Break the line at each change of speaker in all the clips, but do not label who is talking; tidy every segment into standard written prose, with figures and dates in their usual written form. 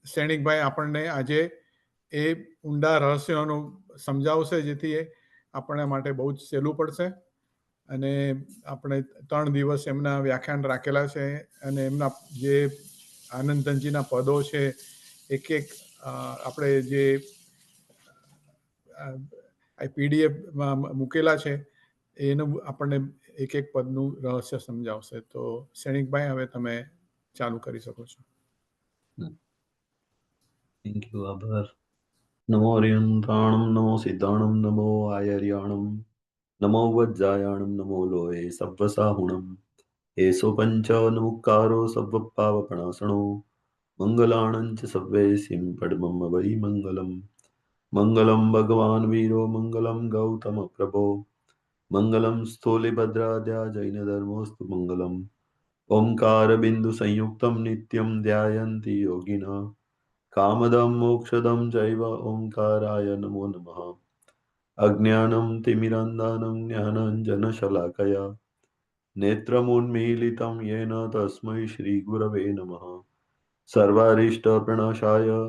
શ્રેણિકભાઈ આપણને આજે એ ઊંડા રહસ્યોનું સમજાવશે, જેથી આપણે માટે બહુ જ સહેલું પડશે. અને આપણે 3 દિવસ એમના વ્યાખ્યાન રાખેલા છે, અને એમના જે આનંદધનજીના પદો છે, એક આપણે જે પીડીએફમાં મૂકેલા છે, એનું આપણને એક પદનું રહસ્ય સમજાવશે. તો શ્રેણિકભાઈ, હવે તમે ચાલુ કરી શકો છો.
થેન્ક યુ, આભાર. નમો અરિયંતાણમ, નમો સિદ્ધાણમ, નમો આયર્યાણમ, નમો વજ્જાયાણમ, નમો લોહે સવ્વસાહુણમ, એસો પંચાવનમુક્કારો સવ્વપાવપણાસણો, મંગલાણંચ સવ્વે સિમ પડમમ વૈ મંગલમ. મંગલમ ભગવાન વીરો, મંગલમ ગૌતમ પ્રભો, મંગલમ સ્થૂલિભદ્રાદ્યા જૈન ધર્મોસ્તુ મંગલમ. ઓમકાર બિંદુ સંયુક્તમ નિત્યમ ધ્યાયંતિ યોગિના, કામદમ મોક્ષદમ ચૈવ ઓમકારાય નમો નમઃ. અજ્ઞાનમ તિમિરંધાનમ જ્ઞાનાંજનશલાકયા નેત્રમુન્મીલિતમ યેન તસ્મૈ શ્રી ગુરવે નમઃ. સર્વારિષ્ટ પ્રણાશાય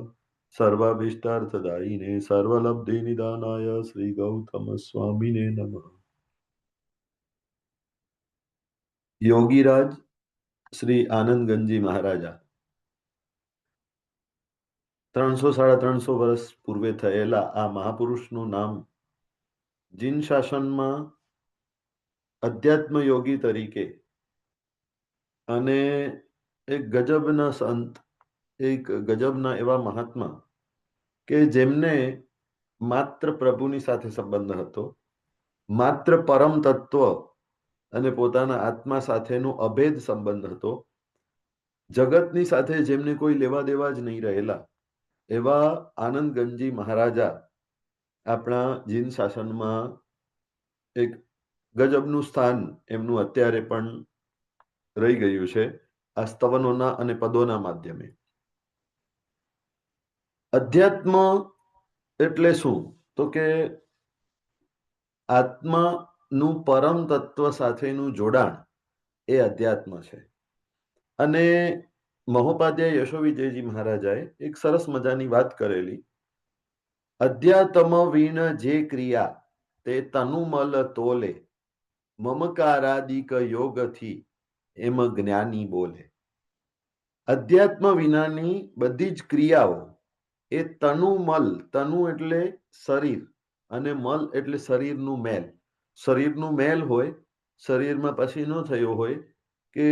સર્વાભીષ્ટાર્થદાયિને સર્વલબ્ધિ નિદાનાય શ્રી ગૌતમ સ્વામિને નમઃ. યોગીરાજ શ્રી આનંદગંજી મહારાજા 300-350 વર્ષ પૂર્વે થયેલા આ મહાપુરુષનું નામ જીન શાસનમાં અધ્યાત્મ યોગી તરીકે અને એક ગજબના સંત, એક ગજબના એવા મહાત્મા કે જેમને માત્ર પ્રભુની સાથે સંબંધ હતો, માત્ર પરમ તત્વ અને પોતાના આત્મા સાથેનો અભેદ સંબંધ હતો, જગતની સાથે જેમને કોઈ લેવા દેવા જ નહીં રહેલા એવા આનંદગંજી મહારાજા આપણા જીન શાસનમાં એક ગજબનું સ્થાન એમનું અત્યારે પણ રહી ગયું છે આ સ્તવનોના અને પદોના માધ્યમે. અધ્યાત્મ એટલે શું? તો કે આત્માનું પરમ તત્વ સાથેનું જોડાણ એ અધ્યાત્મ છે. અને મહોપાધ્યાય યશોવિજયજી મહારાજાએ એક સરસ મજાની વાત કરેલી. અધ્યાત્મ વીણ જે ક્રિયા તે તનુમલ તોલે, મમકારાદિક યોગથી એમ જ્ઞાની બોલે. અધ્યાત્મ વિનાની બધી જ ક્રિયાઓ એ તનુમલ, તનુ એટલે શરીર અને મલ એટલે શરીરનું મેલ. શરીરનું મેલ હોય, શરીરમાં પસીનો થયો હોય કે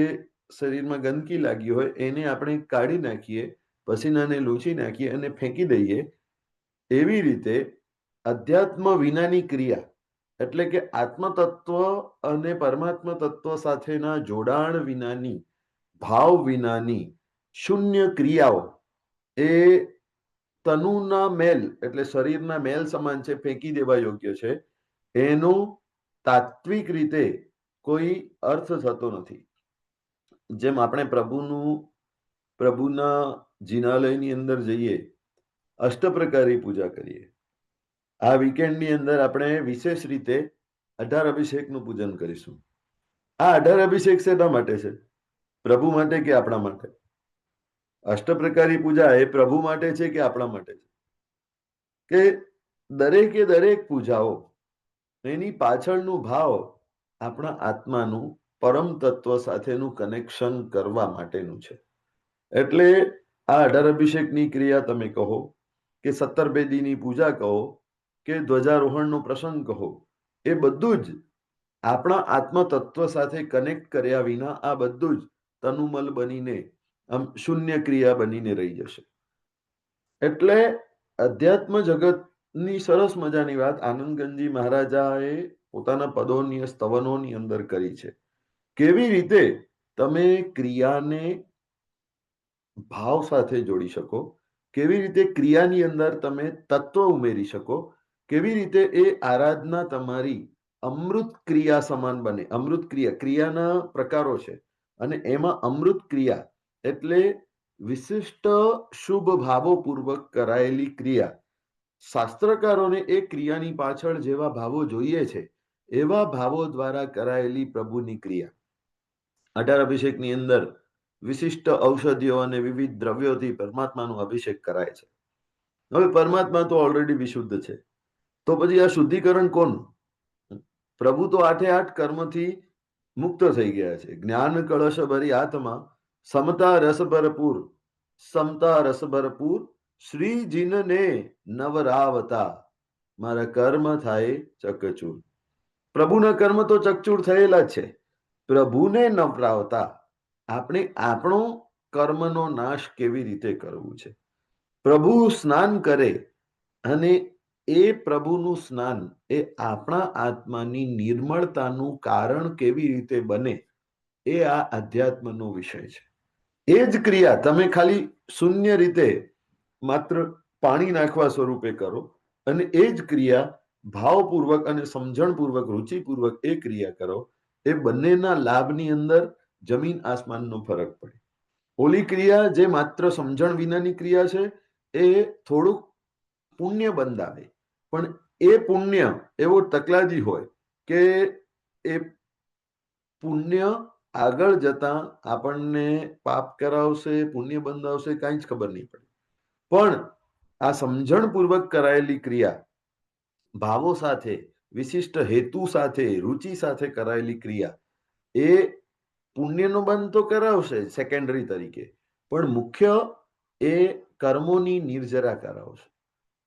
શરીરમાં ગંદકી લાગી હોય, એને આપણે કાઢી નાખીએ, પસીનાને લૂછી નાખીએ અને ફેંકી દઈએ. એવી રીતે અધ્યાત્મ વિનાની ક્રિયા એટલે કે આત્મતત્વ અને પરમાત્મ તત્વ સાથેના જોડાણ વિનાની, ભાવ વિનાની શૂન્ય ક્રિયાઓ એ તનુના મેલ એટલે શરીરના મેલ સમાન છે, ફેંકી દેવા યોગ્ય છે. એનો તાત્વિક રીતે કોઈ અર્થ થતો નથી. જેમ આપણે પ્રભુના જિનાલયની અંદર જઈએ, અષ્ટપ્રકારી પૂજા કરીએ. આ વીકેન્ડની અંદર આપણે વિશેષ રીતે 18 અભિષેકનું પૂજન કરીશું. આ 18 અભિષેક શેના માટે છે? પ્રભુ માટે કે આપણા માટે? અષ્ટપ્રકારી પૂજા એ પ્રભુ માટે છે કે આપણા માટે છે? કે દરેકે દરેક પૂજાઓ એની પાછળનું ભાવ આપણા આત્માનું પરમ તત્વ સાથેનું કનેક્શન કરવા માટેનું છે. એટલે આ 18 અભિષેકની ક્રિયા તમે કહો કે 17 બેદીની પૂજા કહો કે ધ્વજારોહણનો પ્રસંગ કહો, એ બધું જ આપણા આત્મ તત્વ સાથે કનેક્ટ કર્યા વિના આ બધું જ તનુમલ બનીને શૂન્ય ક્રિયા બનીને રહી જશે. એટલે અધ્યાત્મ જગતની સરસ મજાની વાત આનંદગંજી મહારાજાએ પોતાના પદોની, સ્તવનોની અંદર કરી છે. કેવી રીતે તમે ક્રિયાને ભાવ સાથે જોડી શકો, કેવી રીતે ક્રિયાની અંદર તમે તત્વ ઉમેરી શકો, કેવી રીતે એ આરાધના તમારી અમૃત ક્રિયા સમાન બને. અમૃત ક્રિયા, ક્રિયાના પ્રકારો છે અને એમાં અમૃત ક્રિયા એટલે વિશિષ્ટ શુભ ભાવોપૂર્વક કરાયેલી ક્રિયા. શાસ્ત્રકારોને એ ક્રિયાની પાછળ જેવા ભાવો જોઈએ છે એવા ભાવો દ્વારા કરાયેલી પ્રભુની ક્રિયા. 18 અભિષેકની અંદર વિશિષ્ટ ઔષધિઓ અને વિવિધ દ્રવ્યોથી પરમાત્માનો અભિષેક કરાય છે. હવે પરમાત્મા તો ઓલરેડી વિશુદ્ધ છે, તો પછી આ શુદ્ધિકરણ કોણ? પ્રભુ તો 8 કર્મથી મુક્ત થઈ ગયા છે. જ્ઞાન કળશ ભરી હાથમાં સમતા રસ ભરપૂર શ્રીજીને નવરાવતા મારા કર્મ થાય ચકચૂર. પ્રભુના કર્મ તો ચકચૂર થયેલા જ છે. પ્રભુને નવરાવતા આપણે આપણો કર્મનો નાશ કેવી રીતે કરવું છે? પ્રભુ સ્નાન કરે અને એ પ્રભુનું સ્નાન એ આપણા આત્માની નિર્મળતાનું કારણ કેવી રીતે બને, એ આ અધ્યાત્મનો વિષય છે. એ જ ક્રિયા તમે ખાલી શૂન્ય રીતે માત્ર પાણી નાખવા સ્વરૂપે કરો અને એ જ ક્રિયા ભાવપૂર્વક અને સમજણપૂર્વક રુચિપૂર્વક એ ક્રિયા કરો, એ બંનેના લાભની અંદર જમીન આસમાનનો ફરક પડે. ઓલી ક્રિયા જે માત્ર સમજણ વિનાની ક્રિયા છે, એ થોડુંક પુણ્ય બંધાવે, પણ એ પુણ્ય એવો તકલાદી હોય કે એ પુણ્ય આગળ જતા આપણને પાપ કરાવશે, પુણ્ય બંધાવશે, કાંઈ જ ખબર નહીં પડે. પણ આ સમજણપૂર્વક કરાયેલી ક્રિયા, ભાવો સાથે, વિશિષ્ટ હેતુ સાથે, રુચિ સાથે કરાયેલી ક્રિયા, એ પુણ્યનો બંધ તો કરાવશે સેકન્ડરી તરીકે, પણ મુખ્ય એ કર્મોની નિર્જરા કરાવશે.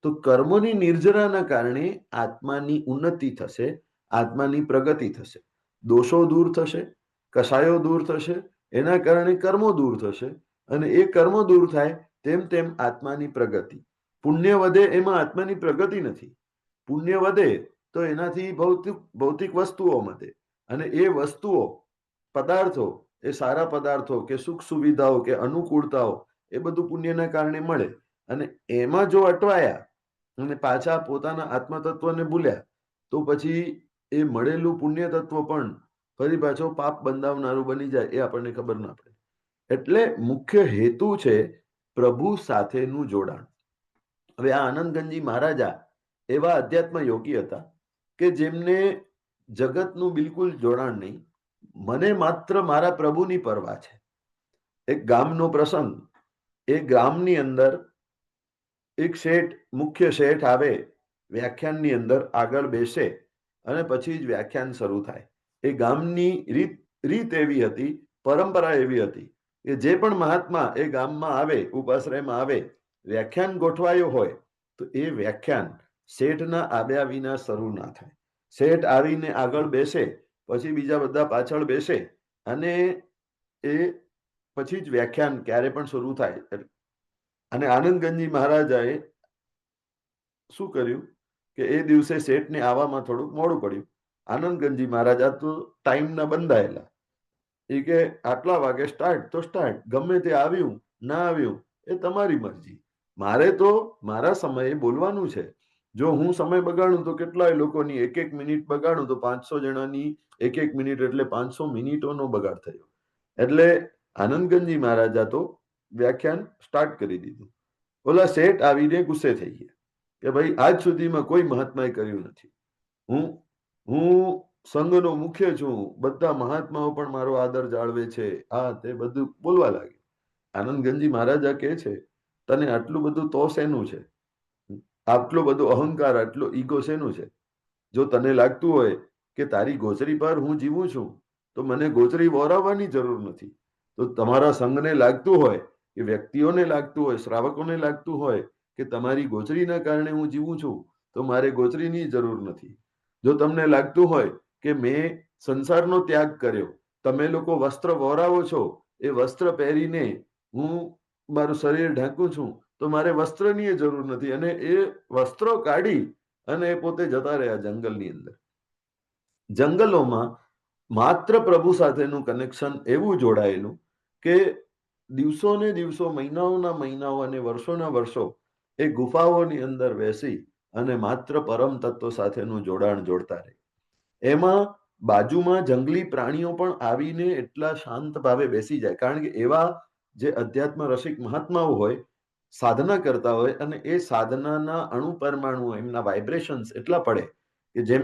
તો કર્મોની નિર્જરાના કારણે આત્માની ઉન્નતિ થશે, આત્માની પ્રગતિ થશે, દોષો દૂર થશે, કષાયો દૂર થશે, એના કારણે કર્મો દૂર થશે, અને એ કર્મો દૂર થાય તેમ તેમ આત્માની પ્રગતિ. પુણ્ય વધે એમાં આત્માની પ્રગતિ નથી. પુણ્ય વધે તો એનાથી ભૌતિક વસ્તુઓ મળે, અને એ વસ્તુઓ, પદાર્થો, એ સારા પદાર્થો કે સુખ સુવિધાઓ કે અનુકૂળતાઓ, એ બધું પુણ્યના કારણે મળે. અને એમાં જો અટવાયા અને પાછા પોતાના આત્મતત્વને ભૂલ્યા, તો પછી એ મળેલું પુણ્ય તત્વ પણ ફરી પાછો પાપ બંધાવનારું બની જાય, એ આપણને ખબર ના પડે. એટલે મુખ્ય હેતુ છે પ્રભુ સાથેનું જોડાણ. હવે આ આનંદગંજી મહારાજા એવા અધ્યાત્મ યોગી હતા કે જેમને જગતનું બિલકુલ જોડાણ નહીં. મને માત્ર મારા પ્રભુની પરવા છે. એક ગામનો પ્રસંગ, એ ગામની અંદર એક શેઠ, મુખ્ય શેઠ આવે, વ્યાખ્યાનની અંદર આગળ બેસે અને પછી જ વ્યાખ્યાન શરૂ થાય. એ ગામની રીત એવી હતી, પરંપરા એવી હતી કે જે પણ મહાત્મા એ ગામમાં આવે, ઉપાશ્રયમાં આવે, વ્યાખ્યાન ગોઠવાયો હોય તો એ વ્યાખ્યાન શેઠના આવ્યા વિના શરૂ ના થાય. શેઠ આવીને આગળ બેસે, પછી બીજા બધા પાછળ બેસે, અને એ પછી જ વ્યાખ્યાન ક્યારે પણ શરૂ થાય. અને આનંદગંજી મહારાજાએ શું કર્યું કે એ દિવસે શેઠને આવવામાં થોડુંક મોડું પડ્યું. આનંદગંજી મહારાજા તો ટાઈમના બંધાયેલા, એ કે આટલા વાગે સ્ટાર્ટ તો સ્ટાર્ટ, ગમે તે આવ્યું ના આવ્યું એ તમારી મરજી, મારે તો મારા સમયે બોલવાનું છે. જો હું સમય બગાડું તો કેટલાય લોકોની 1 મિનિટ બગાડું તો 500 જણાની 1 મિનિટ એટલે 500 મિનિટોનો બગાડ થયો. એટલે આનંદગંજી મહારાજા તો વ્યાખ્યાન સ્ટાર્ટ કરી દીધું. ઓલા શેઠ આવીને ગુસ્સે થઈ ગયા કે ભાઈ આજ સુધીમાં કોઈ મહાત્માએ કર્યું નથી. હું સંઘનો મુખ્ય છું, બધા મહાત્માઓ પણ મારો આદર જાળવે છે, આ તે બધું બોલવા લાગે. આનંદગંજી મહારાજા કહે છે, તને આટલું બધું તો શેનું છે? આટલો બધો અહંકાર, આટલો ઈગો શેનું છે? જો તને લાગતું હોય કે તારી ગોચરી પર હું જીવું છું તો મને ગોચરી વોરાવવાની જરૂર નથી. તો તમારા સંઘને લાગતું હોય કે વ્યક્તિઓને લાગતું હોય, શ્રાવકોને લાગતું હોય કે તમારી ગોચરીના કારણે હું જીવું છું તો મારે ગોચરીની જરૂર નથી. જો તમને લાગતું હોય કે મેં સંસારનો ત્યાગ કર્યો, તમે લોકો વસ્ત્ર વોરાવો છો, એ વસ્ત્ર પહેરીને હું મારું શરીર ઢાંકું છું, તો મારે વસ્ત્રની જરૂર નથી. અને એ વસ્ત્રો કાઢી અને એ પોતે જતા રહ્યા જંગલની અંદર. જંગલોમાં માત્ર પ્રભુ સાથેનું કનેક્શન એવું જોડાયેલું કે દિવસો ને દિવસો, મહિનાઓના મહિનાઓ અને વર્ષોના વર્ષો એ ગુફાઓની અંદર બેસી અને માત્ર પરમ તત્વ સાથેનું જોડાણ જોડતા રહે. એમાં બાજુમાં જંગલી પ્રાણીઓ પણ આવીને એટલા શાંત ભાવે બેસી જાય, કારણ કે એવા જે અધ્યાત્મ રસિક મહાત્માઓ હોય, સાધના કરતા હોય, અને એ સાધનાના અણુ પરમાણુ, એમના વાઇબ્રેશન્સ એટલા પડે કે જેમ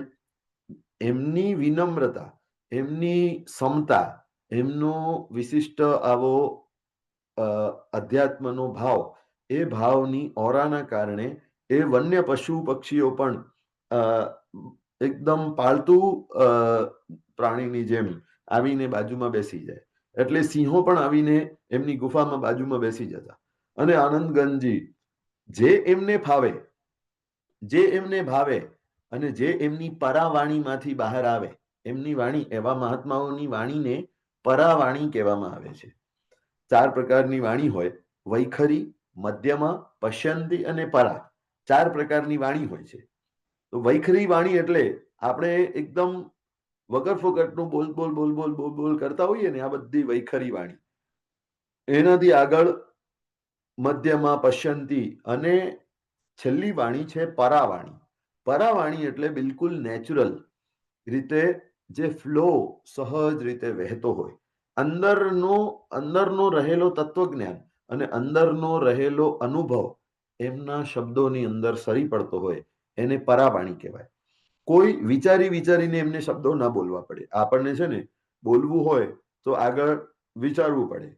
એમની વિનમ્રતા, એમની ક્ષમતા, એમનો વિશિષ્ટ આવો અધ્યાત્મનો ભાવ, એ ભાવની ઓરાના કારણે એ વન્ય પશુ પક્ષીઓ પણ એકદમ પાલતુ પ્રાણીની જેમ આવીને બાજુમાં બેસી જાય. એટલે સિંહો પણ આવીને એમની ગુફામાં બાજુમાં બેસી જતા. અને આનંદગંજી જે એમને ભાવે અને જે એમની પરાવાણીમાંથી બહાર આવે, એમની વાણી, એવા મહાત્માઓની વાણીને પરાવાણી કહેવામાં આવે છે. 4 પ્રકારની વાણી હોય: વૈખરી, મધ્યમા, પશ્યંતી અને પરા. 4 પ્રકારની વાણી હોય છે. તો વૈખરી વાણી એટલે આપણે એકદમ વગર ફોકટનું બોલ બોલ બોલ બોલ બોલ બોલ કરતા હોઈએ ને, આ બધી વૈખરી વાણી. એનાથી આગળ મધ્યમાં, પશ્યંતી અને છેલ્લી વાણી છે પરાવાણી. પરાવાણી એટલે બિલકુલ નેચરલ રીતે જે ફ્લો સહજ રીતે વહેતો હોય, અંદરનો રહેલો તત્વજ્ઞાન અને અંદરનો રહેલો અનુભવ એમના શબ્દોની અંદર સરી પડતો હોય, એને પરાવાણી કહેવાય. કોઈ વિચારીને એમને શબ્દો ના બોલવા પડે. આપણને છે ને બોલવું હોય તો આગળ વિચારવું પડે,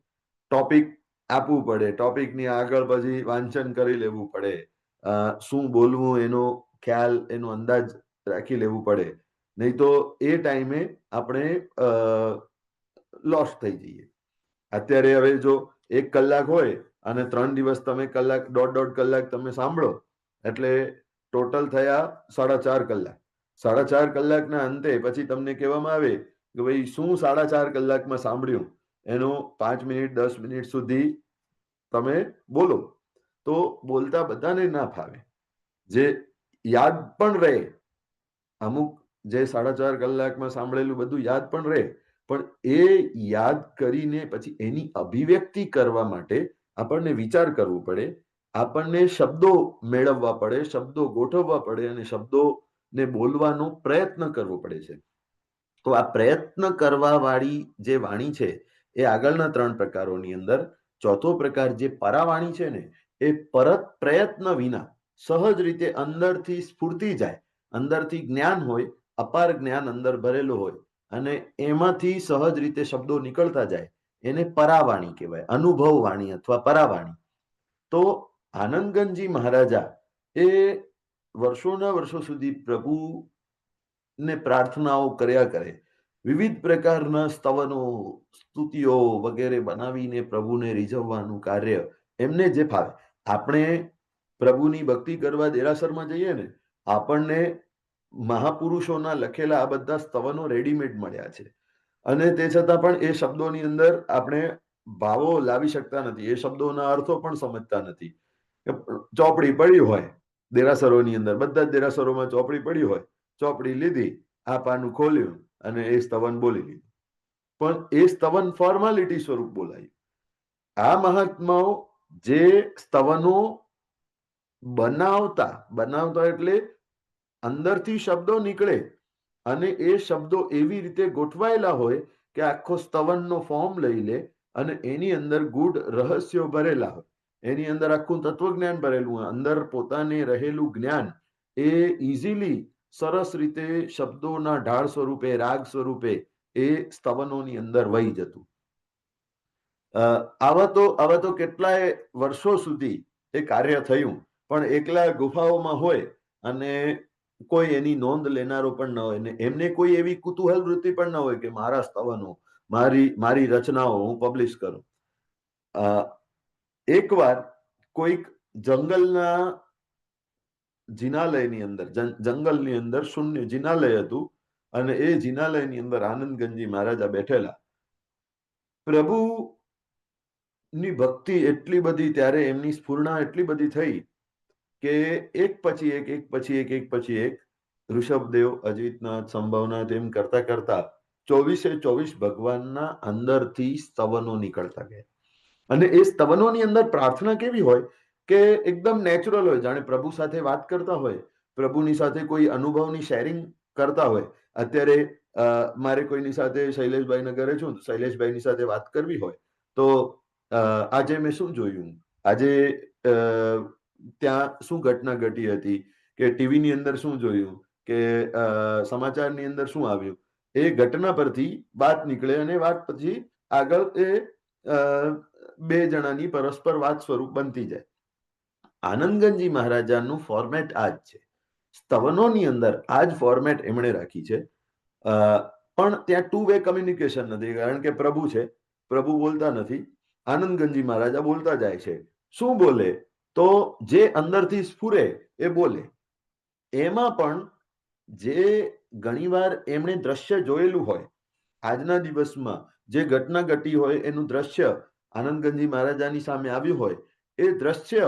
ટોપિક આપવું પડે, ટોપિકની આગળ પછી વાંચન કરી લેવું પડે, શું બોલવું એનો ખ્યાલ, એનો અંદાજ રાખી લેવું પડે. નહીં તો એ ટાઈમે આપણે લોસ થઈ જઈએ. અત્યારે હવે જો 1 કલાક હોય અને 3 દિવસ તમે દોઢ કલાક તમે સાંભળો, એટલે ટોટલ થયા 4.5 કલાક. 4.5 કલાકના અંતે પછી તમને કહેવામાં આવે કે ભાઈ શું 4.5 કલાકમાં સાંભળ્યું, એનો 5 મિનિટ 10 મિનિટ સુધી તમે બોલો. તો બોલતા બધાને ના ફાવે. જે યાદ પણ રહે, અમુક જે 4.5 કલાકમાં સાંભળેલું બધું યાદ પણ રહે, પણ એ યાદ કરીને પછી એની અભિવ્યક્તિ કરવા માટે આપણને વિચાર કરવો પડે, આપણને શબ્દો મેળવવા પડે, શબ્દો ગોઠવવા પડે અને શબ્દોને બોલવાનો પ્રયત્ન કરવો પડે છે. તો આ પ્રયત્ન કરવા વાળી જે વાણી છે એ આગળના 3 પ્રકારોની અંદર ચોથો પ્રકાર જે પરાવાણી છે ને, એ પ્રયત્ન વિના સહજ રીતે અંદરથી સ્ફૂર્તિ જાય, અંદરથી જ્ઞાન હોય, અપાર જ્ઞાન અંદર ભરેલું હોય અને એમાંથી સહજ રીતે શબ્દો નીકળતા જાય, એને પરાવાણી કહેવાય, અનુભવ વાણી અથવા પરાવાણી. તો આનંદગંજી મહારાજા એ વર્ષોના વર્ષો સુધી પ્રભુને પ્રાર્થનાઓ કર્યા કરે, વિવિધ પ્રકારના સ્તવનો, સ્તુતિઓ વગેરે બનાવીને પ્રભુને રીઝવવાનું કાર્ય એમને જે ફાવે. આપણે પ્રભુની ભક્તિ કરવા દેરાસરમાં જઈએ ને, આપણને મહાપુરુષોના લખેલા આ બધા સ્તવનો રેડીમેડ મળ્યા છે અને તે છતાં પણ એ શબ્દોની અંદર આપણે ભાવો લાવી શકતા નથી, એ શબ્દોના અર્થો પણ સમજતા નથી. ચોપડી પડી હોય દેરાસરોની અંદર, બધા જ દેરાસરોમાં ચોપડી પડી હોય, ચોપડી લીધી, આ પાનું ખોલ્યું અને એ સ્તવન બોલી લીધું. પણ એ સ્તવન ફોર્માલિટી સ્વરૂપ બોલાયું. આ મહાત્માઓ જે સ્તવનો બનાવતા એટલે અંદરથી શબ્દો નીકળે અને એ શબ્દો એવી રીતે ગોઠવાયેલા હોય કે આખો સ્તવનનો ફોર્મ લઈ લે અને એની અંદર ગૂઢ રહસ્યો ભરેલા હોય, એની અંદર આખું તત્વજ્ઞાન ભરેલું હોય, અંદર પોતાને રહેલું જ્ઞાન એ ઇઝીલી સરસ રીતે શબ્દોના ઢાળ સ્વરૂપે, રાગ સ્વરૂપે એ સ્તવનોની અંદર વહી જતું. આવા તો કેટલાય વર્ષો સુધી એ કાર્ય થયું, પણ એકલા ગુફાઓમાં હોય અને કોઈ એની નોંધ લેનારો પણ ન હોય ને એમને કોઈ એવી કુતૂહલ વૃત્તિ પણ ન હોય કે મારા સ્તવનો, મારી રચનાઓ હું પબ્લિશ કરું. એકવાર કોઈક જંગલના જિનાલયની અંદર, જંગલની અંદર શૂન્ય જિનાલય હતું અને એ જિનાલયની અંદર આનંદગંજી મહારાજા બેઠેલા. પ્રભુની ભક્તિ એટલી બધી, ત્યારે એમની સ્ફૂર્ણા એટલી બધી થઈ કે એક પછી એક ઋષભદેવ, અજીતનાથ, સંભવનાથ એમ કરતા કરતા 24 ભગવાનના અંદરથી સ્તવનો નીકળતા ગયા. અને એ સ્તવનોની અંદર પ્રાર્થના કેવી હોય કે એકદમ નેચરલ હોય, જાણે પ્રભુ સાથે વાત કરતા હોય, પ્રભુની સાથે કોઈ અનુભવની શેરિંગ કરતા હોય. અત્યારે મારે કોઈની સાથે, શૈલેષભાઈના ઘરે છું, શૈલેષભાઈની સાથે વાત કરવી હોય તો આજે મેં શું જોયું, આજે ત્યાં શું ઘટના ઘટી હતી, કે ટીવીની અંદર શું જોયું, કે સમાચારની અંદર શું આવ્યું, એ ઘટના પરથી વાત નીકળે અને વાત પછી આગળ એ બે જણાની પરસ્પર વાત સ્વરૂપ બનતી જાય. આનંદગંજી મહારાજાનું ફોર્મેટ આ જ છે. સ્તવનોની અંદર આ જ ફોર્મેટ એમણે રાખી છે. પણ ત્યાં 2 વે કમ્યુનિકેશન નથી, કારણ કે પ્રભુ છે, પ્રભુ બોલતા નથી, આનંદગંજી મહારાજા બોલતા જાય છે. શું બોલે? તો જે અંદરથી સ્ફુરે એ બોલે. એમાં પણ જે ઘણીવાર એમણે દ્રશ્ય જોયેલું હોય, આજના દિવસમાં જે ઘટના ઘટી હોય એનું દ્રશ્ય આનંદગંજી મહારાજાની સામે આવ્યું હોય, એ દ્રશ્ય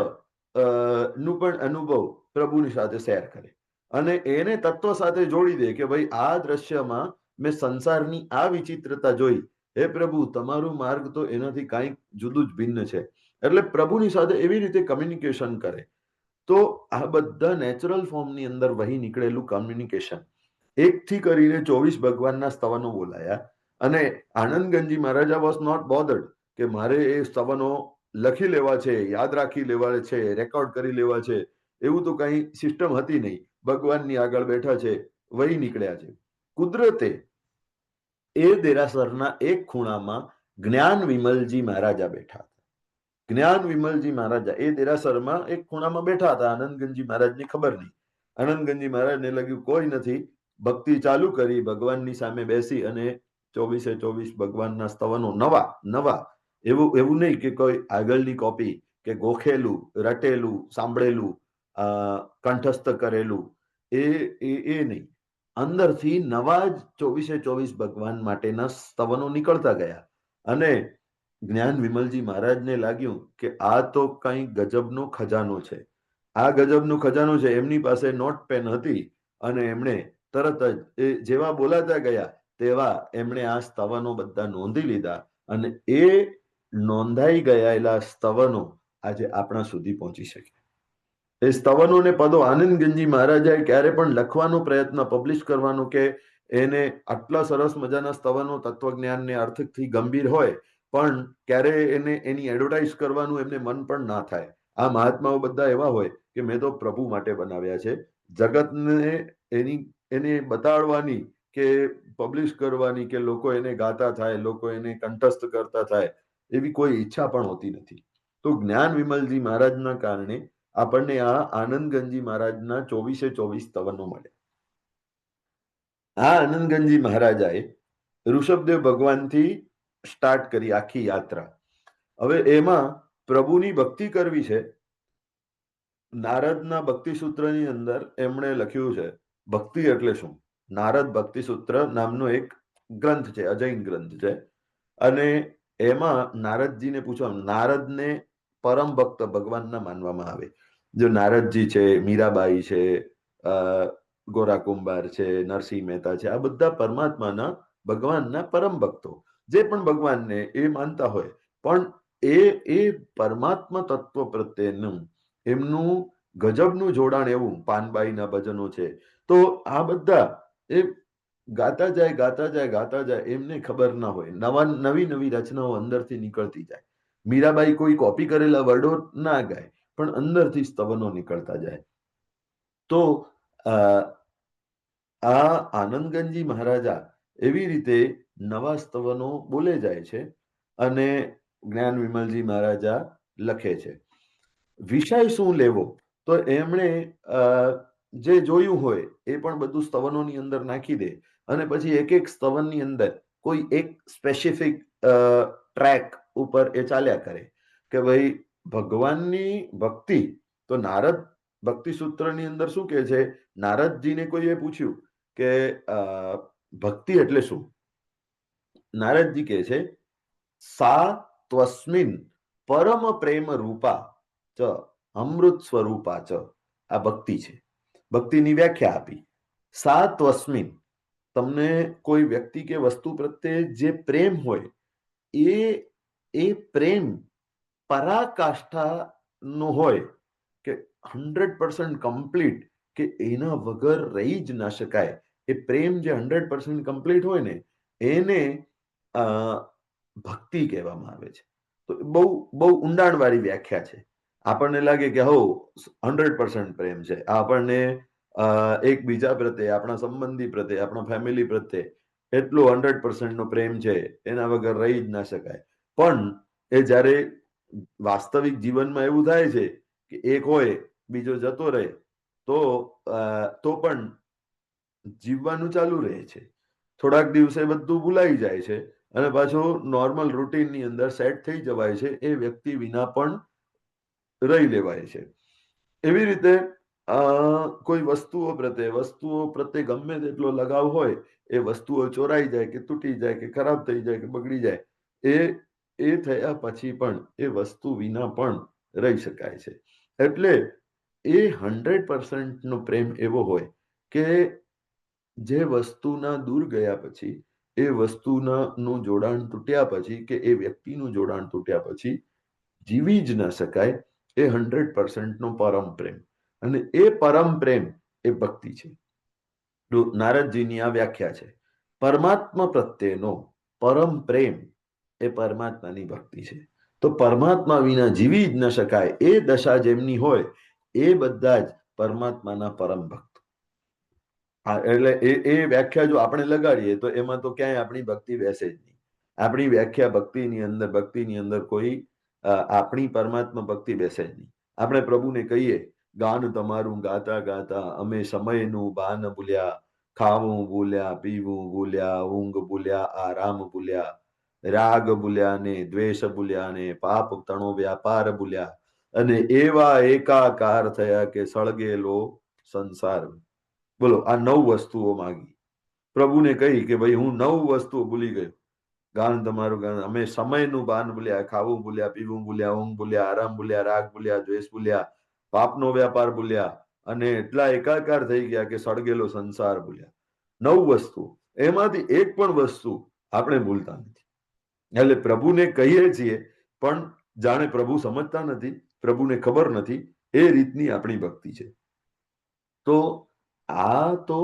નું પણ અનુભવ પ્રભુની સાથે શેર કરે અને એને તત્વ સાથે જોડી દે કે ભાઈ આ દ્રશ્યમાં મેં સંસારની આ વિચિત્રતા જોઈ, હે પ્રભુ તમારું માર્ગ તો એનાથી કાંઈક જુદું જ ભિન્ન છે. એટલે પ્રભુની સાથે એવી રીતે કમ્યુનિકેશન કરે. તો આ બધા નેચરલ ફોર્મની અંદર વહી નીકળેલું કમ્યુનિકેશન 1 થી કરીને 24 ભગવાનના સ્તવનો બોલાયા. અને આનંદગંજી મહારાજા વોઝ નોટ બોધર્ડ કે મારે એ સ્તવનો લખી લેવા છે, યાદ રાખી લેવા છે, રેકોર્ડ કરી લેવા છે, એવું તો કઈ સિસ્ટમ હતી નહીં. ભગવાનની આગળ બેઠા છે, વહી નીકળ્યા છે. કુદરતે એ દેરાસરના એક ખૂણામાં જ્ઞાન વિમલજી મહારાજા બેઠા હતા. જ્ઞાન વિમલજી મહારાજા એ દેરાસરમાં એક ખૂણામાં બેઠા હતા. આનંદગંજી મહારાજની ખબર નહીં. આનંદગંજી મહારાજને લાગ્યું કોઈ નથી, ભક્તિ ચાલુ કરી, ભગવાનની સામે બેસી અને 24 ભગવાનના સ્તવનો નવા એવું નહીં કે કોઈ આગળની કોપી કે ગોખેલું, રટેલું, સાંભળેલું, કંઠસ્થ કરેલું, એ નહીં. અંદરથી નવા જ 24 ભગવાન માટેના સ્તવનો નીકળતા ગયા. અને જ્ઞાન વિમલજી મહારાજને લાગ્યું કે આ તો કઈ ગજબનો ખજાનો છે. આ ગજબનો ખજાનો છે. એમની પાસે નોટ પેન હતી અને એમણે તરત જ એ જેવા બોલાતા ગયા તેવા એમણે આ સ્તવનો બધા નોંધી લીધા. અને એ નોંધાઈ ગયેલા સ્તવનો આજે આપણા સુધી પહોંચી શકે. એ સ્તવનો ને પદો આનંદગંજી મહારાજાએ ક્યારે પણ લખવાનો પ્રયત્ન, પબ્લિશ કરવાનો કે એને આટલા સરસ મજાના સ્તવનો તત્વજ્ઞાનને અર્થથી ગંભીર હોય પણ ક્યારે એને એની એડવર્ટાઇઝ કરવાનું એમને મન પણ ના થાય. આ મહાત્માઓ બધા એવા હોય કે મેં તો પ્રભુ માટે બનાવ્યા છે, જગતને એને બતાડવાની કે પબ્લિશ કરવાની કે લોકો એને ગાતા થાય, લોકો એને કંઠસ્થ કરતા થાય, એવી કોઈ ઈચ્છા પણ હોતી નથી. તો જ્ઞાન વિમલજી મહારાજના કારણે આપણને આ આનંદગંજી મહારાજના 24 સ્તવનો મળે. આ આનંદગંજી મહારાજાએ ઋષભદેવ ભગવાનથી સ્ટાર્ટ કરી આખી યાત્રા. હવે એમાં પ્રભુની ભક્તિ કરવી છે. નારદના ભક્તિ સૂત્રની અંદર એમણે લખ્યું છે ભક્તિ એટલે શું. નારદ ભક્તિ સૂત્ર નામનો એક ગ્રંથ છે, અજૈન ગ્રંથ છે. અને એમાં નારદજીને પૂછવાનું, નારદને પરમ ભક્ત ભગવાનના માનવામાં આવે. જો નારદજી છે, મીરાબાઈ છે, ગોરા કુંભાર છે, નરસિંહ મહેતા છે, આ બધા પરમાત્માના ભગવાનના પરમ ભક્તો. જે પણ ભગવાનને એ માનતા હોય, પણ એ પરમાત્મા તત્વ પ્રત્યેનું એમનું ગજબનું જોડાણ એવું. પાનબાઈના ભજનો છે. તો આ બધા એ ગાતા જાય, એમને ખબર ના હોય. નવી રચનાઓ અંદરથી નીકળતી જાય. મીરાબાઈ કોઈ કોપી કરેલા વર્ડો ના ગાય, પણ અંદરથી સ્તવનો નીકળતા જાય. તો આ આનંદગંજી મહારાજા એવી રીતે નવા સ્તવનો બોલે જાય છે અને જ્ઞાન વિમલજી મહારાજા લખે છે. વિષય શું લેવો? તો એમણે જે જોયું હોય એ પણ બધું સ્તવનોની અંદર નાખી દે અને પછી એક સ્તવનની અંદર કોઈ એક સ્પેસિફિક ટ્રેક ઉપર એ ચાલ્યા કરે કે ભાઈ ભગવાનની ભક્તિ. તો નારદ ભક્તિ સૂત્રની અંદર શું કહે છે, નારદજીને કોઈએ પૂછ્યું કે ભક્તિ એટલે શું? નારદજી કહે છે, સા ત્વસ્મિન પરમ પ્રેમ રૂપા ચ અમૃત સ્વરૂપા ચ. આ ભક્તિ છે. ભક્તિની વ્યાખ્યા આપી. સા ત્વસ્મિન, તમને કોઈ વ્યક્તિ કે વસ્તુ પ્રત્યે જે પ્રેમ હોય એ પ્રેમ પરાકાષ્ઠાનો હોય કે 100% કમ્પ્લીટ, કે એના વગર રહી જ ના શકાય. એ પ્રેમ જે 100% કમ્પ્લીટ હોય ને એને ભક્તિ કહેવામાં આવે છે. તો બહુ ઊંડાણવાળી વ્યાખ્યા છે. આપણને લાગે કે 100% પ્રેમ છે, આપણને એકબીજા પ્રત્યે, આપણા સંબંધી પ્રત્યે, આપણા ફેમિલી પ્રત્યે એટલો 100% નો પ્રેમ છે, એના વગર રહી જ ના શકાય. પણ એ જ્યારે વાસ્તવિક જીવનમાં એવું થાય છે કે એક હોય બીજો જતો રહે તો પણ જીવવાનું ચાલુ રહે છે. થોડાક દિવસે બધું ભૂલાઈ જાય છે અને પાછું નોર્મલ રૂટીનની અંદર સેટ થઈ જવાય છે. એ વ્યક્તિ વિના પણ રહી લેવાય છે. એવી રીતે કોઈ વસ્તુઓ પ્રત્યે ગમે તેટલો લગાવ હોય, એ વસ્તુઓ ચોરાઈ જાય કે તૂટી જાય કે ખરાબ થઈ જાય કે બગડી જાય, એ થયા પછી પણ એ વસ્તુ વિના પણ રહી શકાય છે. એટલે એ 100% નો પ્રેમ એવો હોય કે જે વસ્તુના દૂર ગયા પછી, એ વસ્તુનું જોડાણ તૂટ્યા પછી કે એ વ્યક્તિનું જોડાણ તૂટ્યા પછી જીવી જ ન શકાય. એ 100% નો પરમ પ્રેમ, અને એ પરમ પ્રેમ એ ભક્તિ છે. નારદજીની આ વ્યાખ્યા છે. પરમાત્મા પ્રત્યેનો પરમ પ્રેમ એ પરમાત્માની ભક્તિ છે. તો પરમાત્મા વિના જીવી જ ન શકાય એ દશા જેમની હોય, એ બધા જ પરમાત્માના પરમ ભક્ત. એટલે એ વ્યાખ્યા જો આપણે લગાડીએ તો એમાં તો ક્યાંય આપણી ભક્તિ બેસે જ નહીં. આપણી વ્યાખ્યા ભક્તિની અંદર કોઈ આપણી પરમાત્મા ભક્તિ બેસે જ નહીં. આપણે પ્રભુને કહીએ, ગાન તમારું ગાતા ગાતા અમે સમયનું બાન ભૂલ્યા, ખાવું ભૂલ્યા, પીવું ભૂલ્યા, ઊંઘ ભૂલ્યા, આરામ ભૂલ્યા, રાગ ભૂલ્યા ને દ્વેષ ભૂલ્યા ને પાપ તણો વ્યાપાર ભૂલ્યા, અને એવા એકાકાર થયા કે સળગેલો સંસાર. બોલો, આ 9 વસ્તુઓ માંગી. પ્રભુને કહી કે ભાઈ હું 9 વસ્તુઓ ભૂલી ગયો. ગાન તમારું ગાન, અમે સમયનું બાન ભૂલ્યા, ખાવું ભૂલ્યા, પીવું ભૂલ્યા, ઊંઘ ભૂલ્યા, આરામ ભૂલ્યા, રાગ ભૂલ્યા, દ્વેષ ભૂલ્યા, પાપનો વ્યાપાર ભૂલ્યા, અને એટલા એકાકાર થઈ ગયા કે સળગેલો સંસાર ભૂલ્યા. 9 વસ્તુ, એમાંથી એક પણ વસ્તુ આપણે ભૂલતા નથી. એટલે પ્રભુને કહીએ છીએ પણ જાણે પ્રભુ સમજતા નથી, પ્રભુને ખબર નથી, એ રીતની આપણી ભક્તિ છે. તો આ તો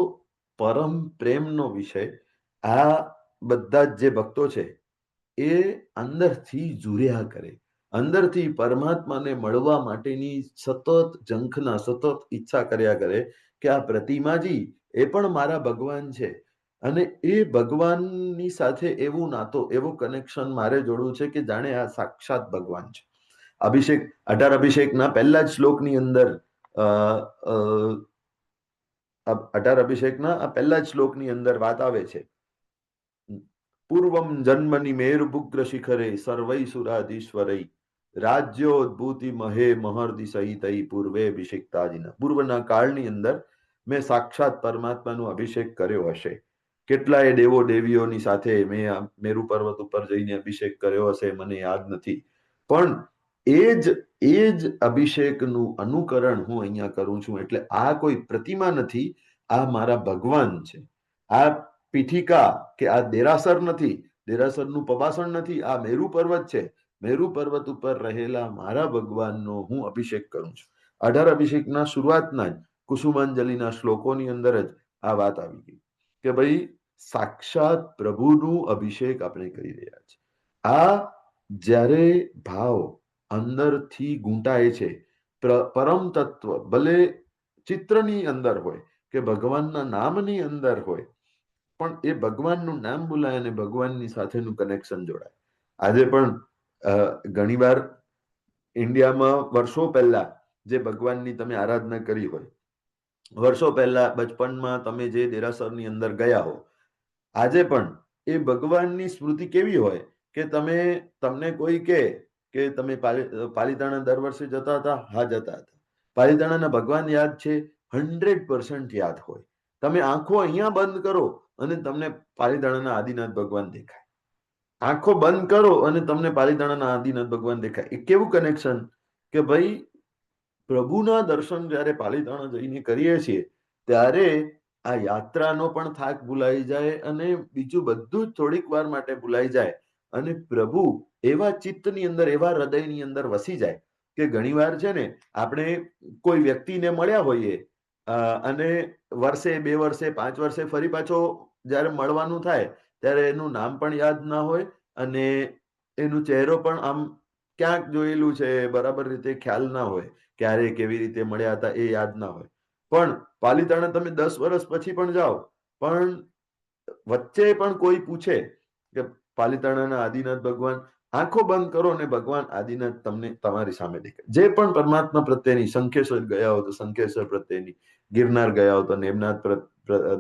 પરમ પ્રેમનો વિષય. આ બધા જ જે ભક્તો છે એ અંદરથી ઝૂર્યા કરે, અંદરથી પરમાત્માને મળવા માટેની સતત ઝંખના, સતત ઈચ્છા કર્યા કરે કે આ પ્રતિમાજી એ પણ મારા ભગવાન છે, અને એ ભગવાનની સાથે એવું નાતો, એવું કનેક્શન મારે જોડવું છે કે જાણે આ સાક્ષાત ભગવાન છે. 18 અભિષેકના પહેલા જ શ્લોકની અંદર 18 અભિષેકના આ પહેલા જ શ્લોકની અંદર વાત આવે છે, પૂર્વમ જન્મની મેરુભુગ્ર શિખરે સર્વૈ સુરાધીશ્વરૈ રાજ્યોદ્ભૂતિ મહે મહર્દિ સહિતૈ પૂર્વે અભિષેકતાજીના. પૂર્વના કાળની અંદર મેં સાક્ષાત પરમાત્માનો અભિષેક કર્યો હશે. કેટલાય દેવો દેવીઓની સાથે મેં મેરુ પર્વત ઉપર જઈને અભિષેક કર્યો હશે, મને યાદ નથી. પણ એ જ અભિષેકનું અનુકરણ હું અહીંયા કરું છું. એટલે આ કોઈ પ્રતિમા નથી, આ મારા ભગવાન છે. આ પીઠિકા કે આ દેરાસર નથી, દેરાસરનું પવાસણ નથી, આ મેરુ પર્વત છે. મેરુ પર્વત ઉપર રહેલા મારા ભગવાનનો હું અભિષેક કરું છું. 18 અભિષેકના શરૂઆતના જ કુસુમાંજલિના શ્લોકોની અંદર જ આ વાત આવી ગઈ કે ભાઈ સાક્ષાત પ્રભુનું અભિષેક આપણે કરી રહ્યા છે. આ જ્યારે ભાવ અંદરથી ગૂંટાય છે, પરમ તત્વ ભલે ચિત્રની અંદર હોય કે ભગવાનના નામની અંદર હોય, પણ એ ભગવાનનું નામ બોલાય અને ભગવાનની સાથેનું કનેક્શન જોડાય. આજે પણ ઘણીવાર ઇન્ડિયામાં વર્ષો પહેલા જે ભગવાનની તમે આરાધના કરી હોય, વર્ષો પહેલા બચપનમાં તમે જે દેરાસરની અંદર ગયા હો, આજે પણ એ ભગવાનની સ્મૃતિ કેવી હોય કે તમને કોઈ કે તમે પાલીતાણા દર વર્ષે જતા હતા? હા, જતા હતા. પાલીતાણાના ભગવાન યાદ છે? 100% યાદ હોય. તમે આંખો અહીંયા બંધ કરો અને તમને પાલીતાણાના આદિનાથ ભગવાન દેખાય. આંખો બંધ કરો અને તમને પાલીતાણાના આદિનાથ ભગવાન દેખાય. એ કેવું કનેક્શન કે ભાઈ પ્રભુના દર્શન જ્યારે પાલીતાણા જઈને કરીએ છીએ ત્યારે આ યાત્રાનો પણ થાક ભૂલાઈ જાય અને બીજું બધું જ થોડીક વાર માટે ભૂલાઈ જાય, અને પ્રભુ એવા ચિત્તની અંદર, એવા હૃદયની અંદર વસી જાય કે ઘણીવાર છે ને આપણે કોઈ વ્યક્તિને મળ્યા હોઈએ અને વર્ષે, 2 વર્ષે, 5 વર્ષે ફરી પાછો જ્યારે મળવાનું થાય ત્યારે એનું નામ પણ યાદ ના હોય અને એનું ચહેરો પણ આમ ક્યાંક જોયેલું છે બરાબર રીતે ખ્યાલ ના હોય, ક્યારે કેવી રીતે મળ્યા હતા એ યાદ ના હોય. પણ પાલીતાણા તમે 10 વર્ષ પછી પણ જાઓ, પણ વચ્ચે પણ કોઈ પૂછે કે પાલીતાણાના આદિનાથ ભગવાન, આંખો બંધ કરો અને ભગવાન આદિનાથ તમને તમારી સામે દેખાય. જે પણ પરમાત્મા પ્રત્યેની, શંખેશ્વર ગયા હો તો શંખેશ્વર પ્રત્યેની, ગિરનાર ગયા હો તો નેમનાથ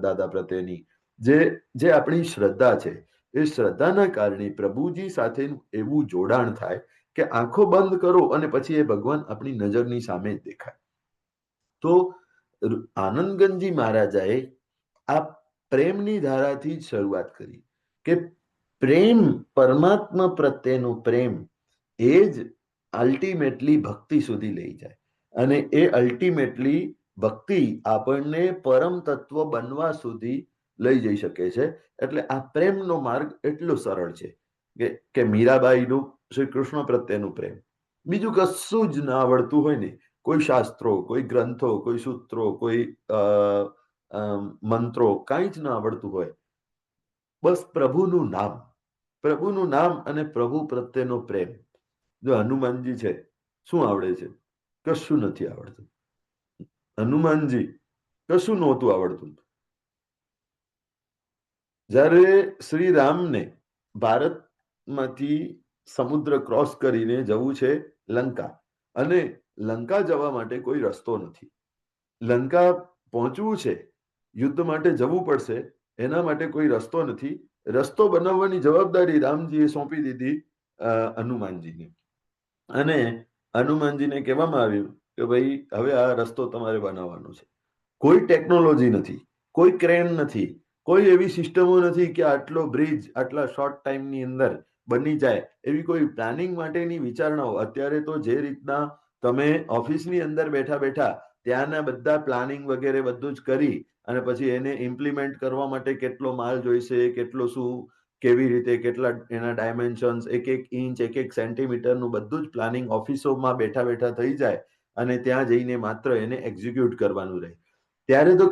દાદા પ્રત્યેની જે આપણી શ્રદ્ધા છે, એ શ્રદ્ધાના કારણે પ્રભુજી સાથે એવું જોડાણ થાય કે આંખો બંધ કરો અને પછી એ ભગવાન આપણી નજરની સામે જ દેખાય. તો આનંદગંજી મહારાજાએ આ પ્રેમની ધારાથી જ શરૂઆત કરી કે પ્રેમ, પરમાત્મા પ્રત્યેનો પ્રેમ એ જ અલ્ટિમેટલી ભક્તિ સુધી લઈ જાય, અને એ અલ્ટિમેટલી ભક્તિ આપણને પરમ તત્વ બનવા સુધી લઈ જઈ શકે છે. એટલે આ પ્રેમનો માર્ગ એટલો સરળ છે કે મીરાબાઈનું શ્રી કૃષ્ણ પ્રત્યેનું પ્રેમ, બીજું કશું જ ના આવડતું હોય ને, કોઈ શાસ્ત્રો, કોઈ ગ્રંથો, કોઈ સૂત્રો, કોઈ મંત્રો, કાંઈ જ ના આવડતું હોય, બસ પ્રભુનું નામ અને પ્રભુ પ્રત્યેનો પ્રેમ. જો હનુમાનજી છે, શું આવડે છે? કશું નથી આવડતું. હનુમાનજી કશું નહોતું આવડતું. જ્યારે શ્રી રામને ભારતમાંથી સમુદ્ર ક્રોસ કરીને જવું છે લંકા, અને લંકા જવા માટે કોઈ રસ્તો નથી, લંકા પહોંચવું છે, યુદ્ધ માટે જવું પડશે, એના માટે કોઈ રસ્તો નથી, રસ્તો બનાવવાની જવાબદારી રામજીએ સોંપી દીધી હનુમાનજીને. અને હનુમાનજીને કહેવામાં આવ્યું કે ભાઈ હવે આ રસ્તો તમારે બનાવવાનો છે. કોઈ ટેકનોલોજી નથી, કોઈ ક્રેન નથી, કોઈ એવી સિસ્ટમો નથી કે આટલો બ્રિજ આટલા શોર્ટ ટાઈમની અંદર બની જાય, એવી કોઈ પ્લાનિંગ માટેની વિચારણાઓ. અત્યારે તો જે રીતના તમે ઓફિસની અંદર બેઠા બેઠા ત્યાંના બધા પ્લાનિંગ વગેરે બધું જ કરી અને પછી એને ઇમ્પ્લિમેન્ટ કરવા માટે કેટલો માલ જોઈશે, કેટલો શું, કેવી રીતે, કેટલા એના ડાયમેન્શન્સ, એક ઇંચ, એક સેન્ટીમીટરનું બધું જ પ્લાનિંગ ઓફિસોમાં બેઠા બેઠા થઈ જાય અને ત્યાં જઈને માત્ર એને એક્ઝિક્યુટ કરવાનું રહે. ત્યારે તો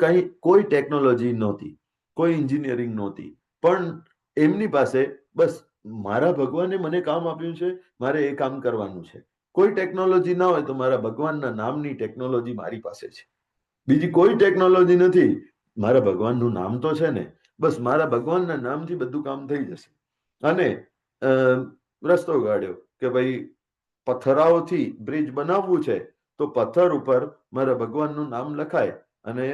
કોઈ ટેકનોલોજી નહોતી, કોઈ એન્જિનિયરિંગ નહોતી, પણ એમની પાસે બસ મારા ભગવાને મને કામ આપ્યું છે, મારે એ કામ કરવાનું છે. કોઈ ટેકનોલોજી ના હોય તો મારા ભગવાનના નામની ટેકનોલોજી મારી પાસે છે, બીજી કોઈ ટેકનોલોજી નથી, મારા ભગવાનનું નામ તો છે ને, બસ મારા ભગવાનના નામથી બધું કામ થઈ જશે. અને રસ્તો કાઢ્યો કે ભાઈ પથ્થરાઓથી બ્રિજ બનાવવું છે તો પથ્થર ઉપર મારા ભગવાનનું નામ લખાય, અને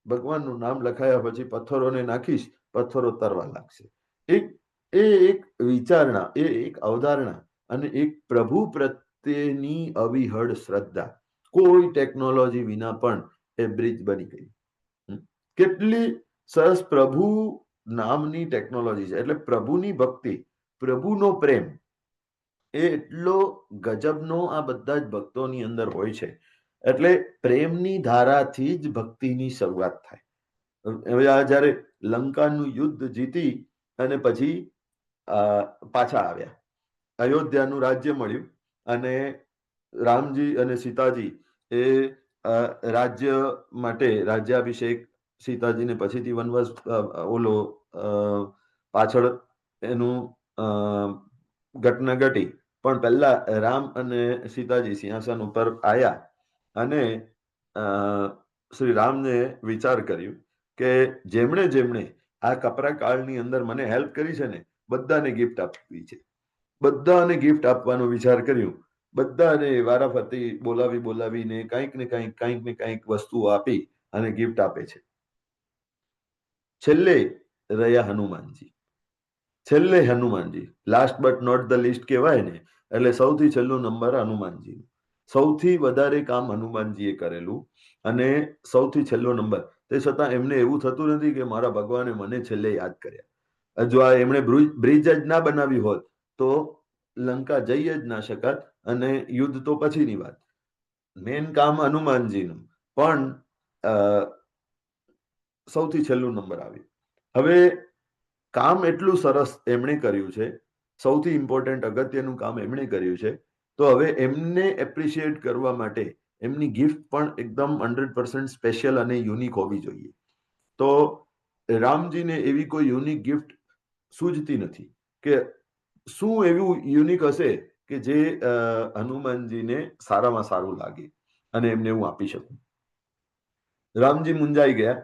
ભગવાનનું નામ લખાયા પછી પથ્થરોને નાખીશ, પથ્થરો તરવા લાગશે. એક વિચારણા, એક અવધારણા અને એક પ્રભુ પ્રત્યેની અવિહળ શ્રદ્ધા, કોઈ ટેકનોલોજી વિના પણ એ બ્રિજ બની ગઈ. કેટલી સરસ પ્રભુ નામની ટેકનોલોજી છે. એટલે પ્રભુની ભક્તિ, પ્રભુનો પ્રેમ એ એટલો ગજબનો આ બધા જ ભક્તોની અંદર હોય છે. એટલે પ્રેમની ધારાથી જ ભક્તિની શરૂઆત થાય. હવે આ જ્યારે લંકાનું યુદ્ધ જીતી અને પછી પાછા આવ્યા, અયોધ્યાનું રાજ્ય મળ્યું અને રામજી અને સીતાજી એ રાજ્ય માટે રાજ્યાભિષેક, સીતાજીને પછીથી વનવાસ, પાછળ એનું ઘટના ઘટી, પણ પહેલા રામ અને સીતાજી સિંહાસન ઉપર આવ્યા અને શ્રી રામને વિચાર કર્યું કે જેમણે જેમણે આ કપરા કાળની અંદર મને હેલ્પ કરી છે ને, બધાને ગિફ્ટ આપવી છે, બધાને ગિફ્ટ આપવાનો વિચાર કર્યું. બધાને વારાફરતી બોલાવીને કંઈક ને કંઈક વસ્તુઓ આપી અને ગિફ્ટ આપે છે. છેલ્લે રહ્યા Hanumanji. Last but not the least કહેવાય ને, એટલે સૌથી છેલ્લો નંબર હનુમાનજી. સૌથી વધારે કામ હનુમાનજીએ કરેલું અને સૌથી છેલ્લો નંબર. તે છતાં એમને એવું થતું નથી કે મારા ભગવાને મને છેલ્લે યાદ કર્યા. જો આ એમણે બ્રિજ જ ના બનાવી હોત તો લંકા જઈ જ ના શકત, અને યુદ્ધ તો પછીની વાત. મેન કામ હનુમાનજીનું, પણ સૌથી છેલ્લું નંબર આવ્યું. હવે કામ એટલું સરસ એમણે કર્યું છે, સૌથી ઇમ્પોર્ટન્ટ અગત્યનું કામ એમણે કર્યું છે, તો હવે એમને એપ્રિશિએટ કરવા માટે એમની ગિફ્ટ પણ એકદમ 100% સ્પેશિયલ અને યુનિક હોવી જોઈએ. તો રામજીને એવી કોઈ યુનિક ગિફ્ટ સૂઝતી નથી કે શું એવું યુનિક હશે કે જે હનુમાનજીને સારામાં સારું લાગે અને એમને હું આપી શકું. રામજી મુંજાઈ ગયા,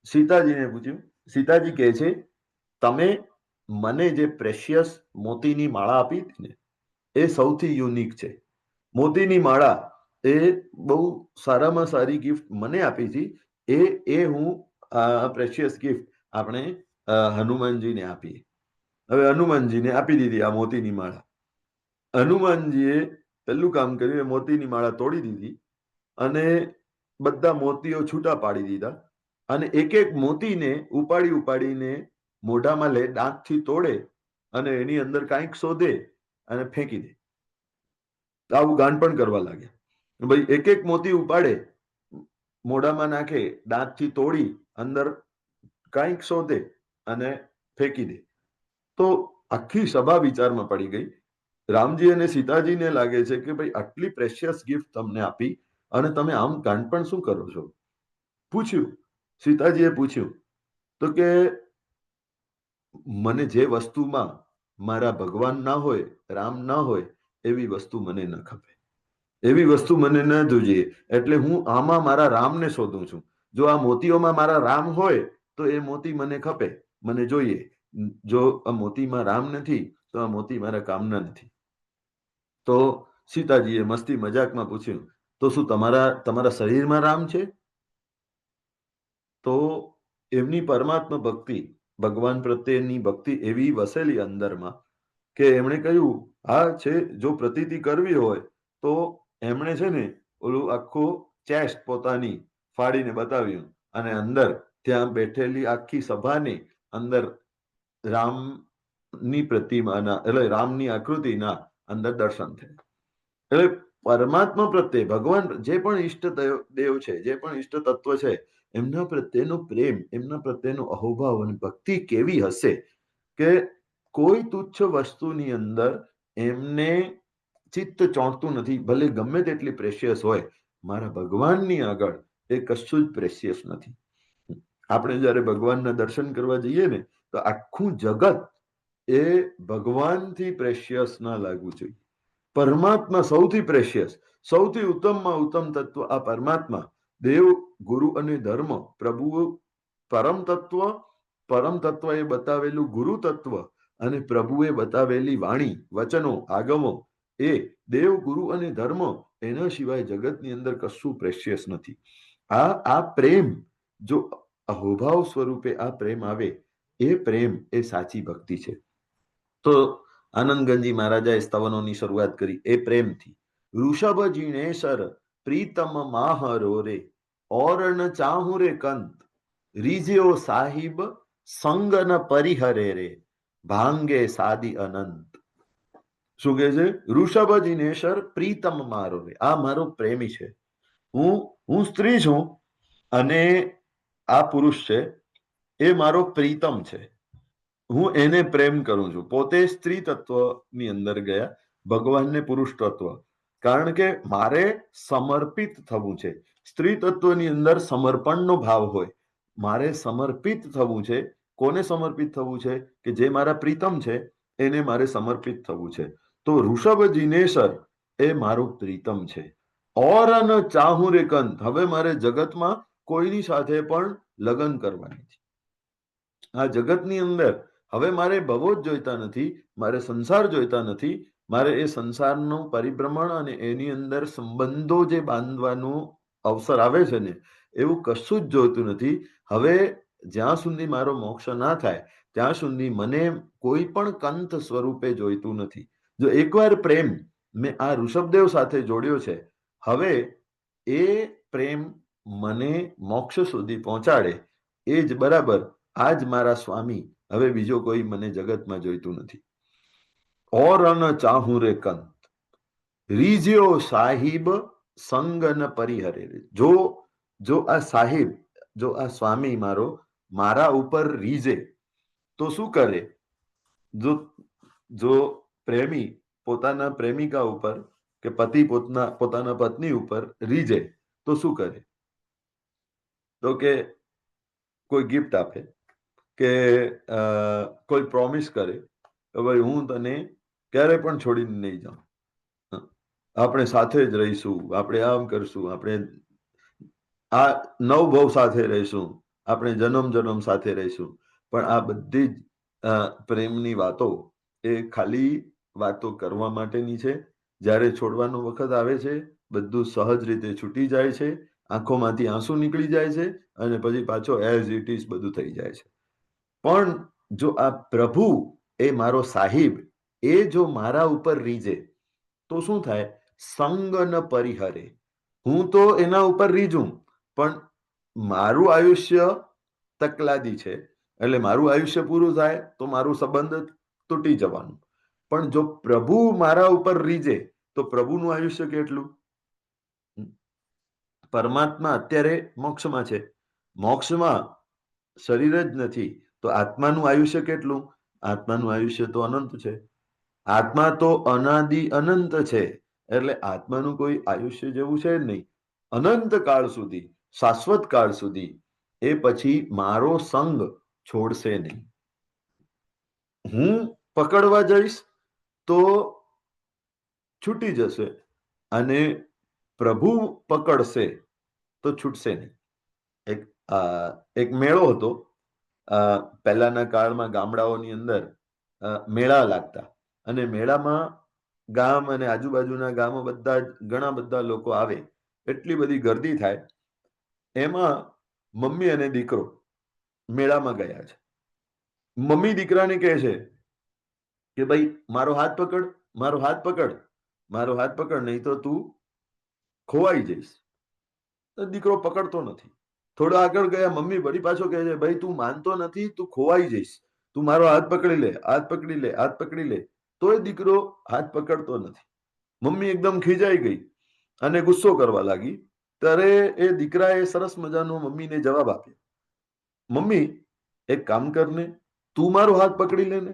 સીતાજીને પૂછ્યું. સીતાજી કહે છે, તમે મને જે પ્રેશિયસ મોતીની માળા આપી હતી ને, એ સૌથી યુનિક છે. મોતીની માળા એ બહુ સારામાં સારી ગિફ્ટ મને આપી હતી. એ હું પ્રેશિયસ ગિફ્ટ આપણે હનુમાનજીને આપીએ. હવે હનુમાનજીને આપી દીધી આ મોતીની માળા. હનુમાનજીએ પહેલું કામ કર્યું, એ મોતીની માળા તોડી દીધી અને બધા મોતીઓ છૂટા પાડી દીધા અને એક એક મોતીને ઉપાડીને મોઢામાં લે, દાંતથી તોડે અને એની અંદર કાંઈક શોધે અને ફેંકી દે. આવું ગાંડપણ કરવા લાગે. ભાઈ એક એક મોતી ઉપાડે, મોઢામાં નાખે, દાંતથી તોડી અંદર કાંઈક શોધે અને ફેંકી દે. તો આખી સભા વિચારમાં પડી ગઈ. રામજી અને સીતાજીને લાગે છે કે ભાઈ આટલી પ્રેશિયસ ગિફ્ટ તમને આપી અને તમે આમ ગાંડપણ શું કરો છો? પૂછ્યું, સીતાજીએ પૂછ્યું તો કે મને જે વસ્તુમાં મારા ભગવાન ના હોય, રામ ના હોય, એવી વસ્તુ મને ન ખપે. એવી વસ્તુ મને ન જોઈએ. એટલે હું આમાં મારા રામને શોધું છું. જો આ મોતીઓમાં મારા રામ હોય તો એ મોતી મને ખપે, મને જોઈએ. જો આ મોતીમાં રામ નથી તો આ મોતી મારા કામના નથી. તો સીતાજીએ મસ્તી મજાકમાં પૂછ્યું, તો શું તમારા શરીરમાં રામ છે? તો એમની પરમાત્મા ભક્તિ, ભગવાન પ્રત્યેની ભક્તિ એવી વસેલી અંદરમાં કે એમણે કહ્યું, હા છે. જો પ્રતીતિ કરવી હોય તો એમણે છે ને ઓલું આખું ચેસ્ટ પોતાની ફાડીને બતાવ્યું અને અંદર ત્યાં બેઠેલી આખી સભાની અંદર રામની પ્રતિમાના, એટલે રામની આકૃતિના અંદર દર્શન થયા. એટલે પરમાત્મા પ્રત્યે, ભગવાન જે પણ ઈષ્ટ દેવ છે, જે પણ ઈષ્ટ તત્વ છે, એમના પ્રત્યેનો પ્રેમ, એમના પ્રત્યેનો અહોભાવ અને ભક્તિ કેવી હશે કે કોઈ તુચ્છ વસ્તુની અંદર એમને ચિત્ત ચોંટતું નથી. ભલે ગમે તેટલી પ્રેશિયસ હોય, મારા ભગવાનની આગળ એ કશું જ પ્રેશિયસ નથી. આપણે જ્યારે ભગવાનના દર્શન કરવા જઈએ ને તો આખું જગત એ ભગવાનથી પ્રેશિયસ ના લાગવું જોઈએ. પરમાત્મા સૌથી પ્રેશિયસ, સૌથી ઉત્તમમાં ઉત્તમ તત્વ આ પરમાત્મા, દેવ, ગુરુ અને ધર્મ, પ્રભુ, પરમ તત્વ એ બતાવેલું ગુરુ તત્વ અને પ્રભુએ બતાવેલી વાણી, વચનો, આગમો, એ દેવ, ગુરુ અને ધર્મ, એના સિવાય જગતની અંદર કશું પ્રેશિયસ નથી. આ પ્રેમ, જો અહોભાવ સ્વરૂપે આ પ્રેમ આવે, એ પ્રેમ એ સાચી ભક્તિ છે. તો આનંદગંજી મહારાજાએ સ્તવનોની શરૂઆત કરી એ પ્રેમથી. વૃષભ જીણેશર પ્રીતમ માહરો રે, ઓરણ ચાહુ રે કંત, રીજ્યો સાહિબ સંગ ન પરિહરે રે, ભાંગે સાદી અનંત. શું કે છે? વૃષભ જીનેશર પ્રીતમ મારો રે, આ મારો પ્રેમી છે. હું સ્ત્રી છું અને આ પુરુષ છે, એ મારો પ્રીતમ છે. હું એને પ્રેમ કરું છું. પોતે સ્ત્રી તત્વની અંદર ગયા, ભગવાનને પુરુષ તત્વ. કારણ કે મારે સમર્પિત થવું છે. સ્ત્રી તત્વની અંદર સમર્પણનો ભાવ હોય. મારે સમર્પિત થવું છે. કોને સમર્પિત થવું છે? કે જે મારા પ્રીતમ છે એને મારે સમર્પિત થવું છે. તો ઋષભ જીનેશર એ મારો પ્રીતમ છે. ઓરન ચાહુ રે કંત, હવે મારે જગતમાં કોઈની સાથે પણ લગ્ન કરવા નથી. આ જગતની અંદર હવે મારે ભવો જ જોઈતા નથી, મારે સંસાર જોઈતા નથી. મારે એ સંસારનું પરિભ્રમણ અને એની અંદર સંબંધો જે બાંધવાનું અવસર આવે છે ને, એવું કશું જ જોઈતું નથી. હવે જ્યાં સુધી મારો મોક્ષ ના થાય ત્યાં સુધી મને કોઈ પણ કંત સ્વરૂપે જોઈતું નથી. જો એકવાર પ્રેમ મેં આ ઋષભદેવ સાથે જોડ્યો છે, હવે એ પ્રેમ મને મોક્ષ સુધી પહોંચાડે એ જ બરાબર. આ જ મારા સ્વામી, હવે બીજો કોઈ મને જગતમાં જોઈતું નથી. ઓરન ચાહુ રે કંત, રીજ્યો સાહિબ સંગ ન પરિહરે રે. જો આ સાહિબ, જો આ સ્વામી મારો મારા ઉપર રીઝે તો શું કરે? જો પ્રેમી પોતાના પ્રેમિકા ઉપર કે પતિ પોતાના પત્ની ઉપર રીઝે તો શું કરે? તો કે કોઈ ગિફ્ટ આપે કે કોઈ પ્રોમિસ કરે કે ભાઈ હું તને ક્યારે પણ છોડીને નહીં જાઉં, આપણે સાથે જ રહીશું, આપણે આમ કરશું, આપણે આ નવભવ સાથે રહીશું, આપણે જન્મ સાથે રહીશું. પણ આ બધી જ પ્રેમની વાતો એ ખાલી વાતો કરવા માટેની છે. જ્યારે છોડવાનો વખત આવે છે, બધું સહજ રીતે છૂટી જાય છે, આંખોમાંથી આંસુ નીકળી જાય છે અને પછી પાછો એઝ ઇટ ઇઝ બધું થઈ જાય છે. પણ જો આ પ્રભુ એ મારો સાહિબ એ જો મારા ઉપર રીઝે તો શું થાય? સંગ ન પરિહરે. હું તો એના ઉપર રીઝું, પણ મારું આયુષ્ય તકલાદી છે, એટલે મારું આયુષ્ય પૂરું થાય તો મારું સંબંધ તૂટી જવાનું. પણ જો પ્રભુ મારા ઉપર રીઝે તો પ્રભુનું આયુષ્ય કેટલું? પરમાત્મા અત્યારે મોક્ષમાં છે, મોક્ષમાં શરીર જ નથી તો આત્માનું આયુષ્ય કેટલું? આત્માનું આયુષ્ય તો અનંત છે. આત્મા તો અનાદિ અનંત છે, એટલે આત્માનું કોઈ આયુષ્ય જેવું છે જ નહીં. અનંત કાળ સુધી, શાશ્વત કાળ સુધી એ પછી મારો સંગ છોડશે નહીં. હું પકડવા જઈશ તો છૂટી જશે અને પ્રભુ પકડશે તો છૂટશે નહીં. એક મેળો હતો. પહેલાના કાળમાં ગામડાઓની અંદર મેળા લાગતા અને મેળામાં ગામ અને આજુબાજુના ગામો બધા ઘણા બધા લોકો આવે, એટલી બધી ગર્દી થાય. એમાં મમ્મી અને દીકરો મેળામાં ગયા છે. મમ્મી દીકરાને કહે છે કે ભાઈ મારો હાથ પકડ, મારો હાથ પકડ, મારો હાથ પકડ, નહીં તો તું ખોવાઈ જઈશ. તો દીકરો પકડતો નથી. થોડો આગળ ગયા, મમ્મી વળી પાછો કહે છે ભાઈ તું માનતો નથી, તું ખોવાઈ જઈશ, તું મારો હાથ પકડી લે, હાથ પકડી લે, હાથ પકડી લે. તોય દીકરો હાથ પકડતો નથી. મમ્મી એકદમ ખીજાઈ ગઈ અને ગુસ્સો કરવા લાગી. ત્યારે એ દીકરાએ સરસ મજાનો મમ્મીને જવાબ આપ્યો, મમ્મી એક કામ કરને, તું મારો હાથ પકડી લે ને.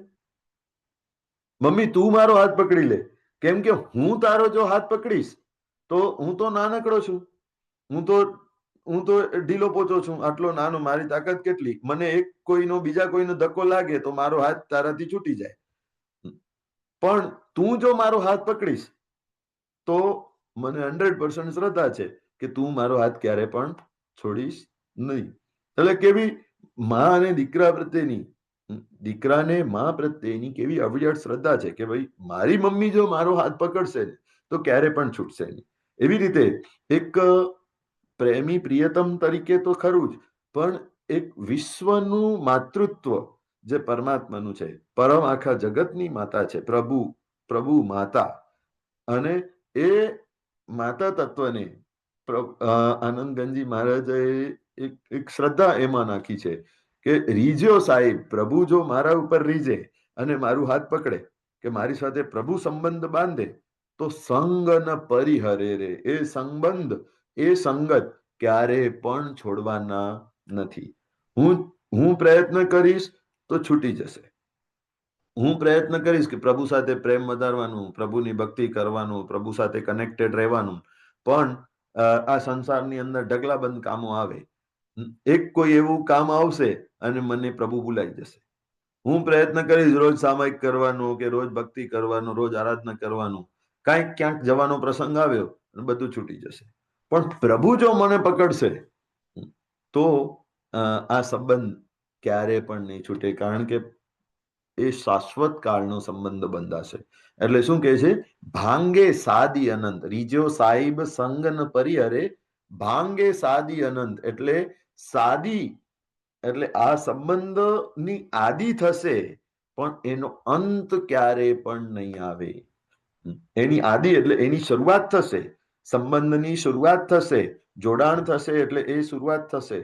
મમ્મી તું મારો હાથ પકડી લે, કેમ કે હું તારો જો હાથ પકડીશ તો હું તો નાનકડો છું, હું તો ઢીલો પોચો છું, આટલો નાનો, મારી તાકાત કેટલી, મને એક કોઈનો બીજા કોઈનો ધક્કો લાગે તો મારો હાથ તારાથી છૂટી જાય. પણ તું જો મારો હાથ પકડીશ તો મને 100% શ્રદ્ધા છે કે તું મારો હાથ ક્યારે પણ છોડીશ નહીં. એટલે કેવી માં અને દીકરા પ્રત્યેની, દીકરાને માં પ્રત્યેની કેવી અવિચળ શ્રદ્ધા છે કે ભાઈ મારી મમ્મી જો મારો હાથ પકડશે તો ક્યારે પણ છૂટશે નહીં. એવી રીતે એક પ્રેમી પ્રિયતમ તરીકે તો ખરું જ, પણ એક વિશ્વનું માતૃત્વ જે પરમાત્માનું છે, પરમ આખા જગતની માતા છે, પ્રભુ માતા, અને એ માતા તત્વને આનંદગંજી મહારાજે એક શ્રદ્ધા એમાં નાખી છે કે રીઝ્યો સાહેબ, પ્રભુ જો મારા ઉપર રીઝે અને મારું હાથ પકડે કે મારી સાથે પ્રભુ સંબંધ બાંધે તો સંગ ન પરિહરે રે. એ સંબંધ, એ સંગત ક્યારે પણ છોડવાના નથી. હું પ્રયત્ન કરીશ તો છૂટી જશે. હું પ્રયત્ન કરીશ કે પ્રભુ સાથે પ્રેમ વધારવાનું, પ્રભુની ભક્તિ કરવાનું, પ્રભુ સાથે કનેક્ટેડ રહેવાનું, પણ આ સંસારની અંદર ઢગલાબંધ કામો આવે, એક કોઈ એવું કામ આવશે અને મને પ્રભુ ભૂલાઈ જશે. હું પ્રયત્ન કરીશ રોજ સામાયિક કરવાનો કે રોજ ભક્તિ કરવાનો, રોજ આરાધના કરવાનું, ક્યાંક જવાનો પ્રસંગ આવ્યો અને બધું છૂટી જશે. પણ પ્રભુ જો મને પકડશે તો આ સંબંધ ક્યારે પણ નહીં છૂટે, કારણ કે એ શાશ્વત કાળનો સંબંધ બંધાશે. એટલે શું કહે છે? ભાંગે સાદી અનંત, રીજ્યો સાહિબ સંગ ન પરિહરે, ભાંગે સાદી અનંત. એટલે સાદી એટલે આ સંબંધની આદિ થશે પણ એનો અંત ક્યારે પણ નહીં આવે. એની આદિ એટલે એની શરૂઆત થશે, સંબંધની શરૂઆત થશે, જોડાણ થશે, એટલે એ શરૂઆત થશે,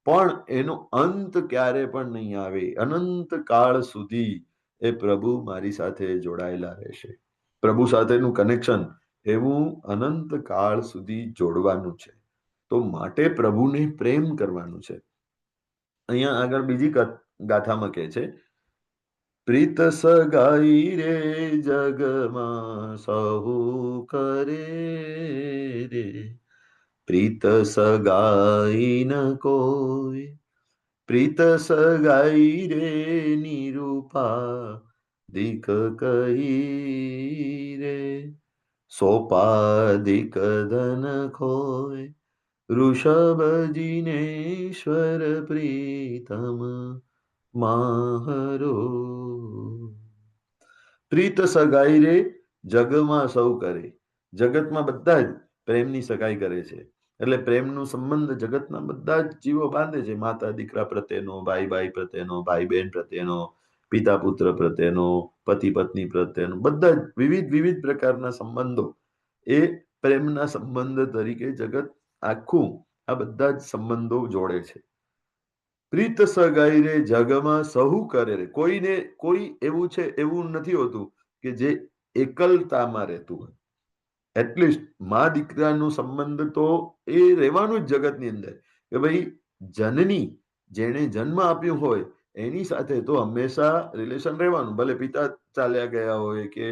પણ એનો અંત ક્યારે પણ નહીં આવે. અનંત કાળ સુધી એ પ્રભુ મારી સાથે જોડાયેલા રહેશે. પ્રભુ સાથેનું કનેક્શન એવું અનંત કાળ સુધી જોડવાનું છે. તો માટે પ્રભુને પ્રેમ કરવાનું છે. અહીંયા આગળ બીજી ગાથામાં કહે છે, પ્રીત સગાઈ રે જગમાં સહુ કરે રે, પ્રીત સગાઈ ન કોઈ, પ્રીત સગાઈ રે નિરૂપા દિક કહી રે, સોપાદિક ધન ખોય, ઋષભજીનેશ્વર પ્રીતમ માહરો. પ્રીત સગાઈ રે જગમાં સૌ કરે. જગતમાં બધા જ પ્રેમની સગાઈ કરે છે. એટલે પ્રેમનો સંબંધ જગતના બધા જ જીવો બાંધે છે. માતા દીકરા પ્રત્યેનો, ભાઈ ભાઈ પ્રત્યેનો, ભાઈ બહેન પ્રત્યેનો, પિતા પુત્ર પ્રત્યેનો, પતિ પત્ની પ્રત્યેનો, બધા જ વિવિધ વિવિધ પ્રકારના સંબંધો એ પ્રેમના સંબંધ તરીકે જગત આખું આ બધા જ સંબંધો જોડે છે. પ્રીત સગાઈ રે જગમાં સહુ કરે રે. કોઈને કોઈ એવું છે એવું નથી હોતું કે જે એકલતામાં રહેતું હોય. એટલીસ્ટ મા દીકરાનો સંબંધ તો એ રહેવાનું જ જગતની અંદર કે ભાઈ જનની જેણે જન્મ આપ્યો હોય એની સાથે તો હંમેશા રિલેશન રહેવાનું. ભલે પિતા ચાલ્યા ગયા હોય કે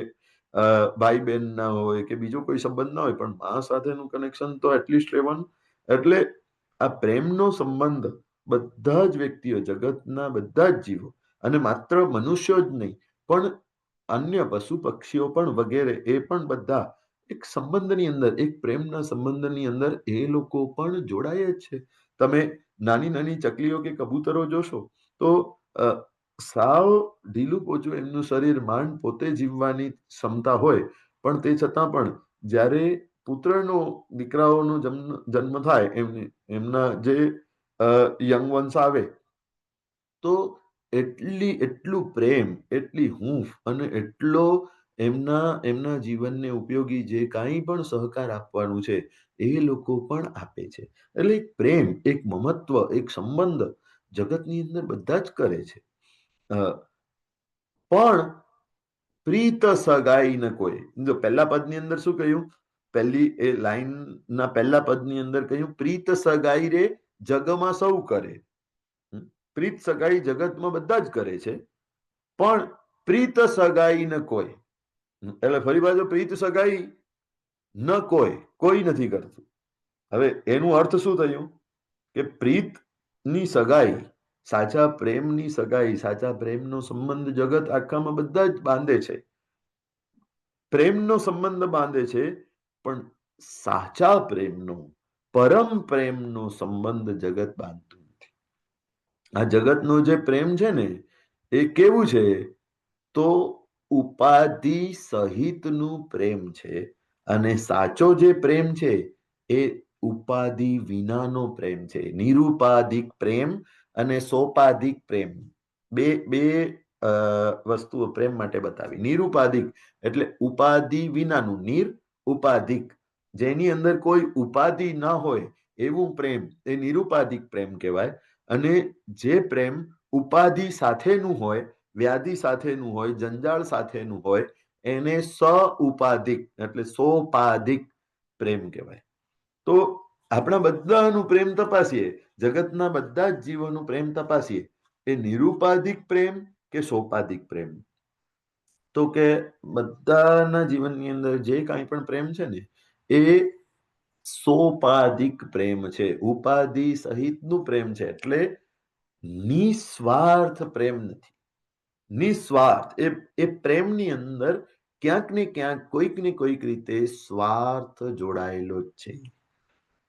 ભાઈ બહેન ના હોય કે બીજો કોઈ સંબંધ ના હોય, પણ મા સાથેનું કનેક્શન તો એટલીસ્ટ રહેવાનું. એટલે આ પ્રેમનો સંબંધ બધા જ વ્યક્તિઓ, જગતના બધા જ જીવો, અને માત્ર મનુષ્યો જ નહીં પણ અન્ય પશુ પક્ષીઓ પણ વગેરે એ પણ બધા એક સંબંધની અંદર, એક પ્રેમના સંબંધની અંદર એ લોકો પણ જોડાય જ છે. તમે નાની નાની ચકલીઓ કે કબૂતરો જોશો તો સાવ ઢીલું પોચું એમનું શરીર, માંડ પોતે જીવવાની ક્ષમતા હોય, પણ તે છતાં પણ જ્યારે પુત્રનો, દીકરાઓનો જન્મ થાય, એમના જે યંગ વન્સ આવે તો એટલું પ્રેમ, એટલી હૂંફ અને એટલો એમના જીવનને ઉપયોગી જે કાંઈ પણ સહકાર આપવાનું છે એ લોકો પણ આપે છે. એટલે એક પ્રેમ, એક મમત્વ, એક સંબંધ જગતની અંદર બધા જ કરે છે. પણ પ્રીત સગાઈ ન કોઈ. જો પહેલા પદની અંદર શું કહ્યું? પહેલી એ લાઈનના પહેલા પદની અંદર કહ્યું પ્રીત સગાઈ રે જગમાં સૌ કરે. પ્રીત સગાઈ જગતમાં બધા જ કરે છે, પણ પ્રીત સગાઈ ન કોઈ. એટલે ફરી પાછું પ્રીત સગાઈ ન કોઈ નથી કરતું. હવે એનું અર્થ શું થયું કે પ્રીતની સગાઈ, સાચા પ્રેમની સગાઈ, સાચા પ્રેમનો સંબંધ જગત આખામાં બધા જ બાંધે છે. પ્રેમનો સંબંધ બાંધે છે, પણ સાચા પ્રેમનો, પરમ પ્રેમનો સંબંધ જગત બાંધતું નથી. આ જગતનો જે પ્રેમ છે ને એ કેવું છે? તો ઉપાધિ સહિતનું પ્રેમ છે, અને સાચો જે પ્રેમ છે એ ઉપાધિ વિનાનો પ્રેમ છે. નિરુપાધિક પ્રેમ અને સોપાધિક પ્રેમ, બે વસ્તુઓ પ્રેમ માટે બતાવી. નિરુપાધિક એટલે ઉપાધિ વિનાનું, નિર ઉપાધિક, જેની અંદર કોઈ ઉપાધિ ના હોય એવું પ્રેમ એ નિરુપાધિક પ્રેમ કહેવાય. અને જે પ્રેમ ઉપાધિ સાથેનું હોય, વ્યાધિ સાથેનું હોય, જંજાળ સાથેનું હોય, એને સઉપાધિક એટલે સોપાધિક પ્રેમ કહેવાય. તો આપણા બધાનું પ્રેમ તપાસીએ, જગતના બધા જ જીવોનું પ્રેમ તપાસીએ, એ નિરુપાધિક પ્રેમ કે સોપાધિક પ્રેમ? તો કે બધાના જીવનની અંદર જે કાંઈ પણ પ્રેમ છે ને એ સોપાધિક પ્રેમ છે, ઉપાધિ સહિતનું પ્રેમ છે. એટલે નિસ્વાર્થ પ્રેમ નથી. નિસ્વાર્થ એ પ્રેમની અંદર ક્યાંક ને ક્યાંક કોઈક ને કોઈક રીતે સ્વાર્થ જોડાયેલો જ છે.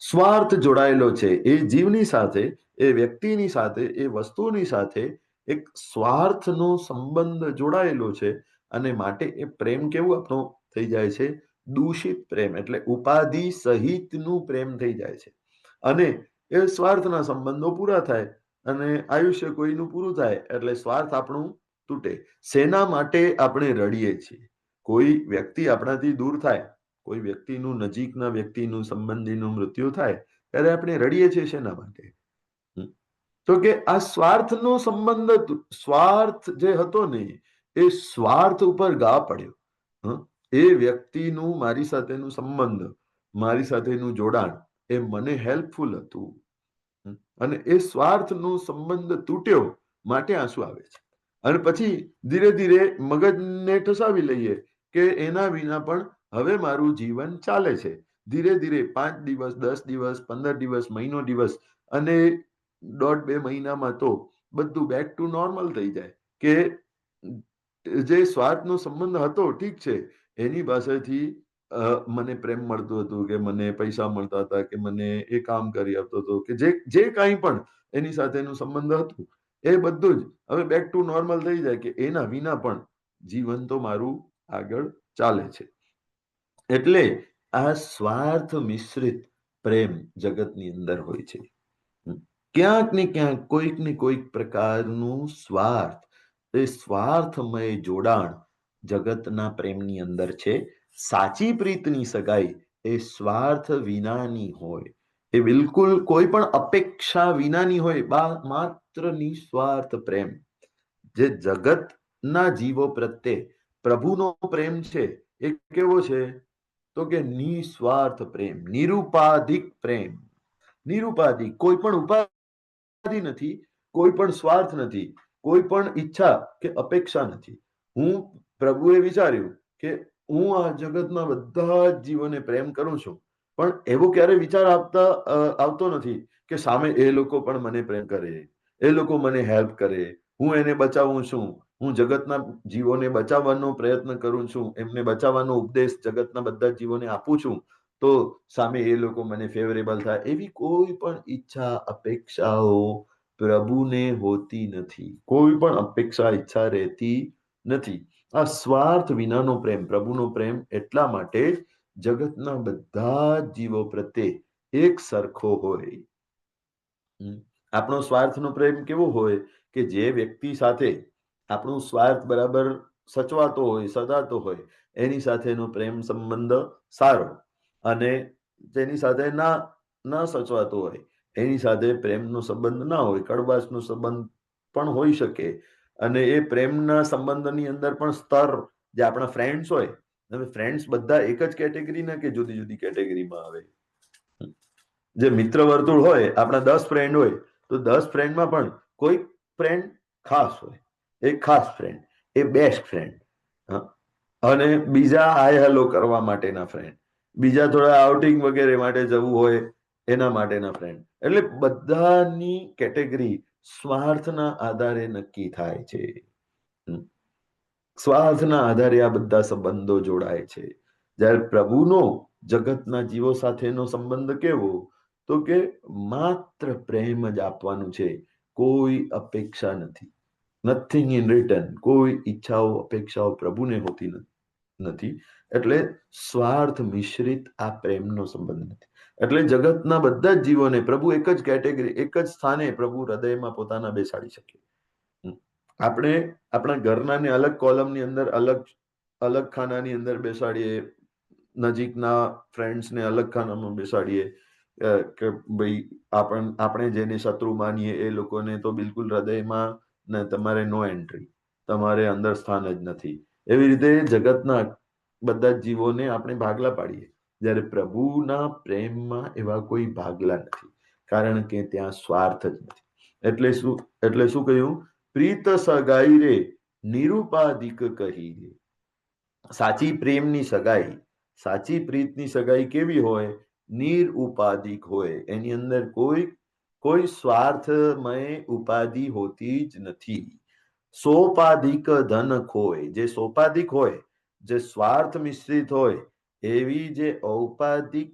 સ્વાર્થ જોડાયેલો છે એ જીવની સાથે, એ વ્યક્તિની સાથે, એ વસ્તુની સાથે એક સ્વાર્થનો સંબંધ જોડાયેલો છે. અને માટે એ પ્રેમ કેવું આપણો થઈ જાય છે? દૂષિત પ્રેમ, એટલે ઉપાધિ સહિતનું પ્રેમ થઈ જાય છે. અને એ સ્વાર્થના સંબંધો પૂરા થાય અને આયુષ્ય કોઈનું પૂરું થાય એટલે સ્વાર્થ આપણું તૂટે. શેના માટે આપણે રડીએ છીએ? કોઈ વ્યક્તિ આપણાથી દૂર થાય, કોઈ વ્યક્તિનું, નજીકના વ્યક્તિનું, સંબંધીનું મૃત્યુ થાય ત્યારે આપણે રડીએ છીએ શેના માટે? તો કે આ સ્વાર્થનો સંબંધ, સ્વાર્થ જે હતો ને એ સ્વાર્થ ઉપર ઘા પડ્યો. એ વ્યક્તિનું મારી સાથેનું સંબંધ, મારી સાથેનું જોડાણ એ મને હેલ્પફુલ હતું, અને એ સ્વાર્થનો સંબંધ તૂટ્યો માટે આંસુ આવે છે. અને પછી ધીરે ધીરે મગજને ઠસાવી લઈએ કે એના વિના પણ હવે મારું જીવન ચાલે છે. ધીરે ધીરે 5 દિવસ, 10 દિવસ, 15 દિવસ, મહિનો દિવસ, અને 1.5-2 મહિનામાં તો બધું બેક ટુ નોર્મલ થઈ જાય કે જે સ્વાર્થનો સંબંધ હતો, ઠીક છે, એની પાસેથી મને પ્રેમ મળતું હતું, કે મને પૈસા મળતા હતા, કે મને એ કામ કરી આપતો હતો, કે જે કાંઈ પણ એની સાથેનું સંબંધ હતું એ બધું જ હવે બેક ટુ નોર્મલ થઈ જાય કે એના વિના પણ જીવન તો મારું આગળ ચાલે છે. એટલે આ સ્વાર્થ મિશ્રિત પ્રેમ જગતની અંદર હોય છે. ક્યાંક ને ક્યાંક કોઈક ને કોઈક પ્રકારનું સ્વાર્થ, એ સ્વાર્થમય જોડાણ જગતના પ્રેમની અંદર છે. સાચી પ્રીતની સગાઈ એ સ્વાર્થ વિનાની હોય, એ બિલકુલ કોઈ પણ અપેક્ષા વિનાની હોય, માત્ર નિસ્વાર્થ પ્રેમ. જે જગતના જીવો પ્રત્યે પ્રભુનો પ્રેમ છે એ કેવો છે? તો કે નિસ્વાર્થ પ્રેમ, નિરુપાધિક પ્રેમ. નિરુપાધિક, કોઈ પણ ઉપાધિ નથી, કોઈ પણ સ્વાર્થ નથી, કોઈ પણ ઈચ્છા કે અપેક્ષા નથી. પ્રભુએ વિચાર્યું કે હું આ જગતના બધા જ જીવોને પ્રેમ કરું છું, પણ એવો ક્યારે વિચાર આવતો નથી કે સામે એ લોકો પણ મને પ્રેમ કરે, એ લોકો મને હેલ્પ કરે, હું એને બચાવું છું, હું જગતના જીવોને બચાવવાનો પ્રયત્ન કરું છું, એમને બચાવવાનો ઉપદેશ જગતના બધા જીવોને આપું છું, તો સામે એ લોકો મને ફેવરેબલ થાય. એવી કોઈ પણ ઈચ્છા અપેક્ષાઓ પ્રભુને હોતી નથી. કોઈ પણ અપેક્ષા ઈચ્છા રહેતી નથી. આ સ્વાર્થ વિનાનો પ્રેમ, પ્રભુનો પ્રેમ એટલા માટે જગતના બધા જીવો પ્રત્યે એક સરખો હોય. આપણો સ્વાર્થનો પ્રેમ કેવો હોય કે જે વ્યક્તિ સાથે આપણું સ્વાર્થ બરાબર સચવાતો હોય, સદાતો હોય, એની સાથેનો પ્રેમ સંબંધ સારો, અને જેની સાથે ના સચવાતો હોય, એની સાથે પ્રેમનો સંબંધ ના હોય, કડવાશનો સંબંધ પણ હોઈ શકે. અને એ પ્રેમના સંબંધની અંદર પણ સ્તર, જે આપણા ફ્રેન્ડ્સ હોય, હવે ફ્રેન્ડ્સ બધા એક જ કેટેગરીના કે જુદી જુદી કેટેગરીમાં આવે? જે મિત્ર વર્તુળ હોય, આપણા 10 ફ્રેન્ડ હોય, તો 10 ફ્રેન્ડમાં પણ કોઈ ફ્રેન્ડ ખાસ હોય, એક ખાસ ફ્રેન્ડ, એ બેસ્ટ ફ્રેન્ડ, અને બીજા હાય હેલો કરવા માટેના ફ્રેન્ડ, બીજા થોડા આઉટિંગ વગેરે માટે જવું હોય એના માટેના ફ્રેન્ડ. એટલે બધાની કેટેગરી સ્વાર્થના આધારે નક્કી થાય છે. સ્વાર્થના આધારે આ બધા સંબંધો જોડાય છે. જ્યારે પ્રભુનો જગતના જીવો સાથેનો સંબંધ કેવો? તો કે માત્ર પ્રેમ જ આપવાનું છે, કોઈ અપેક્ષા નથી. Nothing in written. કોઈ ઈચ્છાઓ અપેક્ષાઓ પ્રભુને હોતી નથી. એટલે સ્વાર્થ મિશ્રિત આ પ્રેમનો સંબંધ નથી. એટલે જગતના બધા જ જીવોને પ્રભુ એક જ કેટેગરી, એક જ સ્થાને પ્રભુ હૃદયમાં પોતાના બેસાડી શકે. આપણે આપણા ઘરનાને અલગ કોલમની અંદર, અલગ ખાનાની અંદર બેસાડીએ, નજીકના ફ્રેન્ડ્સને અલગ ખાનામાં બેસાડીએ, કે ભાઈ આપણે જેને શત્રુ માનીએ એ લોકોને તો બિલકુલ હૃદયમાં ને તમારે નો એન્ટ્રી, તમારે અંદર સ્થાન જ નથી. એવી રીતે જગતના બધા જ જીવોને આપણે ભાગલા પાડીએ. જ્યારે પ્રભુના પ્રેમમાં એવા કોઈ ભાગલા નથી, કારણ કે ત્યાં સ્વાર્થ જ નથી. એટલે શું કહ્યું? પ્રીત સગાઈ રે નિરુપાધિક કહી. સાચી પ્રેમની સગાઈ, સાચી પ્રીતની સગાઈ કેવી હોય? નિરુપાધિક હોય. એની અંદર કોઈ સ્વાર્થમય ઉપાધિ હોતી જ નથી. સોપાધિક ધન ખોય. જે સોપાધિક હોય, જે સ્વાર્થ મિશ્રિત હોય, એવી જે ઔપાધિક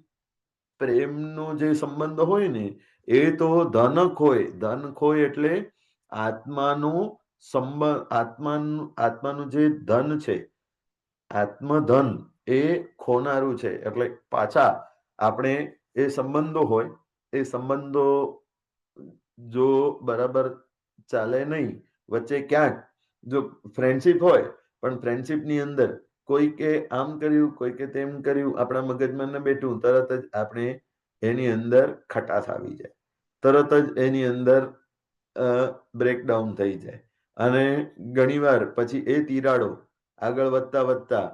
પ્રેમનો જે સંબંધ હોય ને, એ તો ધન ખોય. ધન ખોય એટલે આત્માનું જે ધન છે, આત્મધન, એ ખોનારું છે. એટલે પાછા આપણે એ સંબંધો હોય, એ સંબંધો જો બરાબર ચાલે નહીં, વચ્ચે ક્યાંક જો ફ્રેન્ડશિપ હોય, પણ ફ્રેન્ડશિપની અંદર કોઈકે આમ કર્યું, કોઈકે તેમ કર્યું, આપણા મગજમાં ન બેઠું, તરત જ આપણે એની અંદર ખટાશ આવી જાય, તરત જ એની અંદર બ્રેકડાઉન થઈ જાય. અને ઘણીવાર પછી એ તિરાડો આગળ વધતા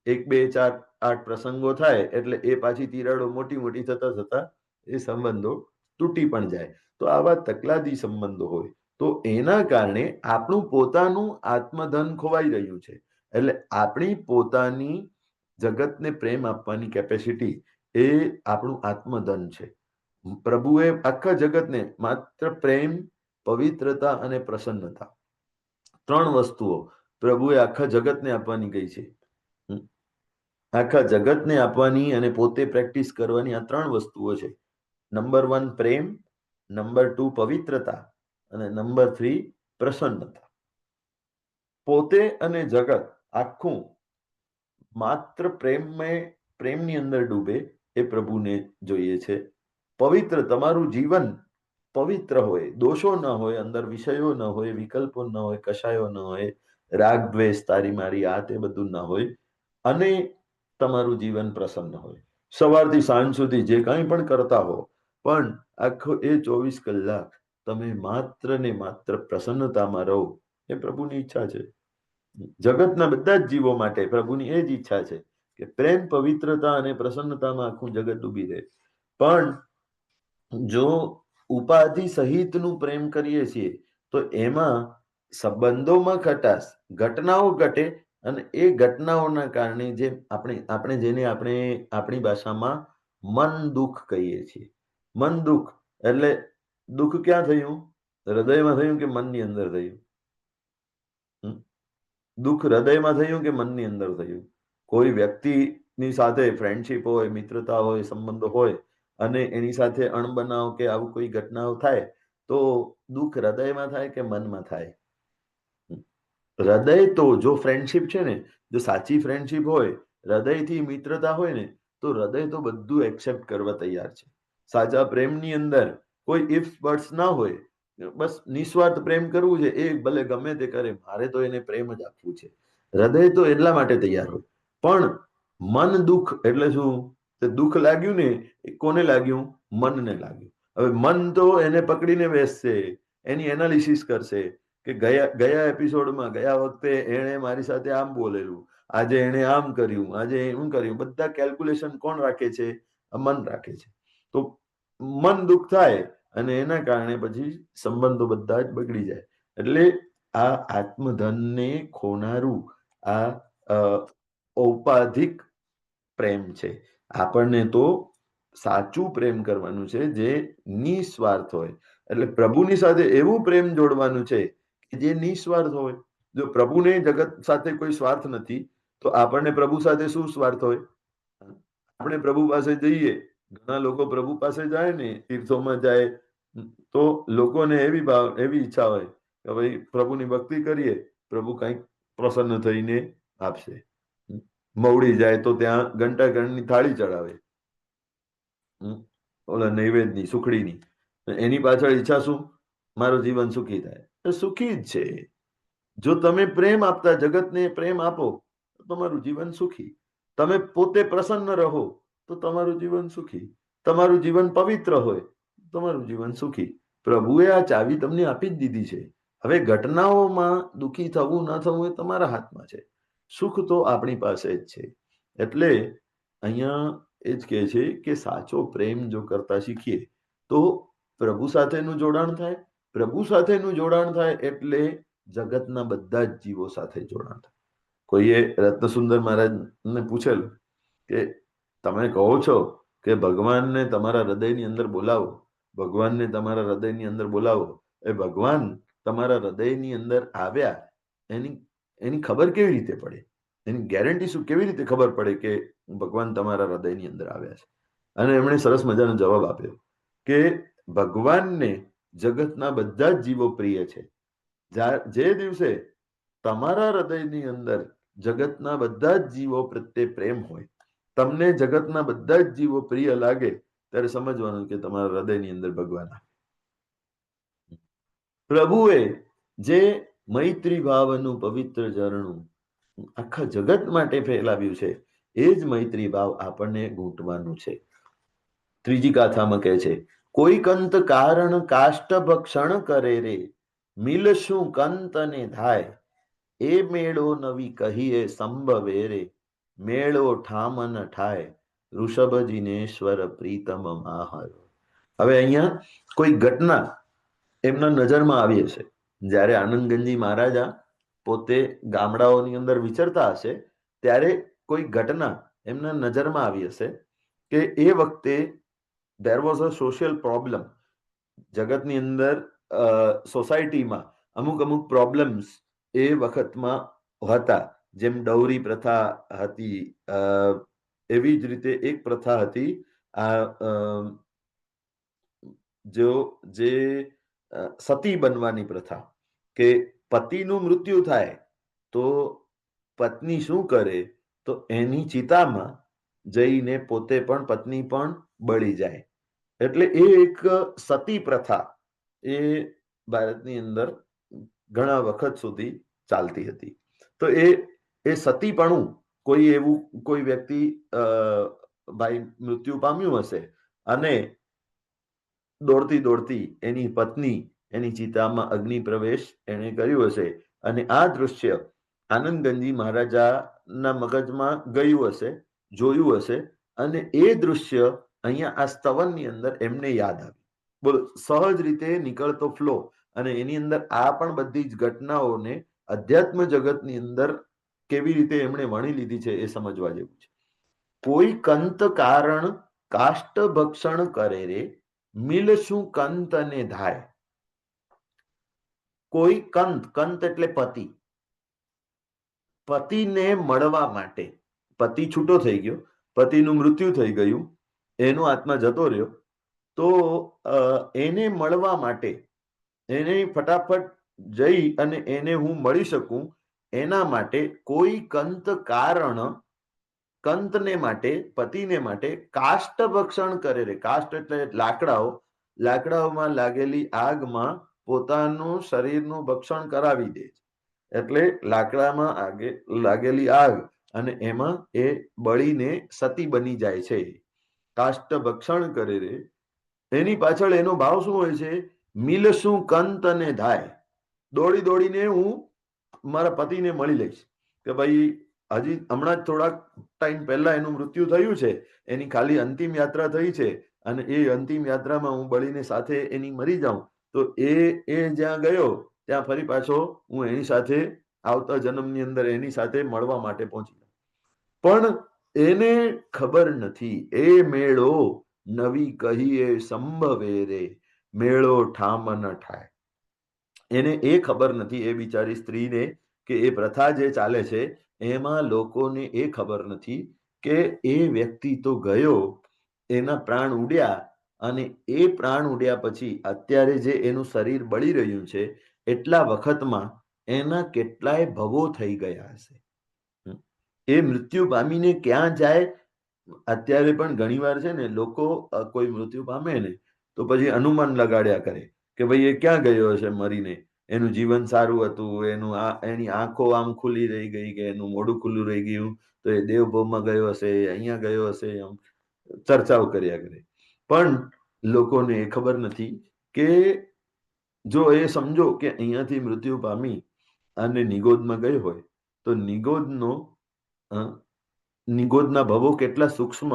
1, 2, 4, 8 પ્રસંગો થાય એટલે એ પાછી તિરાડો મોટી થતા એ સંબંધો તૂટી પણ જાય. તો આવા તકલાદી સંબંધો હોય, તો એના કારણે આપણું પોતાનું આત્મધન ખોવાઈ રહ્યું છે. એટલે આપણી પોતાની જગતને પ્રેમ આપવાની કેપેસિટી, એ આપણું આત્મધન છે. પ્રભુએ આખા જગતને માત્ર પ્રેમ, પવિત્રતા અને પ્રસન્નતા, 3 વસ્તુઓ પ્રભુએ આખા જગતને આપવાની કહી છે. આખા જગતને આપવાની અને પોતે પ્રેક્ટિસ કરવાની આ 3 વસ્તુઓ છે. નંબર 1 પ્રેમ, નંબર 2 પવિત્રતા, અને નંબર 3 પ્રસન્નતા. પોતે અને જગત આખું માત્ર પ્રેમની અંદર ડૂબે એ પ્રભુને જોઈએ છે. પવિત્ર, તમારું જીવન પવિત્ર હોય, દોષો ન હોય, અંદર વિષયો ન હોય, વિકલ્પો ન હોય, કશાયો ન હોય, રાગ દ્વેષ તારી મારી આ તે બધું ન હોય, અને તમારું જીવન પ્રસન્ન હોય. સવારથી સાંજ સુધી જે કંઈ પણ કરતા હો, પણ આખો એ 24 કલાક તમે માત્ર ને માત્ર પ્રસન્નતામાં રહો, એ પ્રભુની ઈચ્છા છે. જગતના બધા જ જીવો માટે પ્રભુની એ જ ઈચ્છા છે કે પ્રેમ, પવિત્રતા અને પ્રસન્નતામાં આખું જગત ડૂબી રહે. પણ જો ઉપાધિ સહિતનું પ્રેમ કરીએ છીએ તો એમાં સંબંધોમાં ખટાશ, ઘટનાઓ ઘટે, અને એ ઘટનાઓના કારણે જે આપણે જેને આપણી ભાષામાં મન દુઃખ કહીએ છીએ. મન દુઃખ એટલે દુઃખ ક્યાં થયું? હૃદયમાં થયું કે મનની અંદર થયું? દુઃખ હૃદયમાં થયું કે મનની અંદર થયું? કોઈ વ્યક્તિની સાથે ફ્રેન્ડશિપ હોય, મિત્રતા હોય, સંબંધો હોય, અને એની સાથે અણબનાવ કે આવું કોઈ ઘટનાઓ થાય તો દુઃખ હૃદયમાં થાય કે મનમાં થાય? હૃદય તો, જો ફ્રેન્ડશિપ છે ને, જો સાચી ફ્રેન્ડશિપ હોય, હૃદયથી મિત્રતા હોય ને, તો હૃદય તો બધું એક્સેપ્ટ કરવા તૈયાર છે. સાચા પ્રેમની અંદર કોઈ ઇફ બટ્સ ના હોય, બસ નિસ્વાર્થ પ્રેમ કરવું છે, એ ભલે ગમે તે કરે, મારે તો એને પ્રેમ જ આપવું છે. હૃદય તો એટલા માટે તૈયાર હોય. પણ મન દુઃખ એટલે શું? તે દુઃખ લાગ્યું ને, એ કોને લાગ્યું? મનને લાગ્યું. હવે મન તો એને પકડીને બેસશે, એની એનાલિસિસ કરશે કે ગયા એપિસોડમાં, ગયા વખતે એણે મારી સાથે આમ બોલેલું, આજે એણે આમ કર્યું, આજે એમ કર્યું. બધા કેલ્ક્યુલેશન કોણ રાખે છે? મન રાખે છે. તો મન દુઃખ થાય, અને એના કારણે પછી સંબંધો બધા જ બગડી જાય. એટલે આ આત્મધનને ખોનારું આ ઔપાધિક પ્રેમ છે. આપણને તો સાચું પ્રેમ કરવાનું છે, જે નિસ્વાર્થ હોય. એટલે પ્રભુની સાથે એવું પ્રેમ જોડવાનું છે કે જે નિસ્વાર્થ હોય. જો પ્રભુને જગત સાથે કોઈ સ્વાર્થ નથી, તો આપણને પ્રભુ સાથે શું સ્વાર્થ હોય? આપણે પ્રભુ પાસે જઈએ, ઘણા લોકો પ્રભુ પાસે જાય ને, તીર્થોમાં જાય, તો લોકોને એવી ઈચ્છા હોય કે ભાઈ પ્રભુની ભક્તિ કરીએ, પ્રભુ કંઈક પ્રસન્ન થઈને આપશે. મવડી જાય તો ત્યાં ઘંટાઘણની થાળી ચડાવે, ઓલા નૈવેદ્યની, સુખડીની. એની પાછળ ઈચ્છા શું? મારું જીવન સુખી થાય. એ સુખી જ છે. જો તમે પ્રેમ આપતા જગતને પ્રેમ આપો તો તમારું જીવન સુખી. તમે પોતે પ્રસન્ન રહો તો તમારું જીવન સુખી. તમારું જીવન પવિત્ર હોય, તમારું જીવન સુખી. પ્રભુએ આ ચાવી તમને આપી જ દીધી છે. હવે ઘટનાઓમાં દુઃખી થવું ન થવું એ તમારા હાથમાં છે. સુખ તો આપણી પાસે જ છે. એટલે અહીંયા એ જ કહે છે કે સાચો પ્રેમ જો કરતા શીખીએ તો પ્રભુ સાથેનું જોડાણ થાય. પ્રભુ સાથેનું જોડાણ થાય એટલે જગતના બધા જ જીવો સાથે જોડાણ થાય. કોઈએ રત્નસુંદર મહારાજને પૂછેલું કે તમે કહો છો કે ભગવાનને તમારા હૃદયની અંદર બોલાવો, ભગવાનને તમારા હૃદયની અંદર બોલાવો. એ ભગવાન તમારા હૃદયની અંદર આવ્યા એની ખબર કેવી રીતે પડે? એની ગેરંટી શું? કેવી રીતે ખબર પડે કે ભગવાન તમારા હૃદયની અંદર આવ્યા છે? અને એમણે સરસ મજાનો જવાબ આપ્યો કે ભગવાનને જગતના બધા જ જીવો પ્રિય છે. જે દિવસે તમારા હૃદયની અંદર જગતના બધા જ જીવો પ્રત્યે પ્રેમ હોય, તમને જગતના બધા જ જીવો પ્રિય લાગે, ત્યારે સમજવાનું કે તમારા હૃદયની અંદર ભગવાન આવે. પ્રભુએ જે મૈત્રી ભાવનું પવિત્ર ઝરણું આખા જગત માટે ફેલાવ્યું છે, એ જ મૈત્રી ભાવ આપણને ઘૂંટવાનું છે. ત્રીજી ગાથામાં કહે છે, કોઈ કંત કારણ કાષ્ટ ભક્ષણ કરે રે, મિલ શું કંત ને થાય, એ મેળો નવી કહીએ સંભવે રે, મેળો ઠામન ઠાય, ઋષભ જીનેશ્વર પ્રીતમ માહર. હવે અહીંયા કોઈ ઘટના એમના નજરમાં આવી હશે. જ્યારે આનંદગંજી મહારાજા પોતે ગામડાઓની અંદર વિચરતા હશે, ત્યારે કોઈ ઘટના એમના નજરમાં આવી હશે કે એ વખતે there was a social problem. જગતની અંદર સોસાયટીમાં અમુક પ્રોબ્લેમ્સ એ વખતમાં હતા. જેમ ડૌરી પ્રથા હતી, એવી જ રીતે એક પ્રથા હતી જે સતી બનવાની પ્રથા, કે પતિનું મૃત્યુ થાય તો પત્ની શું કરે, તો એની ચિતામાં જઈને પોતે પણ પત્ની પણ બળી જાય. એટલે એ એક સતી પ્રથા એ ભારતની અંદર ઘણા વખત સુધી ચાલતી હતી. તો એ સતીપણું કોઈ વ્યક્તિ ભાઈ મૃત્યુ પામ્યું હશે અને દોડતી એની પત્ની એની ચિતામાં અગ્નિ પ્રવેશ એને કર્યું હશે અને આ દૃશ્ય આનંદગંજી મહારાજાના મગજમાં ગયું હશે, જોયું હશે અને એ દૃશ્ય અહીંયા આ સ્તવનની અંદર એમને યાદ આવ્યું. બોલો, સહજ રીતે નીકળતો ફ્લો અને એની અંદર આ પણ બધી જ ઘટનાઓને અધ્યાત્મ જગતની અંદર કેવી રીતે એમણે વણી લીધી છે એ સમજવા જેવું છે. કોઈ કંત કારણ કાષ્ટ ભક્ષણ કરે રે, મિલશું કંત અને ધાય. કોઈ કંત એટલે પતિને મળવા માટે, પતિ છૂટો થઈ ગયો, પતિનું મૃત્યુ થઈ ગયું, એનો આત્મા જતો રહ્યો, તો એને મળવા માટે, એને ફટાફટ જઈ અને એને હું મળી શકું એના માટે કોઈ કંત કારણ, કંતને માટે, પતિને માટે કાષ્ટ ભક્ષણ કરે રે. કાષ્ટ એટલે લાકડાઓમાં લાગેલી આગમાં પોતાનું શરીરનું ભક્ષણ કરાવી દે છે. એટલે લાકડામાં લાગેલી આગ અને એમાં એ બળીને સતી બની જાય છે. કાષ્ટ ભક્ષણ કરે રે, એની પાછળ એનો ભાવ શું હોય છે? મિલશું કંત અને ધાય. દોડીને હું મારા પતિને મળી લઈશ. કે ભાઈ હજી હમણાં જ થોડાક ટાઈમ પહેલા એનું મૃત્યુ થયું છે, એની ખાલી અંતિમ યાત્રા થઈ છે અને એ અંતિમ યાત્રામાં હું બળીને સાથે એની મરી જાઉં, તો એ જ્યાં ગયો ત્યાં ફરી પાછો હું એની સાથે આવતા જન્મની અંદર એની સાથે મળવા માટે પહોંચી જાઉં. પણ એને ખબર નથી એ મેળો નવી કહીએ સંભવે રે, મેળો ઠામ ન ઠાય. એને એ ખબર નથી, એ બિચારી સ્ત્રીને, કે એ પ્રથા જે ચાલે છે એમાં લોકોને એ ખબર નથી કે એ વ્યક્તિ તો ગયો, એના પ્રાણ ઉડ્યા અને એ પ્રાણ ઉડ્યા પછી અત્યારે જે એનું શરીર બળી રહ્યું છે એટલા વખતમાં એના કેટલાય ભવો થઈ ગયા હશે. એ મૃત્યુ પામીને ક્યાં જાય? અત્યારે પણ ઘણીવાર છે ને લોકો કોઈ મૃત્યુ પામે ને તો પછી અનુમાન લગાડ્યા કરે કે ભાઈ એ ક્યાં ગયો હશે મરીને, એનું જીવન સારું હતું, એની આંખો આમ ખુલ્લી રહી ગઈ કે એનું મોઢું ખુલ્લું રહી ગયું, તો એ દેવભવમાં ગયો હશે, અહીંયા ગયો હશે, એમ ચર્ચાઓ કર્યા કરે. પણ લોકોને એ ખબર નથી કે જો એ સમજો કે અહીંયાથી મૃત્યુ પામી અને નિગોદમાં ગયો હોય તો નિગોદના ભવો કેટલા સૂક્ષ્મ,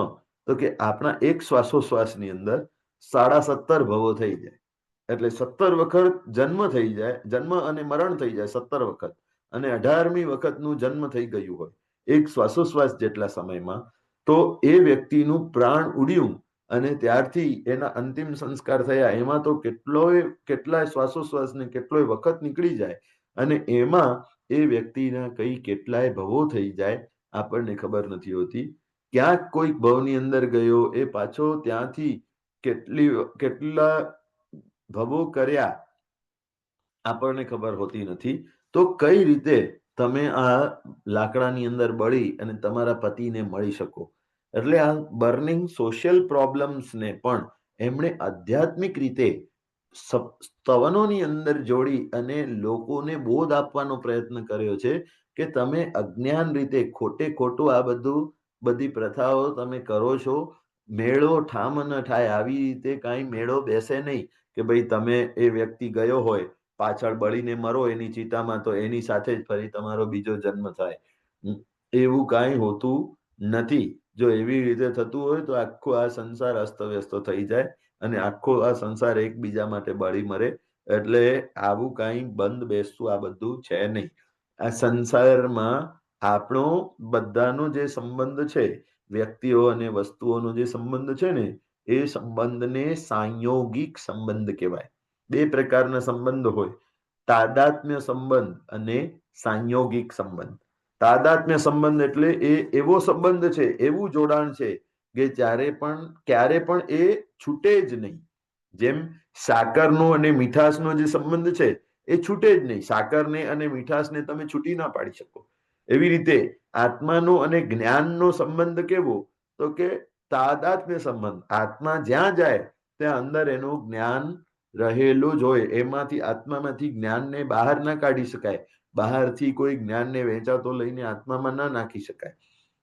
તો કે આપણા એક શ્વાસોશ્વાસની અંદર 17.5 ભવો થઈ જાય. એટલે 17 વખત જન્મ થઈ જાય, જન્મ અને મરણ થઈ જાય 17 વખત, અને 18મી વખતનું જન્મ થઈ ગયું હોય એક શ્વાસોશ્વાસ જેટલા સમયમાં, તો એ વ્યક્તિનું પ્રાણ ઉડ્યું અને ત્યારથી એના અંતિમ સંસ્કાર થયા, એમાં તો કેટલાય શ્વાસોશ્વાસ ને કેટલોય વખત નીકળી જાય અને એમાં એ વ્યક્તિના કેટલાય ભવો થઈ જાય, આપણને ખબર નથી હોતી. ક્યાંક કોઈક ભવની અંદર ગયો, એ પાછો ત્યાંથી કેટલા ભવો કર્યા આપણને ખબર હોતી નથી. તો કઈ રીતે તમે આ લાકડાની અંદર બળી અને તમારા પતિને મળી શકો? એટલે આ બર્નિંગ સોશિયલ પ્રોબ્લેમ્સને પણ એમણે આધ્યાત્મિક રીતે સ્તવનોની અંદર જોડી અને લોકોને બોધ આપવાનો પ્રયત્ન કર્યો છે કે તમે અજ્ઞાન રીતે ખોટું આ બધી પ્રથાઓ તમે કરો છો, મેળો ઠામ ન થાય. આવી રીતે કાંઈ મેળો બેસે નહીં કે ભાઈ તમે એ વ્યક્તિ ગયો હોય, પાછળ બળીને મરો એની ચિતામાં, તો એની સાથે જ ફરી તમારો બીજો જન્મ થાય. એવું કાંઈ હોતું નથી. જો એવી રીતે થતું હોય તો આખો આ સંસાર અસ્તવ્યસ્ત થઈ જાય અને આખો આ સંસાર એકબીજા માટે બળી મરે. એટલે આવું કાંઈ બંધ બેસતું આ બધું છે નહીં. આ સંસારમાં આપણો બધાનો જે સંબંધ છે, વ્યક્તિઓ અને વસ્તુઓનો જે સંબંધ છે ને, એ સંબંધને સાંયોગિક સંબંધ કહેવાય. 2 પ્રકારના સંબંધ હોય, તાદાત્મ્ય સંબંધ અને સાંયોગિક સંબંધ. તાદાત્મ્ય સંબંધ એટલે એ એવો સંબંધ છે, એવું જોડાણ છે કે ક્યારે પણ એ છૂટે જ નહીં. જેમ સાકરનો અને મીઠાશનો જે સંબંધ છે એ છૂટે જ નહીં. સાકરને અને મીઠાશને તમે છૂટી ના પાડી શકો. એવી રીતે આત્માનો અને જ્ઞાનનો સંબંધ કેવો? તો કે તાદાત્મ્ય સંબંધ. આત્મા જ્યાં જાય ત્યાં અંદર એનું જ્ઞાન રહેલું જ હોય. એમાંથી આત્મામાંથી જ્ઞાનને બહાર ના કાઢી શકાય. બહારથી કોઈ જ્ઞાનને વેચાતો લઈને આત્મામાં ના નાખી શકાય.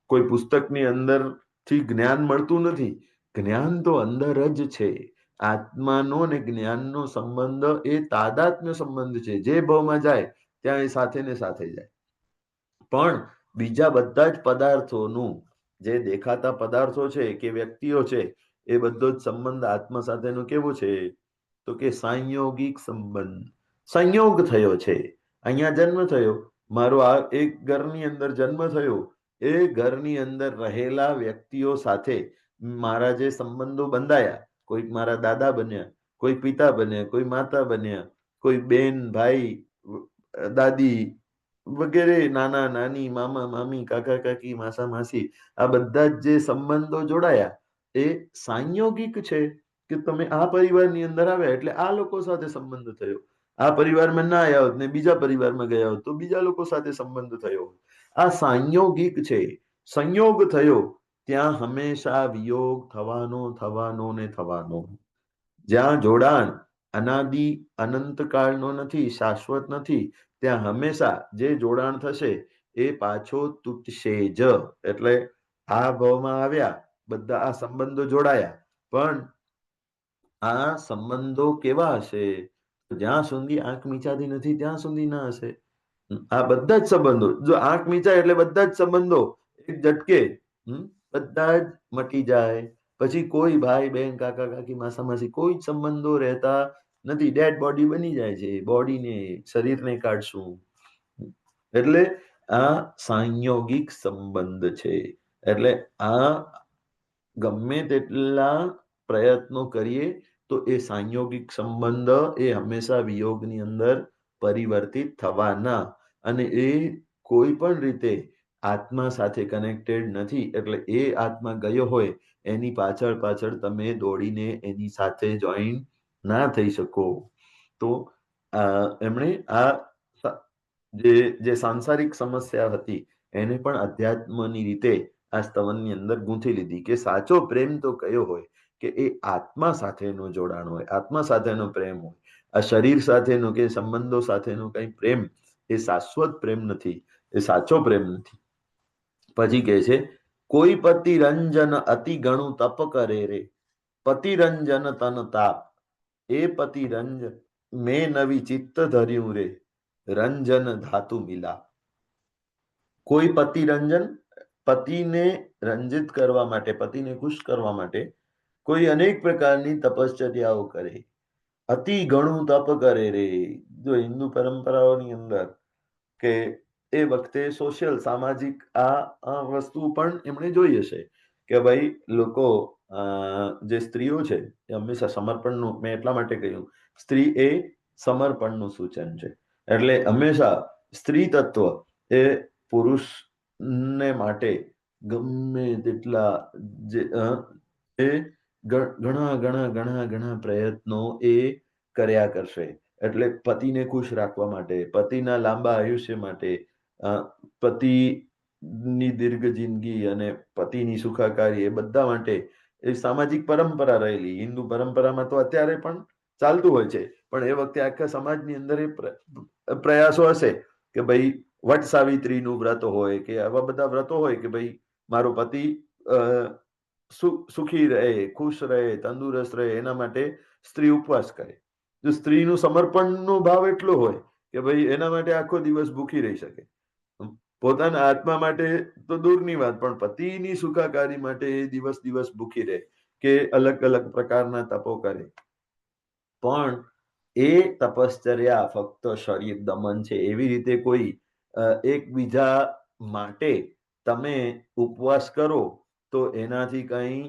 કોઈ પુસ્તકની અંદરથી જ્ઞાન મળતું નથી. જ્ઞાન તો અંદર જ છે. આત્માનો અને જ્ઞાનનો સંબંધ એ તાદાત્મ્ય સંબંધ છે. જે ભાવમાં જાય ત્યાં એ સાથે ને સાથે જાય. પણ બીજા બધા જ પદાર્થોનું, જે દેખાતા પદાર્થો છે કે વ્યક્તિઓ છે, એ બધો જ સંબંધ આત્મા સાથેનો કેવો છે? તો કે સંયોગિક સંબંધ. સંયોગ થયો છે. અહીંયા જન્મ થયો મારો, આ એક ઘરની અંદર જન્મ થયો. એ ઘરની અંદર રહેલા વ્યક્તિઓ સાથે મારા જે સંબંધો બંધાયા, કોઈક મારા દાદા બન્યા, કોઈ પિતા બન્યા, કોઈ માતા બન્યા, કોઈ બેન, ભાઈ, દાદી વગેરે, નાના નાની, મામા મામી, કાકા કાકી, માસા માસી, આ બધા જ જે સંબંધો જોડાયા એ સંયોગિક છે. કે તમે આ પરિવારની અંદર આવ્યા એટલે આ લોકો સાથે સંબંધ થયો. આ પરિવારમાં ના આવ્યા હોત ને બીજા પરિવારમાં ગયા હોત તો બીજા લોકો સાથે સંબંધ થયો. આ સંયોગિક છે. સંયોગ થયો ત્યાં હંમેશા વિયોગ થવાનો ને થવાનો. જ્યાં જોડાણ અનાદિ અનંત કાળનો નથી, શાશ્વત નથી, ત્યાં હંમેશા જે જોડાણ થશે એ પાછો તૂટશે જ. એટલે આ ભાવમાં આવ્યા, બધા આ સંબંધો જોડાયા, પણ આ સંબંધો કેવા હશે? જ્યાં સુધી આંખ મીચાતી નથી ત્યાં સુધી ના હશે. આ બધા જ સંબંધો, જો આંખ મીચાય એટલે બધા જ સંબંધો એક ઝટકે બધા જ મટી જાય. પછી કોઈ ભાઈ બહેન, કાકા કાકી, માસા માસી, કોઈ જ સંબંધો રહેતા નથી. ડેડ બોડી બની જાય છે. બોડીને, શરીરને કાઢશું. એટલે આ સંયોગિક સંબંધ છે. એટલે આ ગમે તેટલા પ્રયત્નો કરીએ તો એ સંયોગિક સંબંધ એ હંમેશા વિયોગની અંદર પરિવર્તિત થવાના, અને એ કોઈ પણ રીતે આત્મા સાથે કનેક્ટેડ નથી. એટલે એ આત્મા ગયો હોય એની પાછળ પાછળ તમે દોડીને એની સાથે જોઈન ના થઈ શકો. તો એમણે આ જે સાંસારિક સમસ્યા હતી એને પણ અધ્યાત્મની રીતે આ સ્તવનની અંદર ગૂંથી લીધી કે સાચો પ્રેમ તો કયો હોય કે એ આત્મા સાથેનું જોડાણ હોય, આત્મા સાથેનો પ્રેમ હોય. આ શરીર સાથેનો કે સંબંધો સાથેનો કઈ પ્રેમ એ શાશ્વત પ્રેમ નથી, એ સાચો પ્રેમ નથી. પછી કહે છે, કોઈ પતિ રંજન અતિ ગણું તપ કરે રે, પતિ રંજન તન તાપ, એ પતિ રંજન મેં નવી ચિત્ત ધર્યું રે, રંજન ધાતુ મિલા. કોઈ પતિ રંજન, પતિને રંજિત કરવા માટે, પતિને ખુશ કરવા માટે કોઈ અનેક પ્રકારની તપશ્ચર્યાઓ કરે. અતિ ઘણું તપ કરે રે. જો હિન્દુ પરંપરાઓની અંદર કે એ વખતે સોશિયલ, સામાજિક આ વસ્તુ પણ એમણે જોઈ હશે કે ભાઈ લોકો, જે સ્ત્રીઓ છે એ હંમેશા સમર્પણનું, મેં એટલા માટે કહ્યું સ્ત્રી એ સમર્પણનું સૂચન છે. એટલે હંમેશા સ્ત્રી તત્વ એ પુરુષને માટે ગમે તેટલા ઘણા પ્રયત્નો એ કર્યા કરશે. એટલે પતિને ખુશ રાખવા માટે, પતિના લાંબા આયુષ્ય માટે, પતિની દીર્ઘ જિંદગી અને પતિની સુખાકારી, એ બધા માટે એ સામાજિક પરંપરા રહેલી. હિન્દુ પરંપરામાં તો અત્યારે પણ ચાલતું હોય છે, પણ એ વખતે આખા સમાજની અંદર એ પ્રયાસો હશે કે ભાઈ વટ સાવિત્રીનું વ્રત હોય કે આવા બધા વ્રતો હોય કે ભાઈ મારો પતિ સુખી રહે, ખુશ રહે, તંદુરસ્ત રહે, એના માટે સ્ત્રી ઉપવાસ કરે. જો સ્ત્રીનું સમર્પણનો ભાવ એટલો હોય કે ભાઈ એના માટે આખો દિવસ ભૂખી રહી શકે. પોતાના આત્મા માટે તો દૂરની વાત, પણ પતિની સુખાકારી માટે એ દિવસ ભૂખી રહે કે અલગ અલગ પ્રકારના તપો કરે. પણ એ તપશ્ચર્યા ફક્ત શરીર દમન છે. એવી રીતે કોઈ એકબીજા માટે તમે ઉપવાસ કરો તો એનાથી કંઈ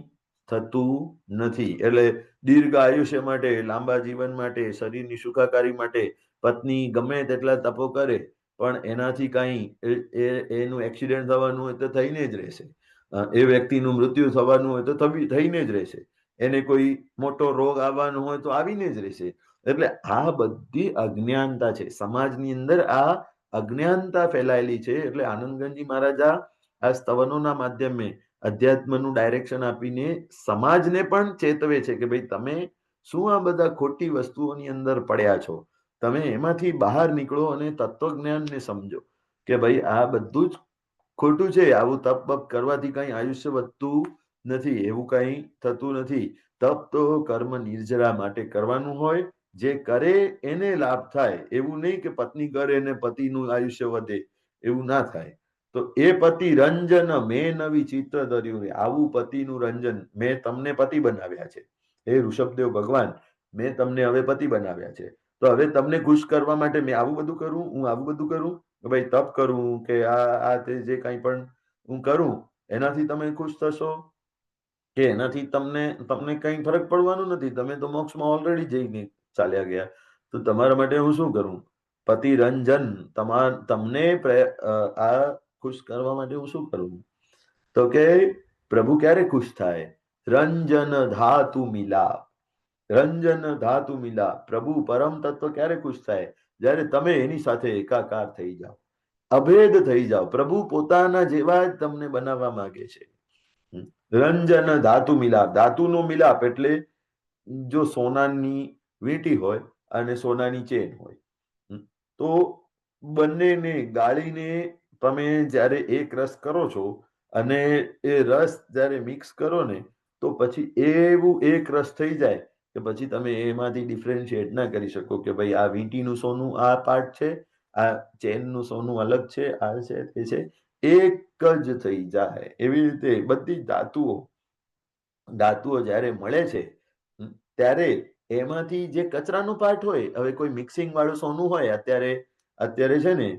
થતું નથી. એટલે દીર્ઘ આયુષ્ય માટે, લાંબા જીવન માટે, શરીરની સુખાકારી માટે પત્ની ગમે તેટલા તપો કરે પણ એનાથી કંઈ, એનું એક્સિડન્ટ થવાનું હોય તો થઈને જ રહેશે. એ વ્યક્તિનું મૃત્યુ થવાનું હોય તો થઈને જ રહેશે. એને કોઈ મોટો રોગ આવવાનો હોય તો આવીને જ રહેશે. એટલે આ બધી અજ્ઞાનતા છે સમાજની અંદર, આ અજ્ઞાનતા ફેલાયેલી છે. એટલે આનંદગંજી મહારાજા આ સ્તવનોના માધ્યમે અધ્યાત્મનું ડાયરેક્શન આપીને સમાજને પણ ચેતવે છે કે ભાઈ તમે શું આ બધા ખોટી વસ્તુઓની અંદર પડ્યા છો, તમે એમાંથી બહાર નીકળો અને તત્વજ્ઞાનને સમજો કે ભાઈ આ બધું જ ખોટું છે. આવું તપ બપ કરવાથી કઈ આયુષ્ય વધતું નથી, એવું કઈ થતું નથી. તપ તો કર્મ નિર્જરા માટે કરવાનું હોય, જે કરે એને લાભ થાય. એવું નહીં કે પત્ની કરે ને પતિનું આયુષ્ય વધે, એવું ના થાય. તો એ પતિ રંજન મેં નવી ચિત્ર ધર્યું રે, આવું પતિનું રંજન, મેં તમને પતિ બનાવ્યા છે. હે ઋષભદેવ ભગવાન, મેં તમને હવે પતિ બનાવ્યા છે. તો હવે તમને ખુશ કરવા માટે મેં આવું બધું કરું, હું આવું બધું કરું, કે ભાઈ તપ કરું કે આ તે જે કંઈ પણ હું કરું એનાથી તમે ખુશ થશો કે એનાથી તમને કંઈ ફરક પડવાનો નથી. તમે તો મોક્ષમાં ઓલરેડી જઈને ચાલ્યા ગયા. તો તમારા માટે હું શું કરું? પતિ રંજન, તમને આ ખુશ કરવા માટે હું શું કરું? તો કે પ્રભુ ક્યારે ખુશ થાય? રંજન ધાતુ મિલાપ, રંજન ધાતુ મિલાપ. પ્રભુ પરમ તત્વ ક્યારે ખુશ થાય? જ્યારે તમે એની સાથે એકાકાર થઈ જાઓ, અભેદ થઈ જાઓ. પ્રભુ પોતાના જેવા જ તમને બનાવવા માંગે છે. રંજન ધાતુ મિલાપ, ધાતુનો મિલાપ એટલે જો સોનાની વીંટી હોય અને સોનાની ચેન હોય, તો બંનેને ગાળીને તમે જ્યારે એક રસ કરો છો અને એ રસ જ્યારે મિક્સ કરો ને, તો પછી એવું એક રસ થઈ જાય કે પછી તમે એમાંથી ડિફરન્શિએટ ના કરી શકો કે ભાઈ આ વીંટીનું સોનું આ પાર્ટ છે, આ ચેનનું સોનું અલગ છે, આ છે તે છે, એક જ થઈ જાય. એવી રીતે બધી ધાતુઓ જ્યારે મળે છે ત્યારે એમાંથી જે કચરાનો પાર્ટ હોય, હવે કોઈ મિક્સિંગ વાળું સોનું હોય, અત્યારે છે ને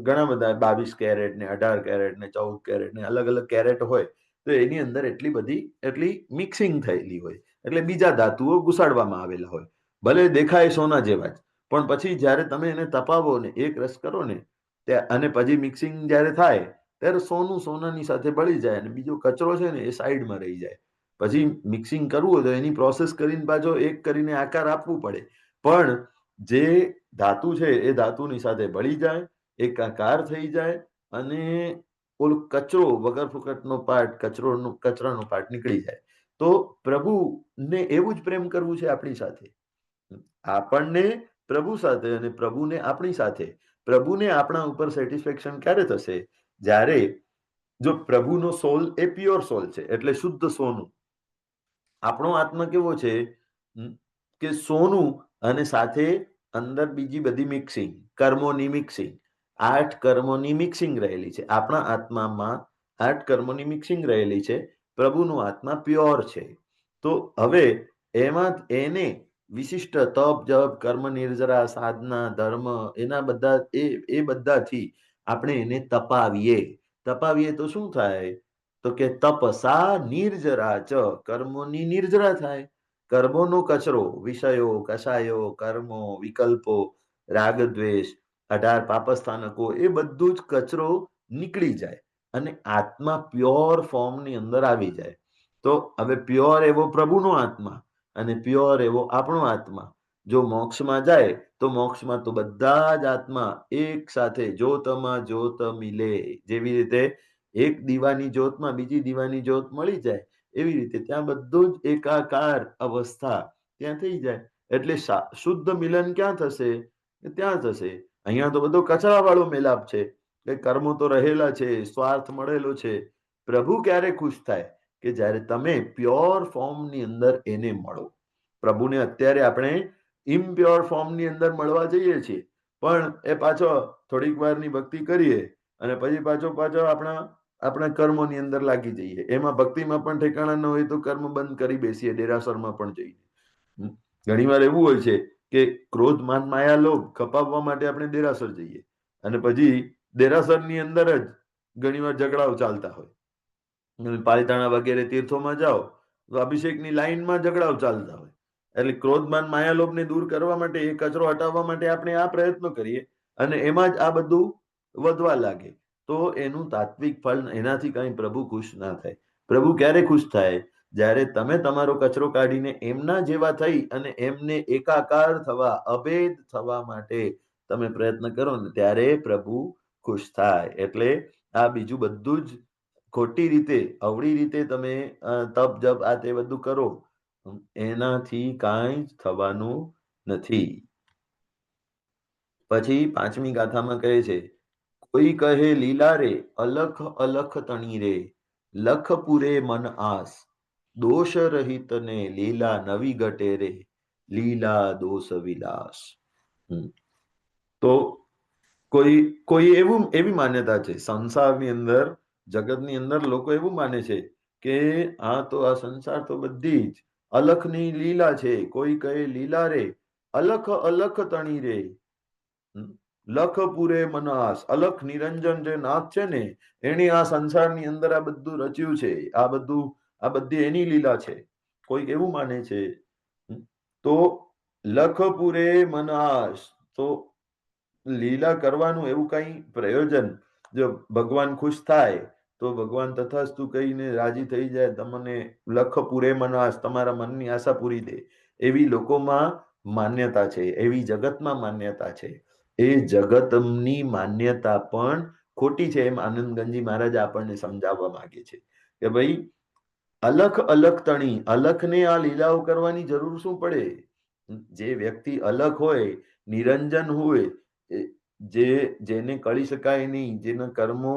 ઘણા બધા 22 કેરેટ ને 18 કેરેટ ને 14 કેરેટ ને અલગ અલગ કેરેટ હોય, તો એની અંદર એટલી મિક્સિંગ થયેલી હોય, એટલે બીજા ધાતુઓ ઘુસાડવામાં આવેલા હોય. ભલે દેખાય સોના જેવા જ, પણ પછી જ્યારે તમે એને તપાવો ને એક રસ કરો ને અને પછી મિક્સિંગ જ્યારે થાય ત્યારે સોનું સોનાની સાથે ભળી જાય અને બીજો કચરો છે ને એ સાઈડમાં રહી જાય. પછી મિક્સિંગ કરવું હોય તો એની પ્રોસેસ કરીને પાછો એક કરીને આકાર આપવું પડે. પણ જે ધાતુ છે એ ધાતુની સાથે ભળી જાય, એકાકાર થઈ જાય અને ઓલો કચરો વગર ફુકટનો પાર્ટ, કચરાનો પાર્ટ નીકળી જાય. તો પ્રભુને એવું જ પ્રેમ કરવું છે આપણી સાથે, આપણને પ્રભુ સાથે અને પ્રભુને આપણી સાથે. પ્રભુને આપણા ઉપર સેટિસ્ફેક્શન ક્યારે થશે? જ્યારે જો પ્રભુનો સોલ એ પ્યોર સોલ છે, એટલે શુદ્ધ સોનું. આપણો આત્મા કેવો છે કે સોનું અને સાથે અંદર બીજી બધી મિક્સિંગ, કર્મોની મિક્સિંગ, 8 કર્મોની મિક્સિંગ રહેલી છે. આપણા આત્મામાં 8 કર્મોની મિક્સિંગ રહેલી છે. પ્રભુનો આત્મા પ્યોર છે. તો હવે એમાં એને વિશિષ્ટ તપ જપ કર્મ નિર્જરા સાધના ધર્મ એના બધા એ બધાથી આપણે એને તપાવીએ તો શું થાય? તો કે તપસા નિર્જરા ચ, કર્મોની નિર્જરા થાય. કર્મોનો કચરો, વિષયો કષાયો કર્મો વિકલ્પો રાગ દ્વેષ 18 પાપસ્થાનકો, એ બધું જ કચરો નીકળી જાય અને આત્મા પ્યોર ફોર્મની અંદર આવી જાય. તો હવે પ્યોર એવો પ્રભુનો આત્મા અને પ્યોર એવો આપણો આત્મા જો મોક્ષમાં જાય તો મોક્ષમાં તો બધા જ આત્મા એક સાથે જ્યોતમાં જ્યોત મિલે. જેવી રીતે એક દીવાની જ્યોતમાં બીજી દીવાની જ્યોત મળી જાય, એવી રીતે ત્યાં બધું જ એકાકાર અવસ્થા ત્યાં થઈ જાય. એટલે શુદ્ધ મિલન ક્યાં થશે? ત્યાં થશે. અહીંયા તો બધો કચરા વાળો મેલાપ છે કે કર્મો તો રહેલા છે, સ્વાર્થ મળેલો છે. પ્રભુ ક્યારે ખુશ થાય? કે જ્યારે તમે પ્યોર ફોર્મની અંદર એને મળો. પ્રભુને અત્યારે આપણે ઇમ્પ્યોર ફોર્મની અંદર મળવા જઈએ છીએ, પણ એ પાછો થોડીક વારની ભક્તિ કરીએ અને પછી પાછો આપણા કર્મોની અંદર લાગી જઈએ. એમાં ભક્તિમાં પણ ઠેકાણા ન હોય તો કર્મ બંધ કરી બેસીએ, દેરાસરમાં પણ જઈએ. ઘણીવાર એવું હોય છે કે ક્રોધ માન માયા લોભ ખપાવવા માટે આપણે દેરાસર જઈએ અને પછી દેરાસરની અંદર જ ઘણીવાર ઝઘડાઓ ચાલતા હોય. પાલિતાણા વગેરે તીર્થોમાં જાઓ તો અભિષેકની લાઈનમાં ઝઘડાઓ ચાલતા હોય. એટલે ક્રોધમાન માયાલોભને દૂર કરવા માટે, એ કચરો હટાવવા માટે આપણે આ પ્રયત્નો કરીએ અને એમાં જ આ બધું વધવા લાગે. તો એનું તાત્વિક ફળ, એનાથી કઈ પ્રભુ ખુશ ના થાય. પ્રભુ ક્યારે ખુશ થાય? જ્યારે તમે તમારો કચરો કાઢીને એમના જેવા થઈ અને એમને એકાકાર થવા, અભેદ થવા માટે તમે પ્રયત્ન કરો ને ત્યારે પ્રભુ ખુશ થાય. એટલે આ બીજું બધું જ ખોટી રીતે, અવળી રીતે તમે તપ જપ આ તે બધું કરો, એનાથી કાંઈ જ થવાનું નથી. પછી 5મી ગાથામાં કહે છે, કોઈ કહે લીલા રે અલખ અલખ તણી રે, લખ પૂરે મન આસ, દોષ રહિત ને લીલા નવી ગટે રે, લીલા દોષ વિલાસ. તો કોઈ એવી માન્યતા છે સંસારની અંદર, જગતની અંદર લોકો એવું માને છે કે આ તો આ સંસાર તો બધી જ અલખની લીલા છે. કોઈ કહે લીલા રે અલખ અલખ તણી રે, લખ પૂરે મનાસ. અલખ નિરંજન જે નાથ છે ને, એને આ સંસારની અંદર આ બધું રચ્યું છે. આ બધી એની લીલા છે. કોઈક એવું માને છે. તો લખ પૂરે મનાસ, તો લીલા કરવાનું એવું કઈ પ્રયોજન, જો ભગવાન ખુશ થાય તો ભગવાન તથાસ્તુ કહીને રાજી થઈ જાય, તમને લખ પૂરે મનાસ, તમારા મનની આશા પૂરી દે, એવી લોકોમાં માન્યતા છે, એવી જગતમાં માન્યતા છે. એ જગતની માન્યતા પણ ખોટી છે, એમ આનંદગંજી મહારાજ આપણને સમજાવવા માંગે છે કે ભાઈ અલખ અલખ તણી, અલખને આ લીલાઓ કરવાની જરૂર શું પડે? જે વ્યક્તિ અલખ હોય, નિરંજન હોય, જેને કળી શકાય નહીં, જેના કર્મો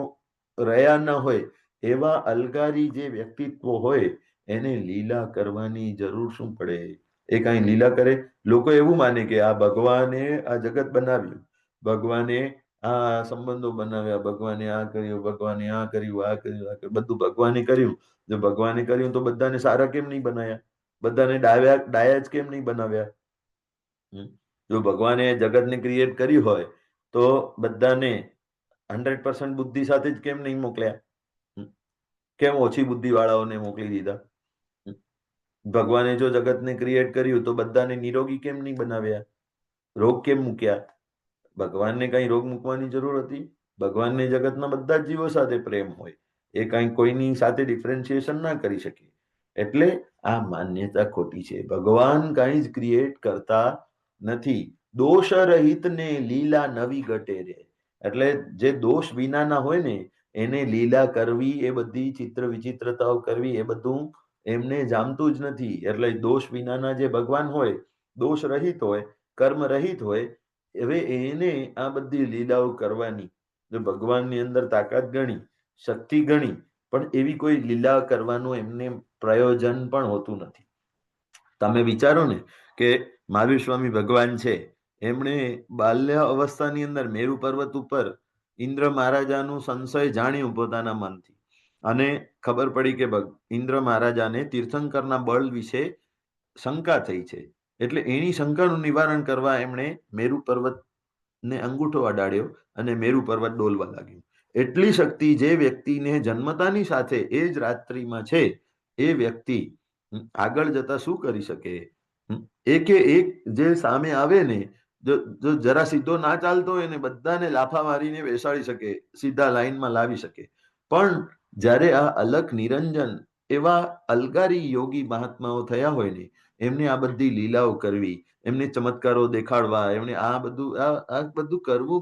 રહ્યા ન હોય, એવા અલગારી જે વ્યક્તિત્વ હોય, એને લીલા કરવાની જરૂર શું પડે? એ કઈ લીલા કરે? લોકો એવું માને કે આ ભગવાને આ જગત બનાવ્યું, ભગવાને આ સંબંધો બનાવ્યા, ભગવાને આ કર્યું, ભગવાને આ કર્યું, આ કર્યું, આ કર્યું, બધું ભગવાને કર્યું. જો ભગવાને કર્યું તો બધાને સારા કેમ નહીં બનાવ્યા? બધાને ડાયા જ કેમ નહીં બનાવ્યા? જો ભગવાને જગતને ક્રિએટ કર્યું હોય તો બધાને 100% બુદ્ધિ સાથે જ કેમ નહીં મોકલ્યા? કેમ ઓછી બુદ્ધિ વાળાઓને મોકલી દીધા? ભગવાને જો જગતને ક્રિએટ કર્યું તો બધાને નિરોગી કેમ નહીં બનાવ્યા? રોગ કેમ મૂક્યા? ભગવાનને કઈ રોગ મૂકવાની જરૂર હતી? ભગવાનને જગતના બધા જ જીવો સાથે પ્રેમ હોય, એ કઈ કોઈની સાથે ડિફરન્શિએશન ના કરી શકે. એટલે આ માન્યતા ખોટી છે. ભગવાન કઈ જ ક્રિએટ કરતા નથી. દોષ રહિત ને લીલા નવી ગટે રે, એટલે જે દોષ વિનાના હોય ને એને લીલા કરવી, એ બધી ચિત્ર વિચિત્રતાઓ કરવી, એ બધું એમને જામતું જ નથી. એટલે દોષ વિનાના જે ભગવાન હોય, દોષ રહિત હોય, કર્મ રહિત હોય, હવે એને આ બધી લીલાઓ કરવાની જો ભગવાનની અંદર તાકાત ગણી, શક્તિ ગણી, પણ એવી કોઈ લીલા કરવાનું એમને પ્રયોજન પણ હોતું નથી. તમે વિચારો ને કે મહાવીર સ્વામી ભગવાન છે, એમણે બાલ્ય અવસ્થાની અંદર મેરુ પર્વત ઉપર ઇન્દ્ર મહારાજાનું સંશય જાણ્યું પોતાના મનથી, અને ખબર પડી કે ઇન્દ્ર મહારાજાને તીર્થંકરના બળ વિશે શંકા થઈ છે. એટલે એની શંકાનું નિવારણ કરવા એમણે મેરુ પર્વતને અંગૂઠો અડાડ્યો અને મેરુ પર્વત ડોલવા લાગ્યું. એટલી શક્તિ જે વ્યક્તિને જન્મતાની સાથે એ જ રાત્રિમાં છે, એ વ્યક્તિ આગળ જતા શું કરી શકે? એકે એક જે સામે આવે ને, જો જરા સીધો ના ચાલતો હોય ને બધાને લાફા મારીને બેસાડી શકે, સીધા લાઈનમાં લાવી શકે. પણ જ્યારે આ અલખ નિરંજન એવા અલગારી યોગી મહાત્માઓ થયા હોય ને, એમને આ બધી લીલાઓ કરવી, એમને ચમત્કારો દેખાડવા, એમને આ બધું કરવું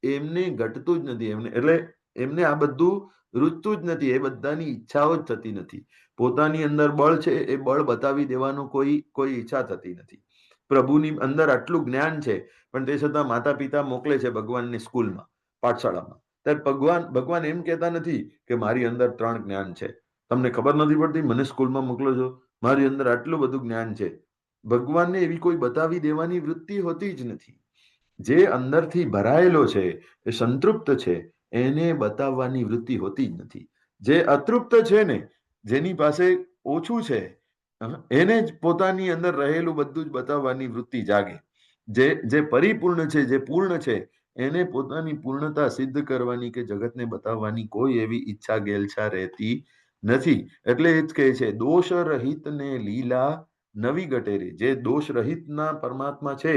એમને ઘટતું જ નથી. એટલે એમને આ બધું રૂચતું જ નથી. એ બધાની ઈચ્છાઓ જ થતી નથી. પોતાની અંદર બળ છે, એ બળ બતાવી દેવાનું કોઈ ઈચ્છા થતી નથી. પ્રભુની અંદર આટલું જ્ઞાન છે, પણ તે છતાં માતા પિતા મોકલે છે ભગવાનની સ્કૂલમાં, પાઠશાળામાં. ત્યારે ભગવાન એમ કહેતા નથી કે મારી અંદર 3 જ્ઞાન છે, તમને ખબર નથી પડતી, મને સ્કૂલમાં મોકલો છો, મારી અંદર આટલું બધું જ્ઞાન છે. ભગવાનને એવી કોઈ બતાવી દેવાની વૃત્તિ હોતી જ નથી. જે અંદરથી ભરાયેલો છે, એ સંતૃપ્ત છે, એને બતાવવાની વૃત્તિ હોતી જ નથી. જે અતૃપ્ત છે ને, જેની પાસે ઓછું છે, એને જ પોતાની અંદર રહેલું બધું જ બતાવવાની વૃત્તિ જાગે. જે પરિપૂર્ણ છે, જે પૂર્ણ છે, એને પોતાની પૂર્ણતા સિદ્ધ કરવાની કે જગતને બતાવવાની કોઈ એવી ઈચ્છા ગેલછા રહેતી નથી. એટલે એ જ કહે છે, દોષ રહિત ને લીલા નવી ગટેરી. જે દોષ રહિતના પરમાત્મા છે,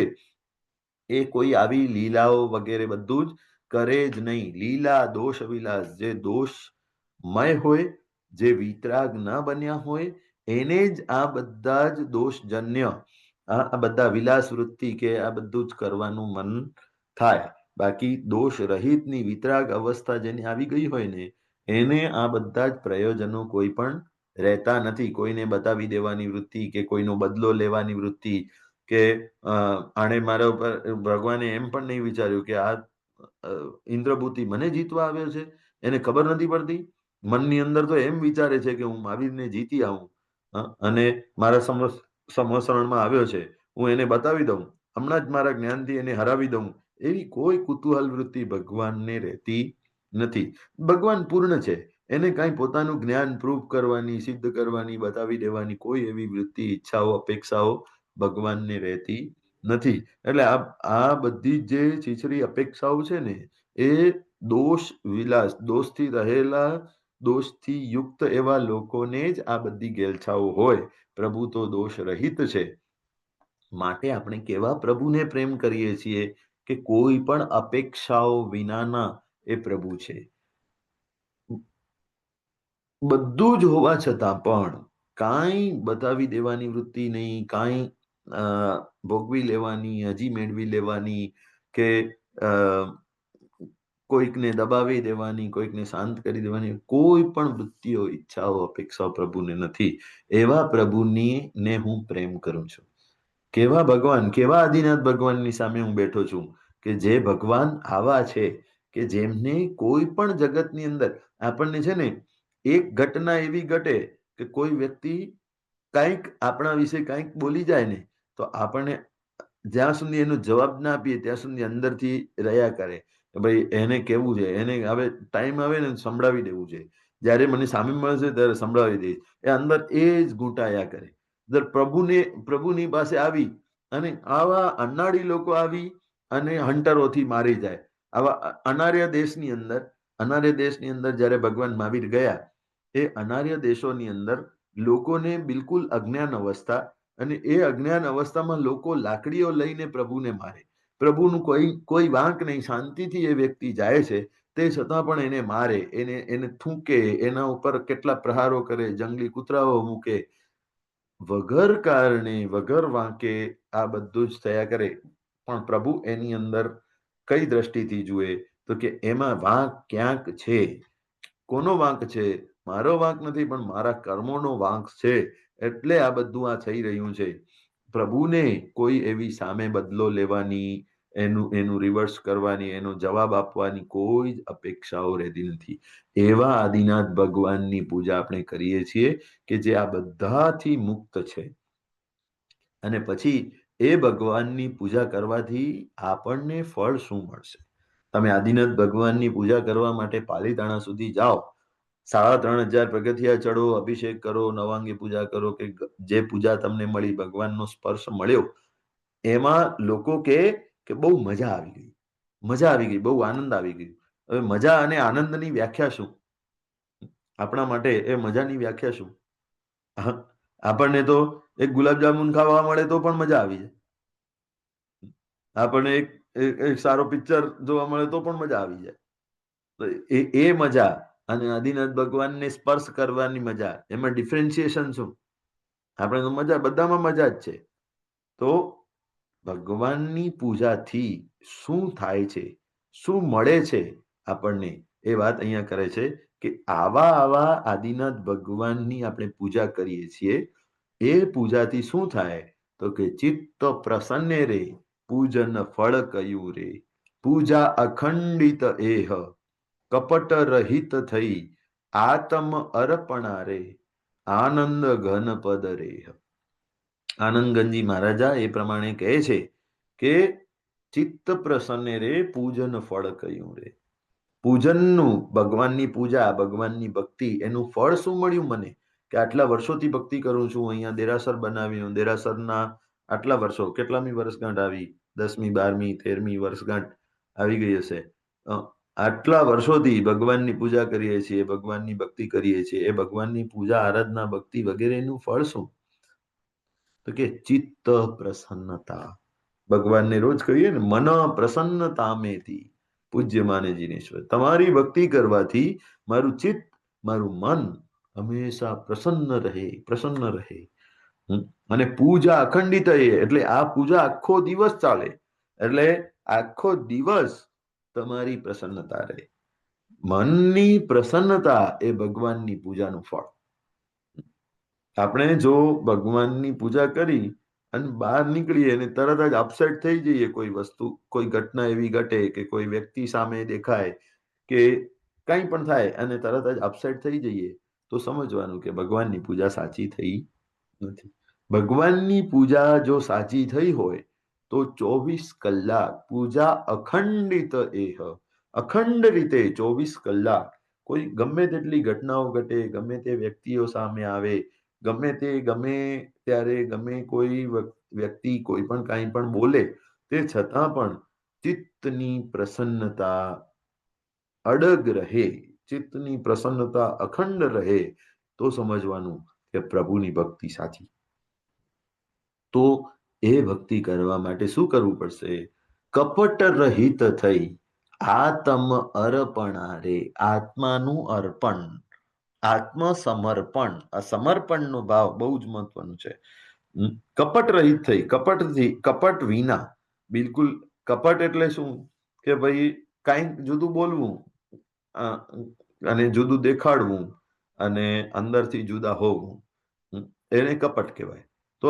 એ કોઈ આવી લીલાઓ વગેરે બધું જ કરે જ નહીં. લીલા દોષ વિલાસ, જે દોષમય હોય, જે વિતરાગ ના બન્યા હોય, એને જ આ બધા જ દોષજન્ય આ બધા વિલાસ વૃત્તિ કે આ બધું જ કરવાનું મન થાય. બાકી દોષ રહિતની વિતરાગ અવસ્થા જેની આવી ગઈ હોય ને એને આ બધા જ પ્રયોજનો કોઈ પણ રહેતા નથી. કોઈને બતાવી દેવાની વૃત્તિ કે કોઈનો બદલો લેવાની વૃત્તિ કે આણે મારા ઉપર ભગવાને એમ પણ નહીં વિચાર્યું કે આ ઇન્દ્રભૂતિ મને જીતવા આવ્યો છે, એને ખબર નથી પડતી. મનની અંદર તો એમ વિચારે છે કે હું મહાવીરને જીતી આવું અને મારા સંવત્સરણમાં આવ્યો છે, હું એને બતાવી દઉં, હમણાં જ મારા જ્ઞાનથી એને હરાવી દઉં. એવી કોઈ કુતૂહલ વૃત્તિ ભગવાનને રહેતી નથી. ભગવાન પૂર્ણ છે, એને કાંઈ પોતાનું જ્ઞાન પ્રૂફ કરવાની, સિદ્ધ કરવાની, બતાવી દેવાની કોઈ એવી વૃત્તિ, ઈચ્છાઓ, અપેક્ષાઓ ભગવાનને રહેતી નથી. એટલે આ બધી જે છીછરી અપેક્ષાઓ છે ને એ દોષ વિલાસ, દોષથી રહેલા, દોષથી યુક્ત એવા લોકોને જ આ બધી ગેલછાઓ હોય. પ્રભુ તો દોષ રહિત છે. માટે આપણે કેવા પ્રભુને પ્રેમ કરીએ છીએ કે કોઈ પણ અપેક્ષાઓ વિનાના એ પ્રભુ છે. બધું જ હોવા છતાં પણ કાંઈ બતાવી દેવાની વૃત્તિ નહીં, કાંઈ ભોગવી લેવાની, હજી મેળવી લેવાની કે કોઈકને દબાવી દેવાની, કોઈકને શાંત કરી દેવાની કોઈ પણ વૃત્તિઓ, ઈચ્છાઓ, અપેક્ષાઓ પ્રભુને નથી. એવા પ્રભુની ને હું પ્રેમ કરું છું. કેવા ભગવાન, કેવા આદિનાથ ભગવાનની સામે હું બેઠો છું કે જે ભગવાન આવા છે કે જેમને કોઈ પણ જગતની અંદર આપણને છે ને એક ઘટના એવી ઘટે કે કોઈ વ્યક્તિ કંઈક આપણા વિશે કંઈક બોલી જાય ને તો આપણને જ્યાં સુધી એનો જવાબ ના આપીએ ત્યાં સુધી અંદરથી રહ્યા કરે કે ભાઈ એને કેવું છે, એને હવે ટાઈમ આવે ને સંભળાવી દેવું છે. જ્યારે મને સામે મળશે ત્યારે સંભળાવી દઈશ. એ અંદર એ જ ઘૂંટાયા કરે. પ્રભુની પાસે આવી અને આવા અનાડી લોકો આવી અને હંટરોથી મારી જાય. આવા અનાર્ય દેશની અંદર જ્યારે ભગવાન મહાવીર ગયા એ અનાર્ય દેશોની અંદર લોકોને બિલકુલ અજ્ઞાન અવસ્થા અને એ અજ્ઞાન અવસ્થામાં લોકો લાકડીઓ લઈને પ્રભુને મારે. પ્રભુનું કોઈ વાંક નહીં, શાંતિથી એ વ્યક્તિ જાય છે તે છતાં પણ એને મારે, એને થૂંકે, એના ઉપર કેટલા પ્રહારો કરે, જંગલી કૂતરાઓ મૂકે. વગર કારણે, વગર વાંકે આ બધું જ થયા કરે. પણ પ્રભુ એની અંદર કઈ દ્રષ્ટિથી જુએ તો કે એમાં વાંક ક્યાંક છે. કોનો વાંક છે? મારો વાંક નથી, પણ મારા કર્મોનો વાંક છે. એટલે આ બધું આ થઈ રહ્યું છે. પ્રભુને કોઈ એવી સામે બદલો લેવાની, એનું રિવર્સ કરવાની, એનો જવાબ આપવાની કોઈ જ અપેક્ષાઓ રહેતી નથી. એવા આદિનાથ ભગવાનની પૂજા આપણે કરીએ છીએ કે જે આ બધાથી મુક્ત છે. અને પછી એ ભગવાનની પૂજા કરવાથી આપણને ફળ શું મળશે? તમે આદિનાથ ભગવાનની પૂજા કરવા માટે પાલીતાણા સુધી જાઓ, 3,500 પગથિયા ચડો, અભિષેક કરો, નવાંગી પૂજા કરો કે જે પૂજા તમને મળી, ભગવાનનો સ્પર્શ મળ્યો, એમાં લોકો કે બહુ મજા આવી ગઈ, મજા આવી ગઈ, બહુ આનંદ આવી ગયો. હવે મજા અને આનંદની વ્યાખ્યા શું? આપણા માટે એ મજાની વ્યાખ્યા શું? આપણને તો એક ગુલાબજામુન ખાવા મળે તો પણ મજા આવી જાય. આપણને એક સારો પિક્ચર જોવા મળે તો પણ મજા આવી જાય. તો એ મજા અને આદિનાથ ભગવાનને સ્પર્શ કરવાની મજા, એમાં ડિફરન્શિએશન શું? આપણે તો મજા, બધામાં મજા જ છે. તો ભગવાનની પૂજાથી શું થાય છે, શું મળે છે આપણને, એ વાત અહીંયા કરે છે કે આવા આદિનાથ ભગવાનની આપણે પૂજા કરીએ છીએ. એ પૂજાથી શું થાય તો કે ચિત્ત પ્રસન્ને રે, પૂજન ફળ કયું રે, પૂજા અખંડિત એહ, કપટ રહિત થઈ, આત્મ અર્પણા રે, આનંદ ઘન પદ રે. આનંદગંજી મહારાજા એ પ્રમાણે કહે છે કે ચિત્ત પ્રસન્ને રે, પૂજન ફળ કયું રે. પૂજનનું, ભગવાનની પૂજા, ભગવાનની ભક્તિ, એનું ફળ શું મળ્યું મને? કે આટલા વર્ષોથી ભક્તિ કરું છું, અહીંયા દેરાસર બનાવ્યું, દેરાસરના આટલા વર્ષો, કેટલામી વર્ષગાંઠ આવી? 10મી, 12મી, 13મી વર્ષગાંઠ આવી ગઈ હશે. આટલા વર્ષોથી ભગવાનની પૂજા કરીએ છીએ, ભગવાનની ભક્તિ કરીએ છીએ. એ ભગવાનની પૂજા, આરાધના, ભક્તિ વગેરેનું ફળ શું? તો કે ચિત્ત પ્રસન્નતા. ભગવાનને રોજ કહીએ ને, મન પ્રસન્નતા મેથી. પૂજ્ય માને જીનેશ્વર, તમારી ભક્તિ કરવાથી મારું ચિત્ત, મારું મન હંમેશા પ્રસન્ન રહે. અને પૂજા અખંડિત એટલે આ પૂજા આખો દિવસ ચાલે, એટલે આખો દિવસ તમારી પ્રસન્નતા રહે. મનની પ્રસન્નતા એ ભગવાનની પૂજાનું ફળ. આપણે જો ભગવાનની પૂજા કરી અને બહાર નીકળીએ અને તરત જ અપસેટ થઈ જઈએ, કોઈ વસ્તુ, કોઈ ઘટના એવી ઘટે કે કોઈ વ્યક્તિ સામે દેખાય કે કંઈ પણ થાય અને તરત જ અપસેટ થઈ જઈએ, તો સમજવાનું કે ભગવાનની પૂજા સાચી થઈ નથી. ભગવાનની પૂજા જો સાચી થઈ હોય તો 24 કલાક પૂજા અખંડિત અખંડ રીતે 24 કલાક કોઈ ગમે તેટલી ઘટનાઓ ઘટે, ગમે તે વ્યક્તિઓ સામે આવે, ગમે ત્યારે ગમે કોઈ વ્યક્તિ કોઈ પણ કાંઈ પણ બોલે, તે છતાં પણ ચિત્તની પ્રસન્નતા અડગ રહે, ચિત્તની પ્રસન્નતા અખંડ રહે, તો સમજવાનું કે પ્રભુની ભક્તિ સાચી. તો એ ભક્તિ કરવા માટે શું કરવું પડશે? કપટ રહિત થઈ આત્મ અર્પણા આત્માનું અર્પણ, આત્મસમર્પણ. આ સમર્પણનો ભાવ બહુ જ મહત્વનું છે. કપટ રહિત થઈ, કપટ વિના, બિલકુલ. કપટ એટલે શું? કે ભાઈ કાંઈક જુદું બોલવું અને જુદું દેખાડવું અને અંદરથી જુદા હોવું, એને કપટ કહેવાય. તો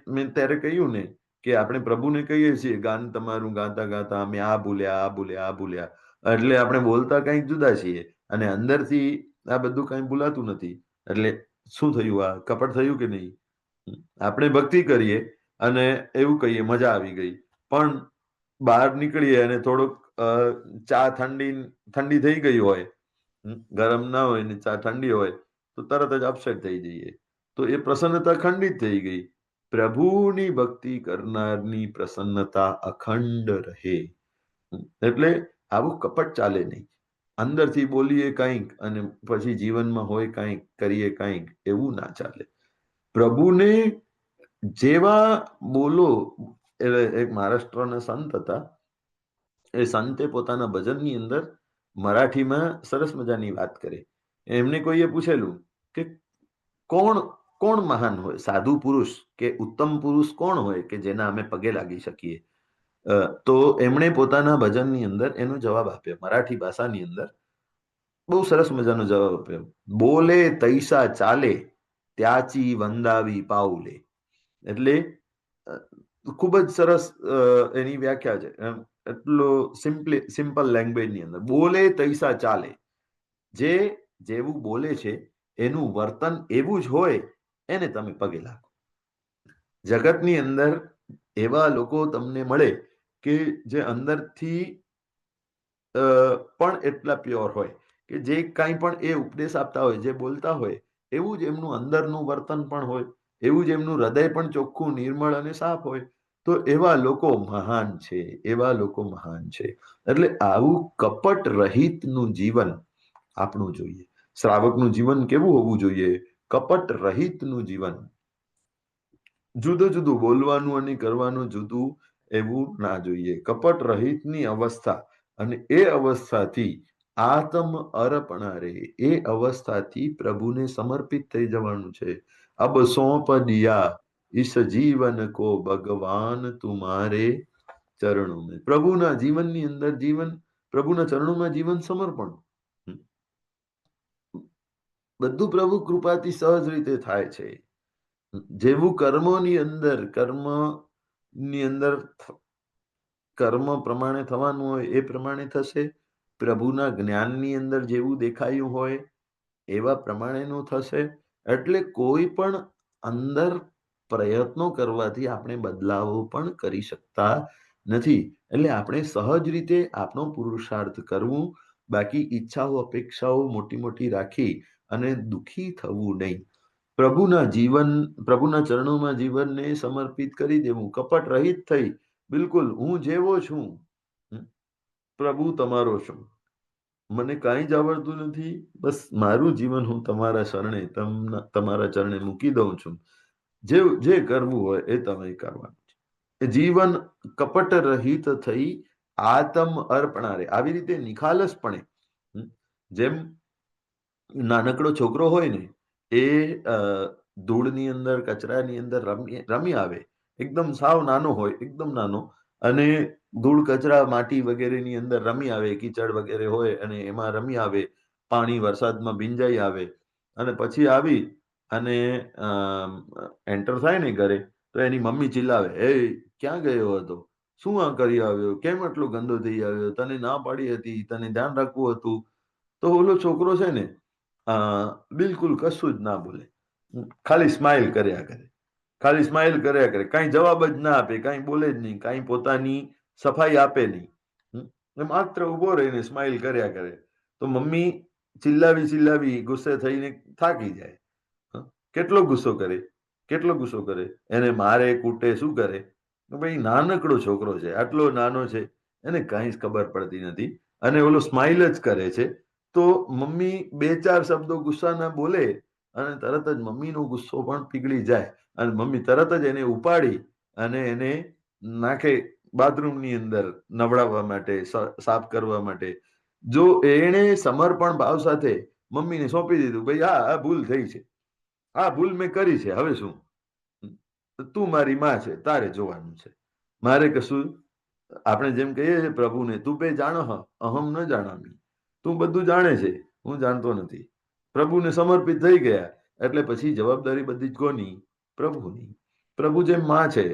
મેં ત્યારે કહ્યું ને કે આપણે પ્રભુને કહીએ છીએ, ગાન તમારું ગાતા ગાતા અમે આ ભૂલ્યા, એટલે આપણે બોલતા કંઈક જુદા છીએ અને અંદરથી આ બધું કંઈ ભૂલાતું નથી. એટલે શું થયું? આ કપટ થયું કે નહીં? આપણે ભક્તિ કરીએ અને એવું કહીએ મજા આવી ગઈ, પણ બહાર નીકળીએ અને થોડુંક ચા ઠંડી થઈ ગઈ હોય, ગરમ ના હોય ને ચા ઠંડી હોય, તો તરત જ અપસેટ થઈ જઈએ, તો એ પ્રસન્નતા ખંડિત થઈ ગઈ. પ્રભુની ભક્તિ કરનારની પ્રસન્નતા અખંડ રહે. એટલે આવું કપટ ચાલે નહીં. અંદરથી બોલીએ કંઈક અને પછી જીવનમાં હોય કંઈક, કરીએ કંઈક, એવું ના ચાલે. પ્રભુને જેવા બોલો. એક મહારાષ્ટ્રના સંત હતા, એ સંતે પોતાના ભજનની અંદર મરાઠીમાં સરસ મજાની વાત કરી. એમને કોઈએ પૂછેલું કે કોણ મહાન હોય, સાધુ પુરુષ કે ઉત્તમ પુરુષ કોણ હોય કે જેના અમે પગે લાગી શકીએ? તો એમણે પોતાના ભજનની અંદર એનો જવાબ આપ્યો, મરાઠી ભાષાની અંદર બહુ સરસ મજાનો જવાબ આપ્યો. બોલે તૈસા ચાલે, ત્યાચી વંદાવી પાઉલે. એટલે ખૂબ જ સરસ એની વ્યાખ્યા છે. એટલો સિમ્પલ લેંગ્વેજની અંદર, બોલે તૈસા ચાલે, જે જેવું બોલે છે એનું વર્તન એવું જ હોય, એને તમે પગે લાગો. જગતની અંદર એવા લોકો તમને મળે કે જે અંદરથી પણ એટલા પ્યોર હોય કે જે કાંઈ પણ એ ઉપદેશ આપતા હોય, જે બોલતા હોય, એવું જ એમનું અંદરનું વર્તન પણ હોય, એવું જ એમનું હૃદય પણ ચોખ્ખું, નિર્મળ અને સાફ હોય. તો એવા લોકો મહાન છે, એવા લોકો મહાન છે. એટલે આવું કપટ રહિતનું જીવન આપણું જોઈએ. શ્રાવકનું જીવન કેવું હોવું જોઈએ? કપટ રહિતનું જીવન. જુદું બોલવાનું અને કરવાનું જુદું એવું ના જોઈએ. કપટ રહિતની અવસ્થા, અને એ અવસ્થાથી આત્મ અર્પણા એ અવસ્થાથી પ્રભુને સમર્પિત થઈ જવાનું છે. અબ સોંપ દિયા ઇસ જીવન કો ભગવાન તુમારે ચરણો મેં. પ્રભુના જીવનની અંદર પ્રભુના ચરણોમાં જીવન સમર્પણ. બધું પ્રભુ કૃપાથી સહજ રીતે થાય છે. જેવું કર્મની અંદર કર્મ પ્રમાણે થવાનું હોય એ પ્રમાણે થશે. પ્રભુના જ્ઞાનની અંદર જેવું દેખાયું હોય એવા પ્રમાણેનું થશે. એટલે કોઈ પણ અંદર પ્રયત્નો કરવાથી આપણે બદલાવો પણ કરી શકતા નથી. એટલે આપણે સહજ રીતે આપણો પુરુષાર્થ કરવું, બાકી ઈચ્છાઓ અપેક્ષાઓ મોટી રાખી અને દુઃખી થવું નહીં. પ્રભુના ચરણોમાં જીવનને સમર્પિત કરી દેવું, કપટ રહિત થઈ, બિલકુલ હું જેવો છું, પ્રભુ તમારો છું, મને કાંઈ જ આવડતું નથી, બસ મારું જીવન હું તમારા ચરણે મૂકી દઉં છું, જે કરવું હોય એ તમે કરવાનું છે. જીવન કપટ રહિત થઈ આત્મ અર્પણા આવી રીતે નિખાલસપણે, જેમ નાનકડો છોકરો હોય ને એ ધૂળની અંદર, કચરાની અંદર રમી આવે. એકદમ સાવ નાનો હોય, એકદમ નાનો, અને ધૂળ, કચરા, માટી વગેરેની અંદર રમી આવે, કીચડ વગેરે હોય અને એમાં રમી આવે, પાણી વરસાદમાં ભીંજાઈ આવે, અને પછી આવી અને એન્ટર થાય ને ઘરે, તો એની મમ્મી ચિલ્લાવે, ક્યાં ગયો હતો? શું આ કરી આવ્યો? કેમ આટલો ગંદો થઈ આવ્યો? તને ના પાડી હતી, તને ધ્યાન રાખવું હતું. તો ઓલો છોકરો છે ને બિલકુલ કશું જ ના બોલે, ખાલી સ્માઈલ કર્યા કરે, ખાલી સ્માઈલ કર્યા કરે, કાંઈ જવાબ જ ના આપે, કાંઈ બોલે જ નહીં, કાંઈ પોતાની સફાઈ આપે નહીં. એ માત્ર ઊભો રહીને સ્માઈલ કર્યા કરે. તો મમ્મી ચિલ્લાવી ગુસ્સે થઈને થાકી જાય. કેટલો ગુસ્સો કરે, કેટલો ગુસ્સો કરે, એને મારે, કૂટે, શું કરે? ભાઈ નાનકડો છોકરો છે, આટલો નાનો છે, એને કાંઈ જ ખબર પડતી નથી, અને ઓલો સ્માઈલ જ કરે છે. તો મમ્મી 2-4 શબ્દો ગુસ્સાના બોલે અને તરત જ મમ્મીનો ગુસ્સો પણ પીગળી જાય, અને મમ્મી તરત જ એને ઉપાડી અને એને નાખે બાથરૂમની અંદર નવડાવવા માટે, સાફ કરવા માટે. જો એણે સમર્પણ ભાવ સાથે મમ્મીને સોંપી દીધું, ભાઈ આ ભૂલ થઈ છે, આ ભૂલ મેં કરી છે, હવે શું? તું મારી માં છે, તારે જોવાનું છે, મારે કશું. આપણે જેમ કહીએ છીએ પ્રભુને, તું બે જાણહ, અહમ ન જાણામી. તું બધું જાણે છે, હું જાણતો નથી. પ્રભુને સમર્પિત થઈ ગયા એટલે પછી જવાબદારી બધી જ કોની? પ્રભુની. પ્રભુ જેમ માં છે,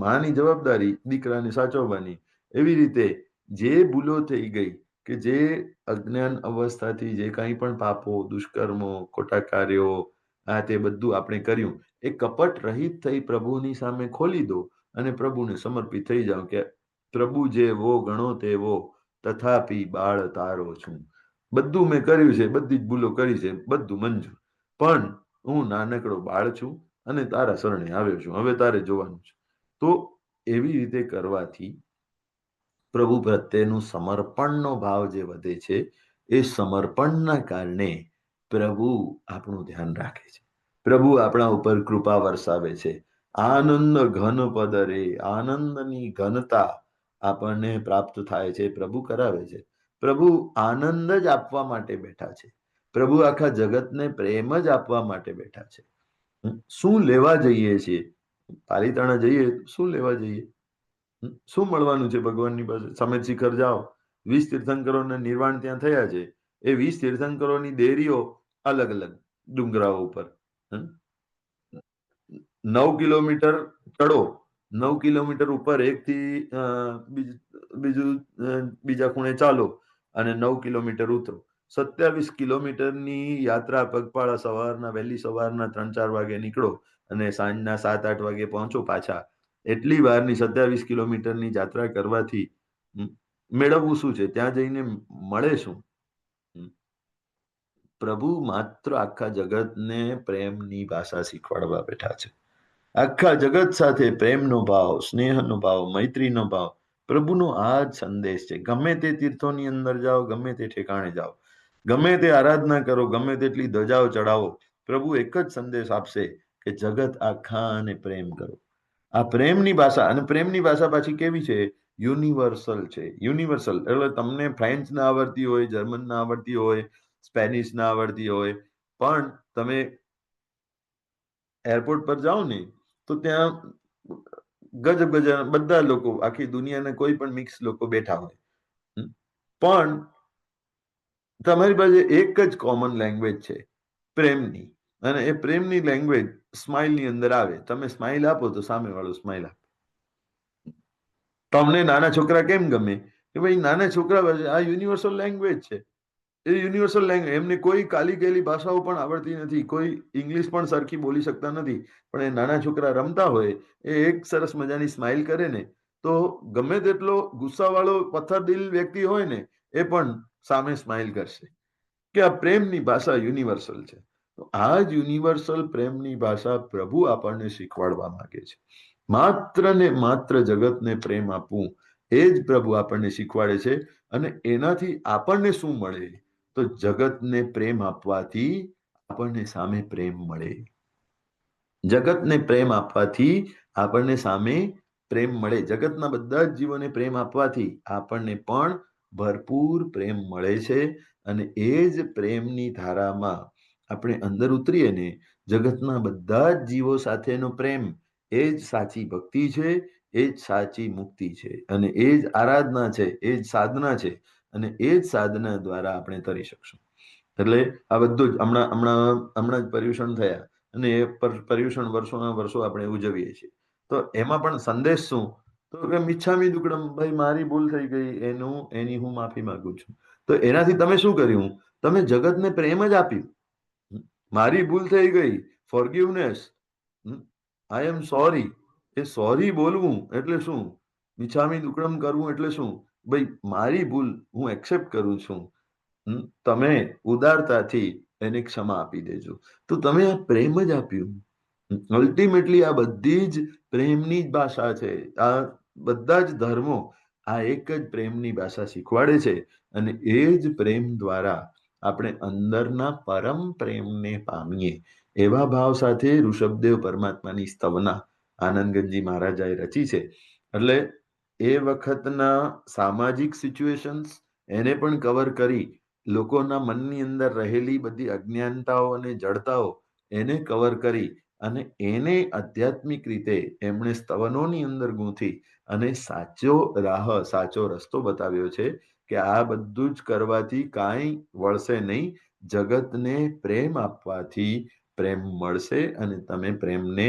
માની જવાબદારી દીકરાને સાચવવાની. એવી રીતે જે ભૂલો થઈ ગઈ, કે જે અજ્ઞાન અવસ્થાથી જે કાંઈ પણ પાપો, દુષ્કર્મો, ખોટા કાર્યો, આ તે બધું આપણે કર્યું, એ કપટ રહિત થઈ પ્રભુની સામે ખોલી દો અને પ્રભુને સમર્પિત થઈ જાઓ કે પ્રભુ જેવો ગણો તેવો, તથાપી બાળ તારો છું. બધું મેં કર્યું છે, બધી જ ભૂલો કરી છે, બધું મંજૂર, પણ હું નાનકડો બાળ છું અને તારા શરણે આવ્યો છું, હવે તારે જોવાનું છે. તો એવી રીતે કરવાથી પ્રભુ પ્રત્યેનું સમર્પણનો ભાવ જે વધે છે, એ સમર્પણના કારણે પ્રભુ આપણું ધ્યાન રાખે છે, પ્રભુ આપણા ઉપર કૃપા વરસાવે છે. આનંદ ઘન પદરે, આનંદની ઘનતા આપણને પ્રાપ્ત થાય છે, પ્રભુ કરાવે છે. પ્રભુ આનંદ જ આપવા માટે બેઠા છે. પ્રભુ આખા જગતને પ્રેમ જ આપવા માટે બેઠા છે. શું લેવા જઈએ છીએ? પાલીતાણા જઈએ, શું લેવા જઈએ? શું મળવાનું છે ભગવાનની પાસે? સમેત શિખર જાઓ, 20 તીર્થંકરોના નિર્વાણ ત્યાં થયા છે. એ 20 તીર્થંકરોની દેરીઓ અલગ અલગ ડુંગરાઓ ઉપર. 9 કિલોમીટર ચડો, 9 કિલોમીટર ઉપર એકથી બીજા ખૂણે ચાલો અને 9 કિલોમીટર ઉતરો. 27 કિલોમીટરની યાત્રા પગપાળા વહેલી સવારના 3-4 વાગે નીકળો અને સાંજના 7-8 વાગે પહોંચો પાછા. એટલી વારની 27 કિલોમીટરની યાત્રા કરવાથી મેળવવું શું છે? ત્યાં જઈને મળે શું? પ્રભુ માત્ર આખા જગતને પ્રેમની ભાષા શીખવાડવા બેઠા છે. આખા જગત સાથે પ્રેમનો ભાવ, સ્નેહનો ભાવ, મૈત્રીનો ભાવ, પ્રભુનો આ જ સંદેશ છે. ગમે તે તીર્થોની અંદર જાઓ, ગમે તે ઠેકાણે જાઓ, ગમે તે આરાધના કરો, ગમે તેટલી ધજાઓ ચડાવો, પ્રભુ એક જ સંદેશ આપશે કે જગત આખાને પ્રેમ કરો. આ પ્રેમની ભાષા, અને પ્રેમની ભાષા પાછી કેવી છે? યુનિવર્સલ છે. યુનિવર્સલ એટલે તમને ફ્રેન્ચ ના આવડતી હોય, જર્મન ના આવડતી હોય, સ્પેનિશ ના આવડતી હોય, પણ તમે એરપોર્ટ પર જાઓ ને, તો ત્યાં ગજબ બધા લોકો, આખી દુનિયાના કોઈ પણ મિક્સ લોકો બેઠા હોય, પણ તમારી પાસે એક જ કોમન લેંગ્વેજ છે, પ્રેમની. અને એ પ્રેમની લેંગ્વેજ સ્માઇલની અંદર આવે. તમે સ્માઇલ આપો તો સામેવાળો સ્માઇલ આપે. તમને નાના છોકરા કેમ ગમે? કે ભાઈ નાના છોકરા પાસે આ યુનિવર્સલ લેંગ્વેજ છે. એ યુનિવર્સલ લેંગ્વેજ, એમને કોઈ કાલી ગયેલી ભાષાઓ પણ આવડતી નથી, કોઈ ઇંગ્લિશ પણ સરખી બોલી શકતા નથી, પણ એ નાના છોકરા રમતા હોય, એ એક સરસ મજાની સ્માઇલ કરે ને, તો ગમે તેટલો ગુસ્સાવાળો પથ્થરદિલ વ્યક્તિ હોય ને, એ પણ સામે સ્માઇલ કરશે. કે આ પ્રેમની ભાષા યુનિવર્સલ છે. તો આ જ યુનિવર્સલ પ્રેમની ભાષા પ્રભુ આપણને શીખવાડવા માંગે છે. માત્ર ને માત્ર જગતને પ્રેમ આપવું, એ જ પ્રભુ આપણને શીખવાડે છે. અને એનાથી આપણને શું મળે? તો જગતને પ્રેમ આપવાથી આપણને સામે પ્રેમ મળે. જગતને પ્રેમ આપવાથી આપણને સામે પ્રેમ મળે. જગતના બધા જ જીવોને પ્રેમ આપવાથી આપણને પણ ભરપૂર પ્રેમ મળે છે. અને એ જ પ્રેમની ધારામાં આપણે અંદર ઉતરીએ ને, જગતના બધા જ જીવો સાથેનો પ્રેમ એ જ સાચી ભક્તિ છે, એ જ સાચી મુક્તિ છે, અને એ જ આરાધના છે, એ જ સાધના છે, અને એ જ સાધના દ્વારા આપણે તરી શકશું. એટલે આ બધું જ હમણાં જ પર્યુષણ થયા, અને એ પર્યુષણ વર્ષોના વર્ષો આપણે ઉજવીએ છીએ. તો એમાં પણ સંદેશ શું? તો કે મિચ્છામી દુક્કડમ, ભાઈ મારી ભૂલ થઈ ગઈ, એની હું માફી માંગુ છું. તો એનાથી તમે શું કર્યું? તમે જગતને પ્રેમ જ આપ્યું. મારી ભૂલ થઈ ગઈ, ફોરગિવનેસ, આઈ એમ સોરી. એ સોરી બોલવું એટલે શું? મિચ્છામી દુક્કડમ કરવું એટલે શું? ભાઈ મારી ભૂલ હું એક્સેપ્ટ કરું છું, તમે ઉદારતાથી એને ક્ષમા આપી દેજો. તો તમે આ પ્રેમ જ આપ્યું. અલ્ટિમેટલી આ બધી જ પ્રેમની જ ભાષા છે. આ બધા જ ધર્મો આ એક જ પ્રેમની ભાષા શીખવાડે છે, અને એ જ પ્રેમ દ્વારા આપણે અંદરના પરમ પ્રેમને પામીએ. એવા ભાવ સાથે ઋષભદેવ પરમાત્માની સ્તવના આનંદગંજી મહારાજાએ રચી છે. એટલે એ વખતના સામાજિક સિચ્યુએશન્સ એને પણ કવર કરી, લોકોના મનની અંદર રહેલી બધી અજ્ઞાનતાઓ અને જડતાઓ એને કવર કરી, અને એને આધ્યાત્મિક રીતે એમણે સ્તવનોની અંદર ગૂંથી અને સાચો રસ્તો બતાવ્યો છે કે આ બધું જ કરવાથી કાંઈ વળશે નહીં. જગતને પ્રેમ આપવાથી પ્રેમ મળશે, અને તમે પ્રેમને,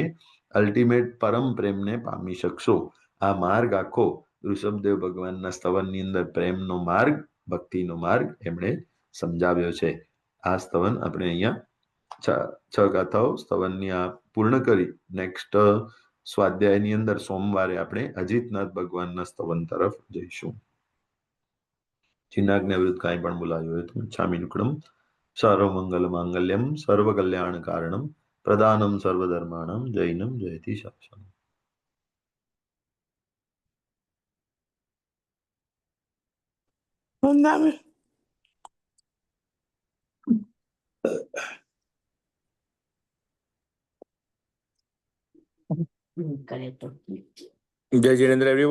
અલ્ટિમેટ પરમ પ્રેમને પામી શકશો. આ માર્ગ આખો ઋષભદેવ ભગવાનના સ્તવનની અંદર પ્રેમનો માર્ગ, ભક્તિનો માર્ગ એમણે સમજાવ્યો છે. આ સ્તવન આપણે અહીંયા 6 ગાથાઓ સ્તવનની આ પૂર્ણ કરી, નેક્સ્ટ સ્વાધ્યાયની અંદર સોમવારે આપણે અજીતનાથ ભગવાનના સ્તવન તરફ જઈશું. ચિન્નાજ્ઞા વિરુદ્ધ કાંઈ પણ બોલાવ્યું હોય તો મિચ્છામિ દુક્કડમ. સર્વમંગલ માંગલ્યમ સર્વકલ્યાણ કારણમ પ્રદાનમ સર્વધર્માણમ જૈનમ જયતિ શાસનમ.
જય જિનેન્દ્ર એવરીવન.